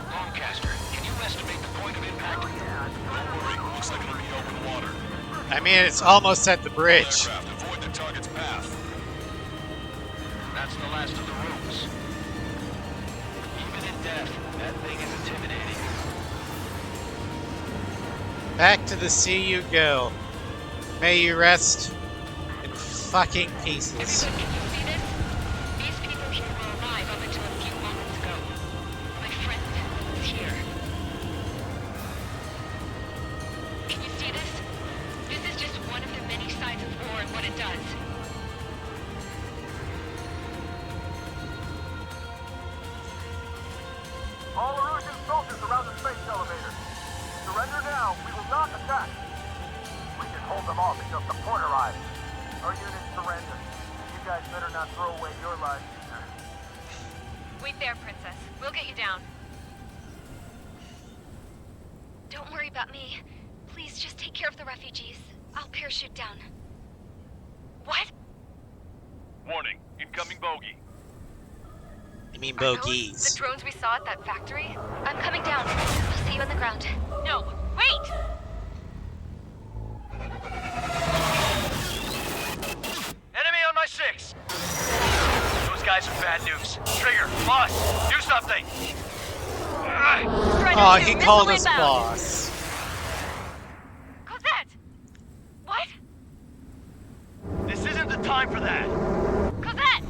Broadcaster, can you estimate the point of impact? Don't worry, looks like it'll be open water. I mean, it's almost at the bridge. Aircraft, avoid the target's path. That's the last of the rooms. Even in death, that thing is intimidating. Back to the sea you go. May you rest in fucking pieces. Everyone, can you see this? These soldiers around the space elevator. Surrender now. We will not attack. We can hold them off until support arrives. Our units surrender. You guys better not throw away your lives either. Wait there, Princess. We'll get you down. Don't worry about me. Please just take care of the refugees. I'll parachute down. What? Warning, incoming bogey. You mean Are those bogeys? the drones we saw at that factory? I'm coming down. I'll see you on the ground. No, wait! Enemy on my 6! Those guys are bad news. Trigger, boss, do something! Oh, he called us boss. Cosette! What? This isn't the time for that! Cosette!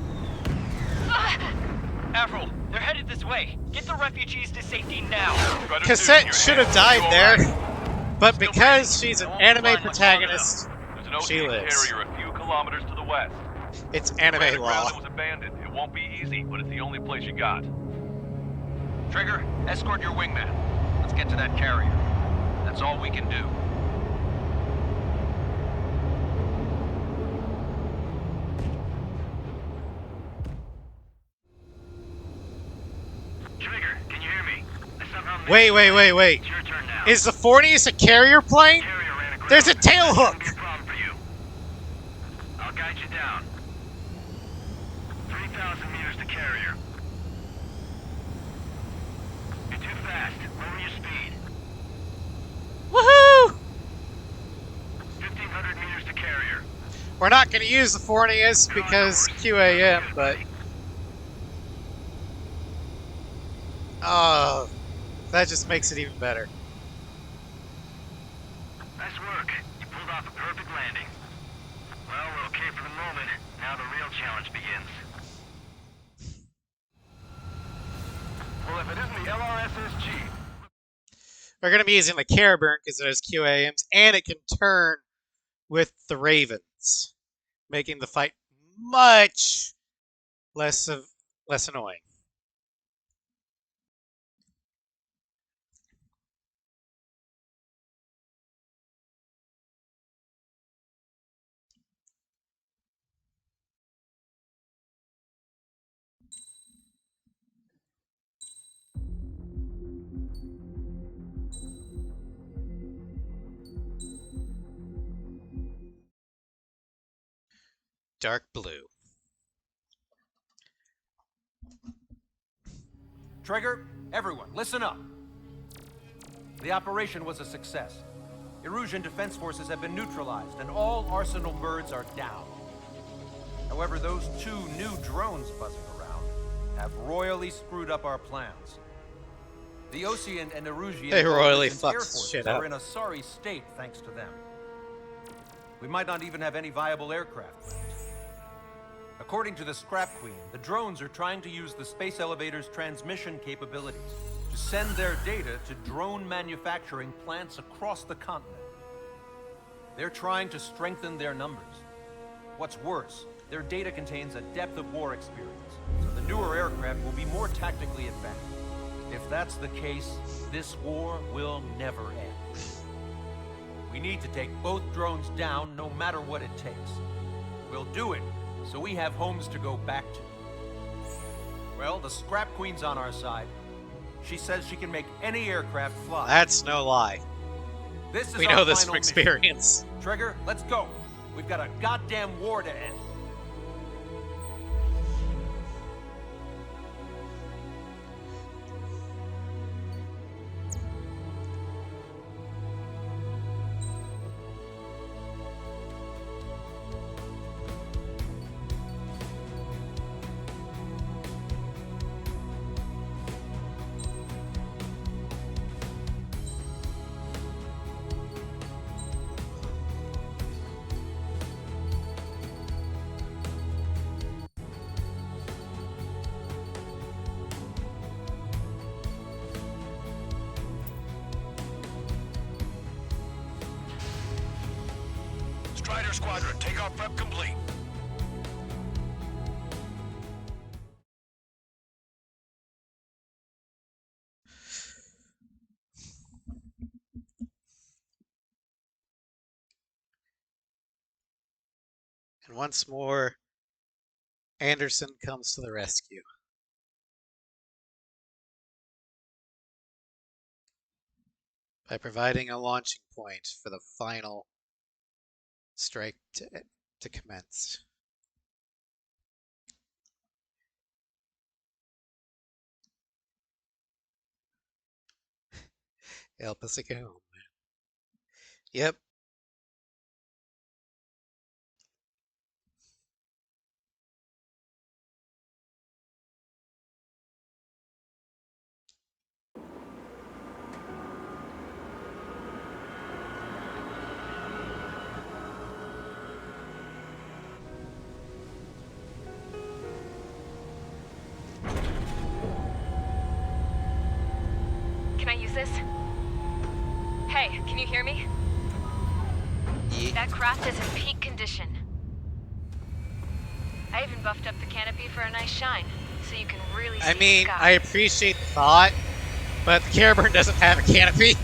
Avril, they're headed this way. Get the refugees to safety now. Cassette should have died there, but because she's an anime protagonist, There's an she OCN lives. carrier a few kilometers to the west. It's Ran anime aground law. and was abandoned. It won't be easy, but it's the only place you got. Trigger, escort your wingman. Let's get to that carrier. That's all we can do. Trigger, can you hear me? I somehow missed Wait. It's your turn now. Is the Fornius a carrier plane? Carrier ran aground. There's a tail This hook. won't be a problem for you. I'll guide you down. 3,000 meters to carrier. You're too fast. Lower your speed. Woohoo! 1,500 meters to carrier. We're not going to use the Fornius because QAM, but... Oh, that just makes it even better. Nice work. You pulled off a perfect landing. Well, we're okay for the moment. Now the real challenge begins. Well, if it isn't the LRSSG, We're going to be using the Caraburn because it has QAMs, and it can turn with the Ravens, making the fight much less annoying. Dark blue. Trigger, everyone, listen up. The operation was a success. Erusian defense forces have been neutralized, and all Arsenal birds are down. However, those 2 new drones buzzing around have royally screwed up our plans. The Ocean and Erusian They royally Air fucked forces shit are up. in a sorry state thanks to them. We might not even have any viable aircraft left. According to the Scrap Queen, the drones are trying to use the space elevator's transmission capabilities to send their data to drone manufacturing plants across the continent. They're trying to strengthen their numbers. What's worse, their data contains a depth of war experience, so the newer aircraft will be more tactically advanced. If that's the case, this war will never end. We need to take both drones down no matter what it takes. We'll do it, so we have homes to go back to. Well, the Scrap Queen's on our side. She says she can make any aircraft fly. That's no lie. This is We our know this from final mission. experience. Trigger, let's go. We've got a goddamn war to end. Strider Squadron, takeoff prep complete. And once more, Anderson comes to the rescue. By providing a launching point for the final strike to commence. Help us get home. Yep. Can I use this? Hey, can you hear me? Yeah. That craft is in peak condition. I even buffed up the canopy for a nice shine, so you can really see the sky. I appreciate the thought, but the Caraburn doesn't have a canopy.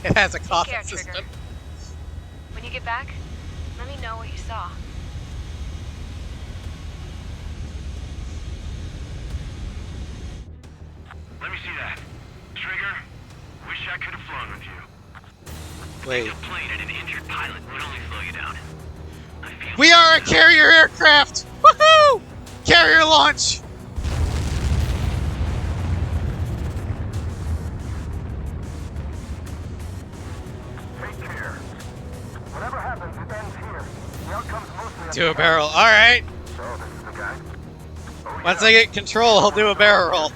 It has a coffin Take care, system. Trigger. When you get back, let me know what you saw. Let me see that. Trigger, wish I could have flown with you. Wait. A plane and an injured pilot would only slow you down. We are a carrier aircraft! Woohoo! Carrier launch! Take care. Whatever happens, it ends here. The outcome's mostly Do a barrel. Alright. So, this is the guy. Once I get control, I'll do a barrel roll.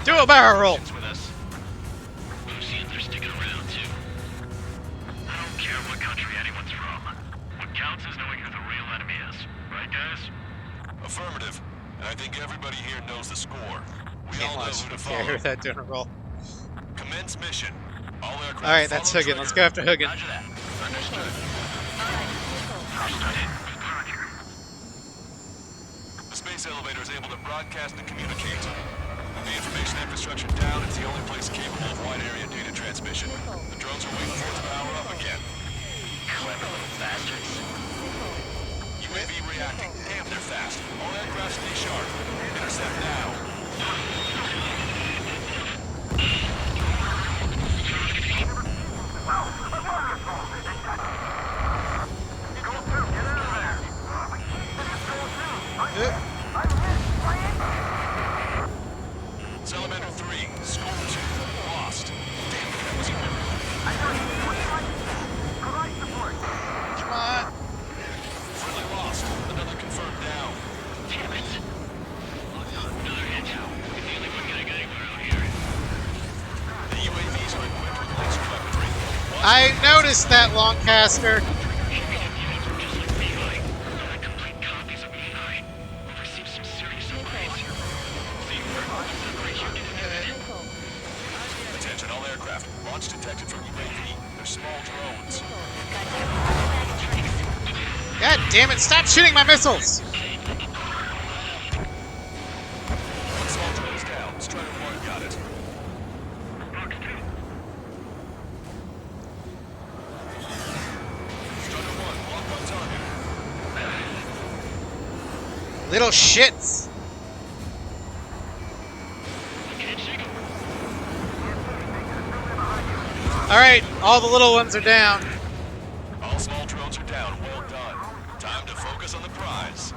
Do a barrel roll! Lucians are sticking around, too. I don't care what country anyone's from. What counts is knowing who the real enemy is. Right, guys? Affirmative. And I think everybody here knows the score. We Can't all know launch who to the follow. carrier without doing a roll. Commence mission. All aircraft Alright, that's follow Hugin. Let's go trigger. after Hugin. Roger that. Understood. The space elevator is able to broadcast and communicate. With the information infrastructure down, it's the only place capable of wide area data transmission. The drones are waiting for it to power up again. Clever little bastards. UAV reacting. Damn, they're fast. All aircraft stay sharp. Intercept now. Salamander 3, Score 2, lost. Damn, that was Come on. friendly lost. Another confirmed down. Damn it. Another hit. We're the only one getting anywhere out here. The UAVs are equipped with laser weaponry. I noticed that, Longcaster. Attention all aircraft. Launch detected from UAV. They're small drones. God damn it, stop shooting my missiles! One small drone is down. Strider 1 got it. Strider 1, lock on target. Little shits! Alright, all the little ones are down. All small drones are down. Well done. Time to focus on the prize.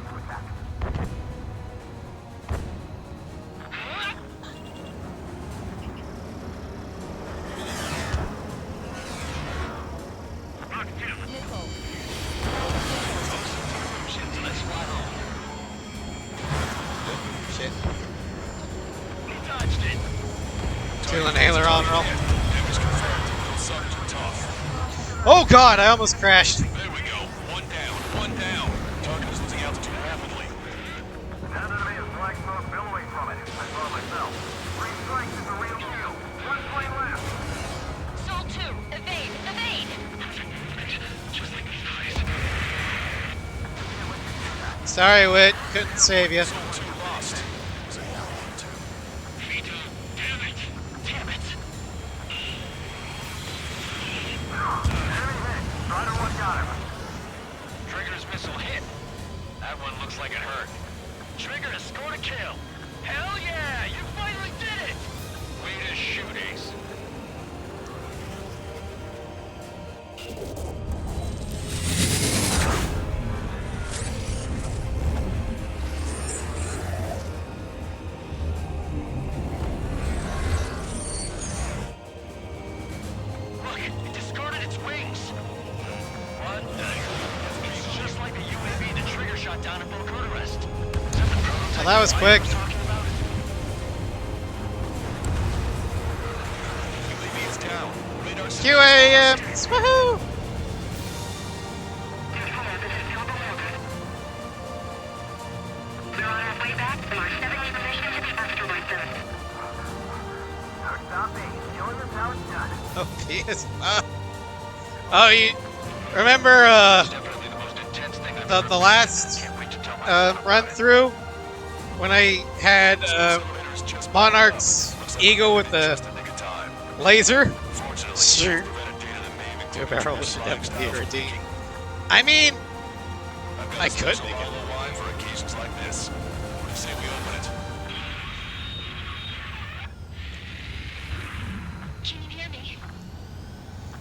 Shit. Touched it. Two inhaler on roll. It was confirmed. Those suckers were tough. Oh god, I almost crashed. There we go. One down. One down. Target is losing altitude rapidly. That enemy is flying most billowing from it. I saw it myself. 3 strikes is a real deal. 1 plane left. Sol 2, evade! Evade! Just like these guys. Sorry, Wit. Couldn't save you. Zone 2 lost. Was it 1 or 2? Vito, damn it. Damn it. looks like it hurt. Trigger has scored a kill. Hell yeah! You finally did it! Way to shoot, Ace. Look, it discarded its wings. What the heck? It's just like the UAV the Trigger shot down at Boca Rest. Is that the prototype Well, that was Ryan quick. was talking about? UAV is down. Radar system is QAMs! Woohoo! They're on our way back. They are 70 position to the asteroid belt. Stop me. Showing them how it's done. Oh, PS. Oh, you remember definitely the most intense thing I've the ever last Can't wait to tell my run through when I had Monarch's eagle with the laser? Sure. Two barrels should definitely be redeemed. I mean, I could make it. for occasions like this. What do you say we open it? Can you hear me?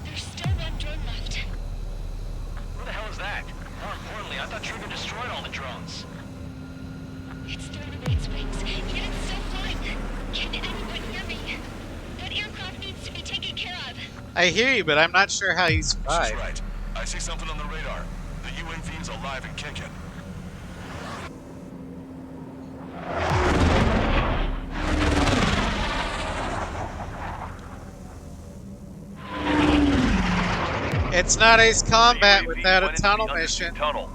There's still one drone left. Who the hell is that? More importantly, I thought Trigger destroyed all the drones. It's thrown away its wings, yet it's still flying. Can anyone hear me? That aircraft needs to be taken care of. I hear you, but I'm not sure how you She's survive. right. I see something on the radar. The UAV is alive and kicking. It's not Ace Combat UAV without a went into tunnel the undersea mission. Tunnel.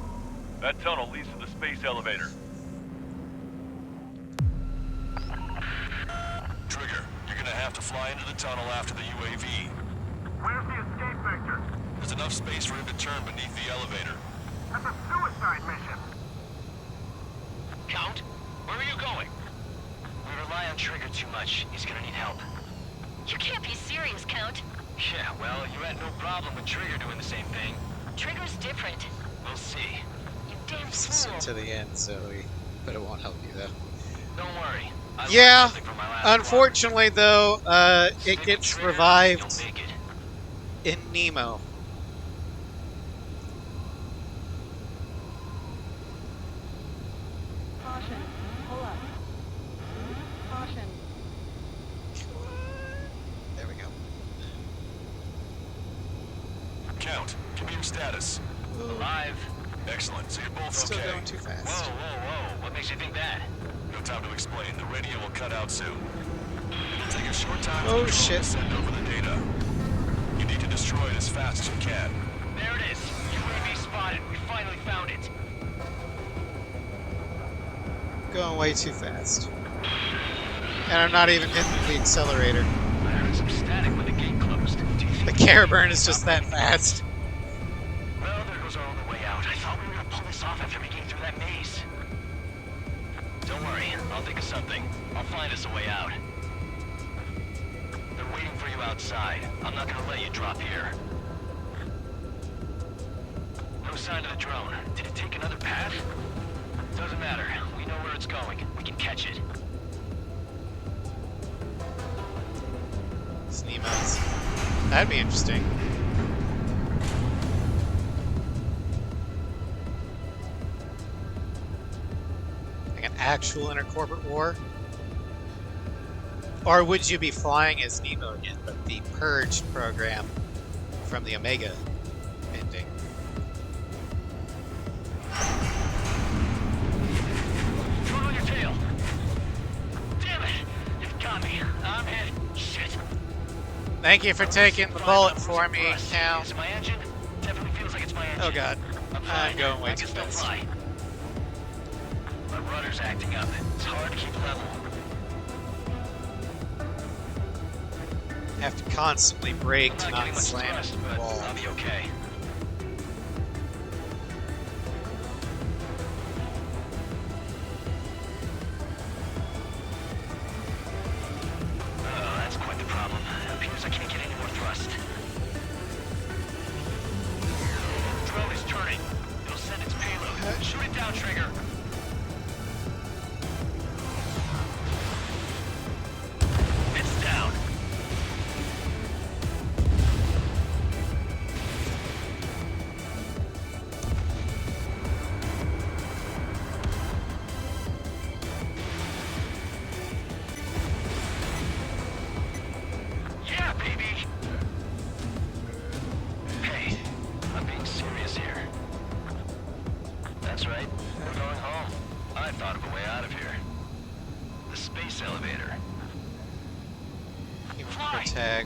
That tunnel leads to the space elevator. Trigger, you're gonna have to fly into the tunnel after the UAV. Where's the escape vector? There's enough space for him to turn beneath the elevator. That's a suicide mission. Count, where are you going? We rely on Trigger too much. He's gonna need help. You can't be serious, Count. Yeah, well, you had no problem with Trigger doing the same thing. Trigger's different. We'll see. You damn Listen fool. to the end, Zoe. But it won't help you though. Don't worry. I learned Yeah, something from my last unfortunately though, squad. Stick it with gets Trigger, revived you'll make it. in Nemo. Caution. Pull up. Caution. There we go. Count, give me your status. Alive. Excellent, so you're both Still okay. going too Whoa, fast. whoa, whoa. What makes you think that? No time to explain. The radio will cut out soon. It'll take a short time Oh, for the drone shit. to send over the data. You need to destroy it as fast as you can. There it is. UAV spotted. We finally found it. Going way too fast. And I'm not even hitting the accelerator. I heard some static when the gate closed. Do you The think Caraburn is just that fast. Well, there goes our only way out. I thought we were gonna pull this off after making it through that maze. Don't worry, I'll think of something. I'll find us a way out. They're waiting for you outside. I'm not gonna let you drop here. No sign of the drone. Did it take another path? Doesn't matter. We know where it's going. We can catch it. It's Nemo's. That'd be interesting. Like an actual intercorporate war? Or would you be flying as Nemo again, but the purged program from the Omega ending? Throw it on your tail. Damn it! It got me. I'm hit. Shit. Thank you for taking the bullet for me, Cal. Is it my engine? Definitely feels like it's my engine. Oh god. I'm going way I too can still fast. fly. My rudder's acting up. It's hard to keep level. Have to constantly brake I'm to not not getting much slam thrust, into the but wall. I'll be okay. Oh, that's quite the problem. It appears I can't get any more thrust. Drone is turning. It'll send its payload. Shoot it down, Trigger.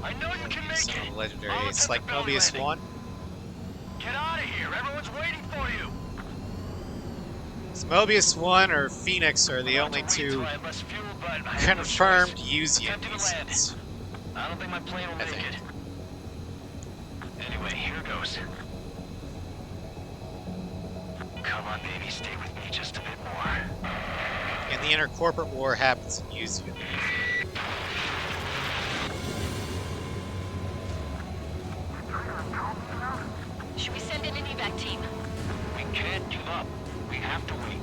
I know you can make some it. legendary I'll ace, attempt like the belly Mobius landing. 1. Get out of here. Everyone's waiting for you. So Mobius 1 or Phoenix are the only two confirmed Uzian aces. I don't think my plane will make it. Anyway, here goes. Come on, baby, stay with me just a bit more. And the inter-corporate war happens in Uzian. Should we send in an evac team? We can't give up. We have to wait.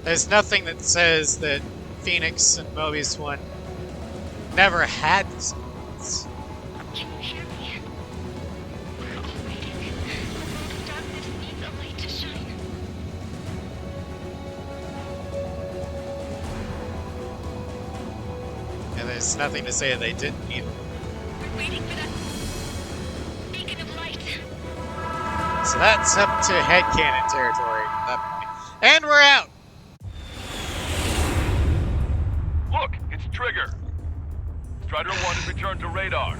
There's nothing that says that Phoenix and Mobius 1 never had this. Can you hear me? We're all waiting. The world of darkness needs a light to shine. And there's nothing to say that they didn't either. We're waiting for that beacon of light. So that's up to headcanon territory at that point. And we're out! Look, it's Trigger. Strider 1 has returned to radar.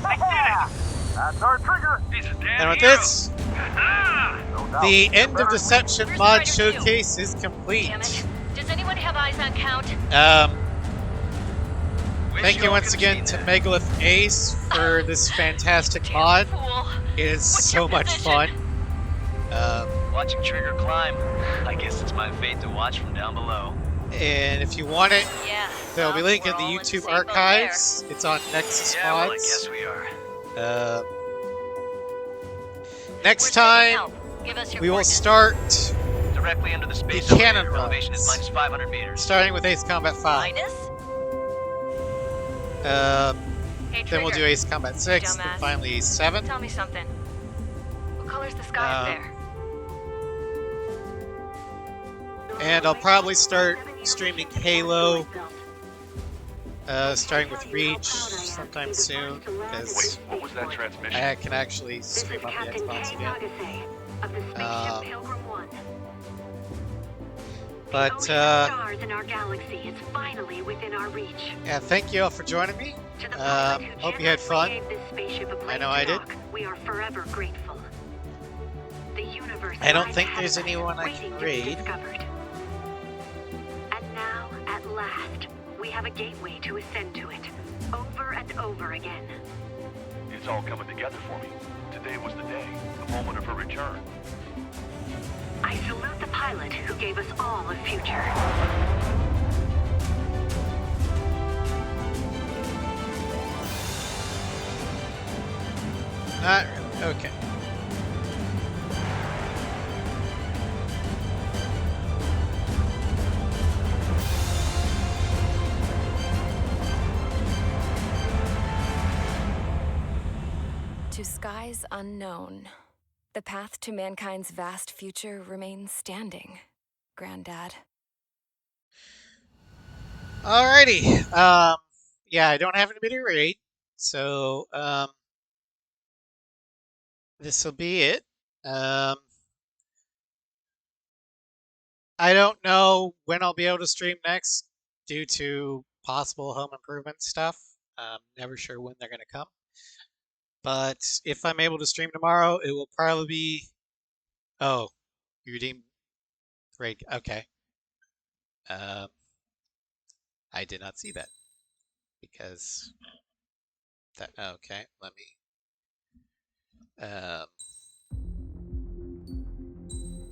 I did it! That's our Trigger. He's a damn And with hero. this, No doubt. the End of Deception Where's mod Strider 2? showcase is complete. Damn it. Does anyone have eyes on Count? Thank you once again to MegalithAce for this fantastic mod. Fool. It is so much fun. Watching Trigger climb. I guess it's my fate to watch from down below. And if you want it, Yeah. there'll be a link in the we're all in YouTube the same boat archives. It's on Nexus Yeah, well, I Mods. guess we are. Next We're sending time, help. Give us your we will coordinates. start Directly into the space the elevator. cannon Your elevation is runs, minus 500 meters. starting with Ace Combat 5. Minus? Hey, Then we'll do Trigger. Ace Combat 6, then Dumbass. finally Ace 7. Tell me something. What color's the sky up there? And I'll probably start streaming Halo, starting with Reach sometime soon, because What was that transmission? I can actually stream on the Xbox again. But stars in our galaxy is finally within our reach. yeah, thank you all for joining me. To the pilot who Hope you had fun. gave this spaceship a I place know to I did. dock, we are forever grateful. The universe I don't lies think ahead there's of us, anyone I waiting can to be raid. discovered. And now, at last, we have a gateway to ascend to it, over and over again. It's all coming together for me. Today was the day, the moment of her return. I salute the pilot who gave us all a future. Not really. Okay. To skies unknown, the path to mankind's vast future remains standing, Granddad. Alrighty. Yeah, I don't have anybody to raid, so this will be it. I don't know when I'll be able to stream next due to possible home improvement stuff. Never sure when they're gonna come. But if I'm able to stream tomorrow, it will probably be. Oh, you redeemed raid. Okay. I did not see that because that. Okay, let me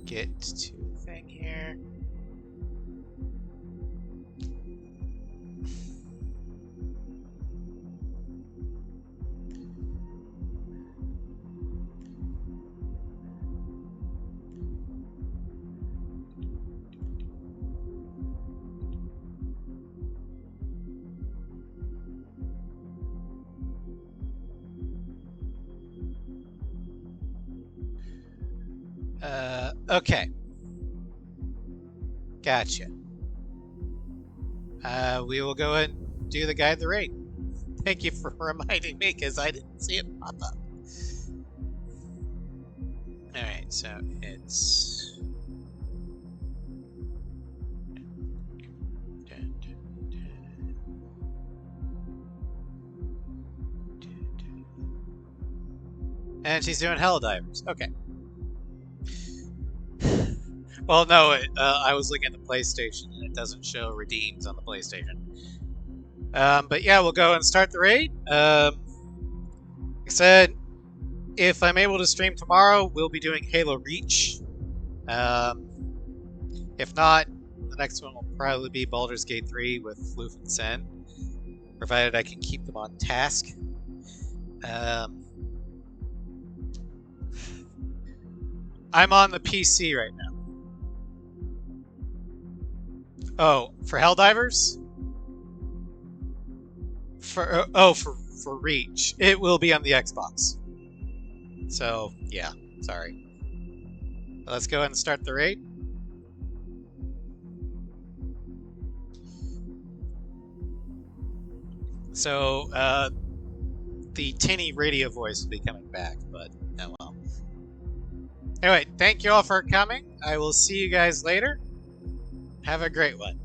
get to the thing here. Okay. Gotcha. We will go and do the guide the raid. Thank you for reminding me because I didn't see it pop up. Alright, so it's... And she's doing Helldivers. Okay. Well, no, I was looking at the PlayStation, and it doesn't show redeems on the PlayStation. But yeah, we'll go and start the raid. Like I said, if I'm able to stream tomorrow, we'll be doing Halo Reach. If not, the next one will probably be Baldur's Gate 3 with Floof and Sen, provided I can keep them on task. I'm on the PC right now. Oh, for Helldivers? For Reach. It will be on the Xbox. So, yeah, sorry. Let's go ahead and start the raid. So, the tinny radio voice will be coming back, but oh well. Anyway, thank you all for coming. I will see you guys later. Have a great one.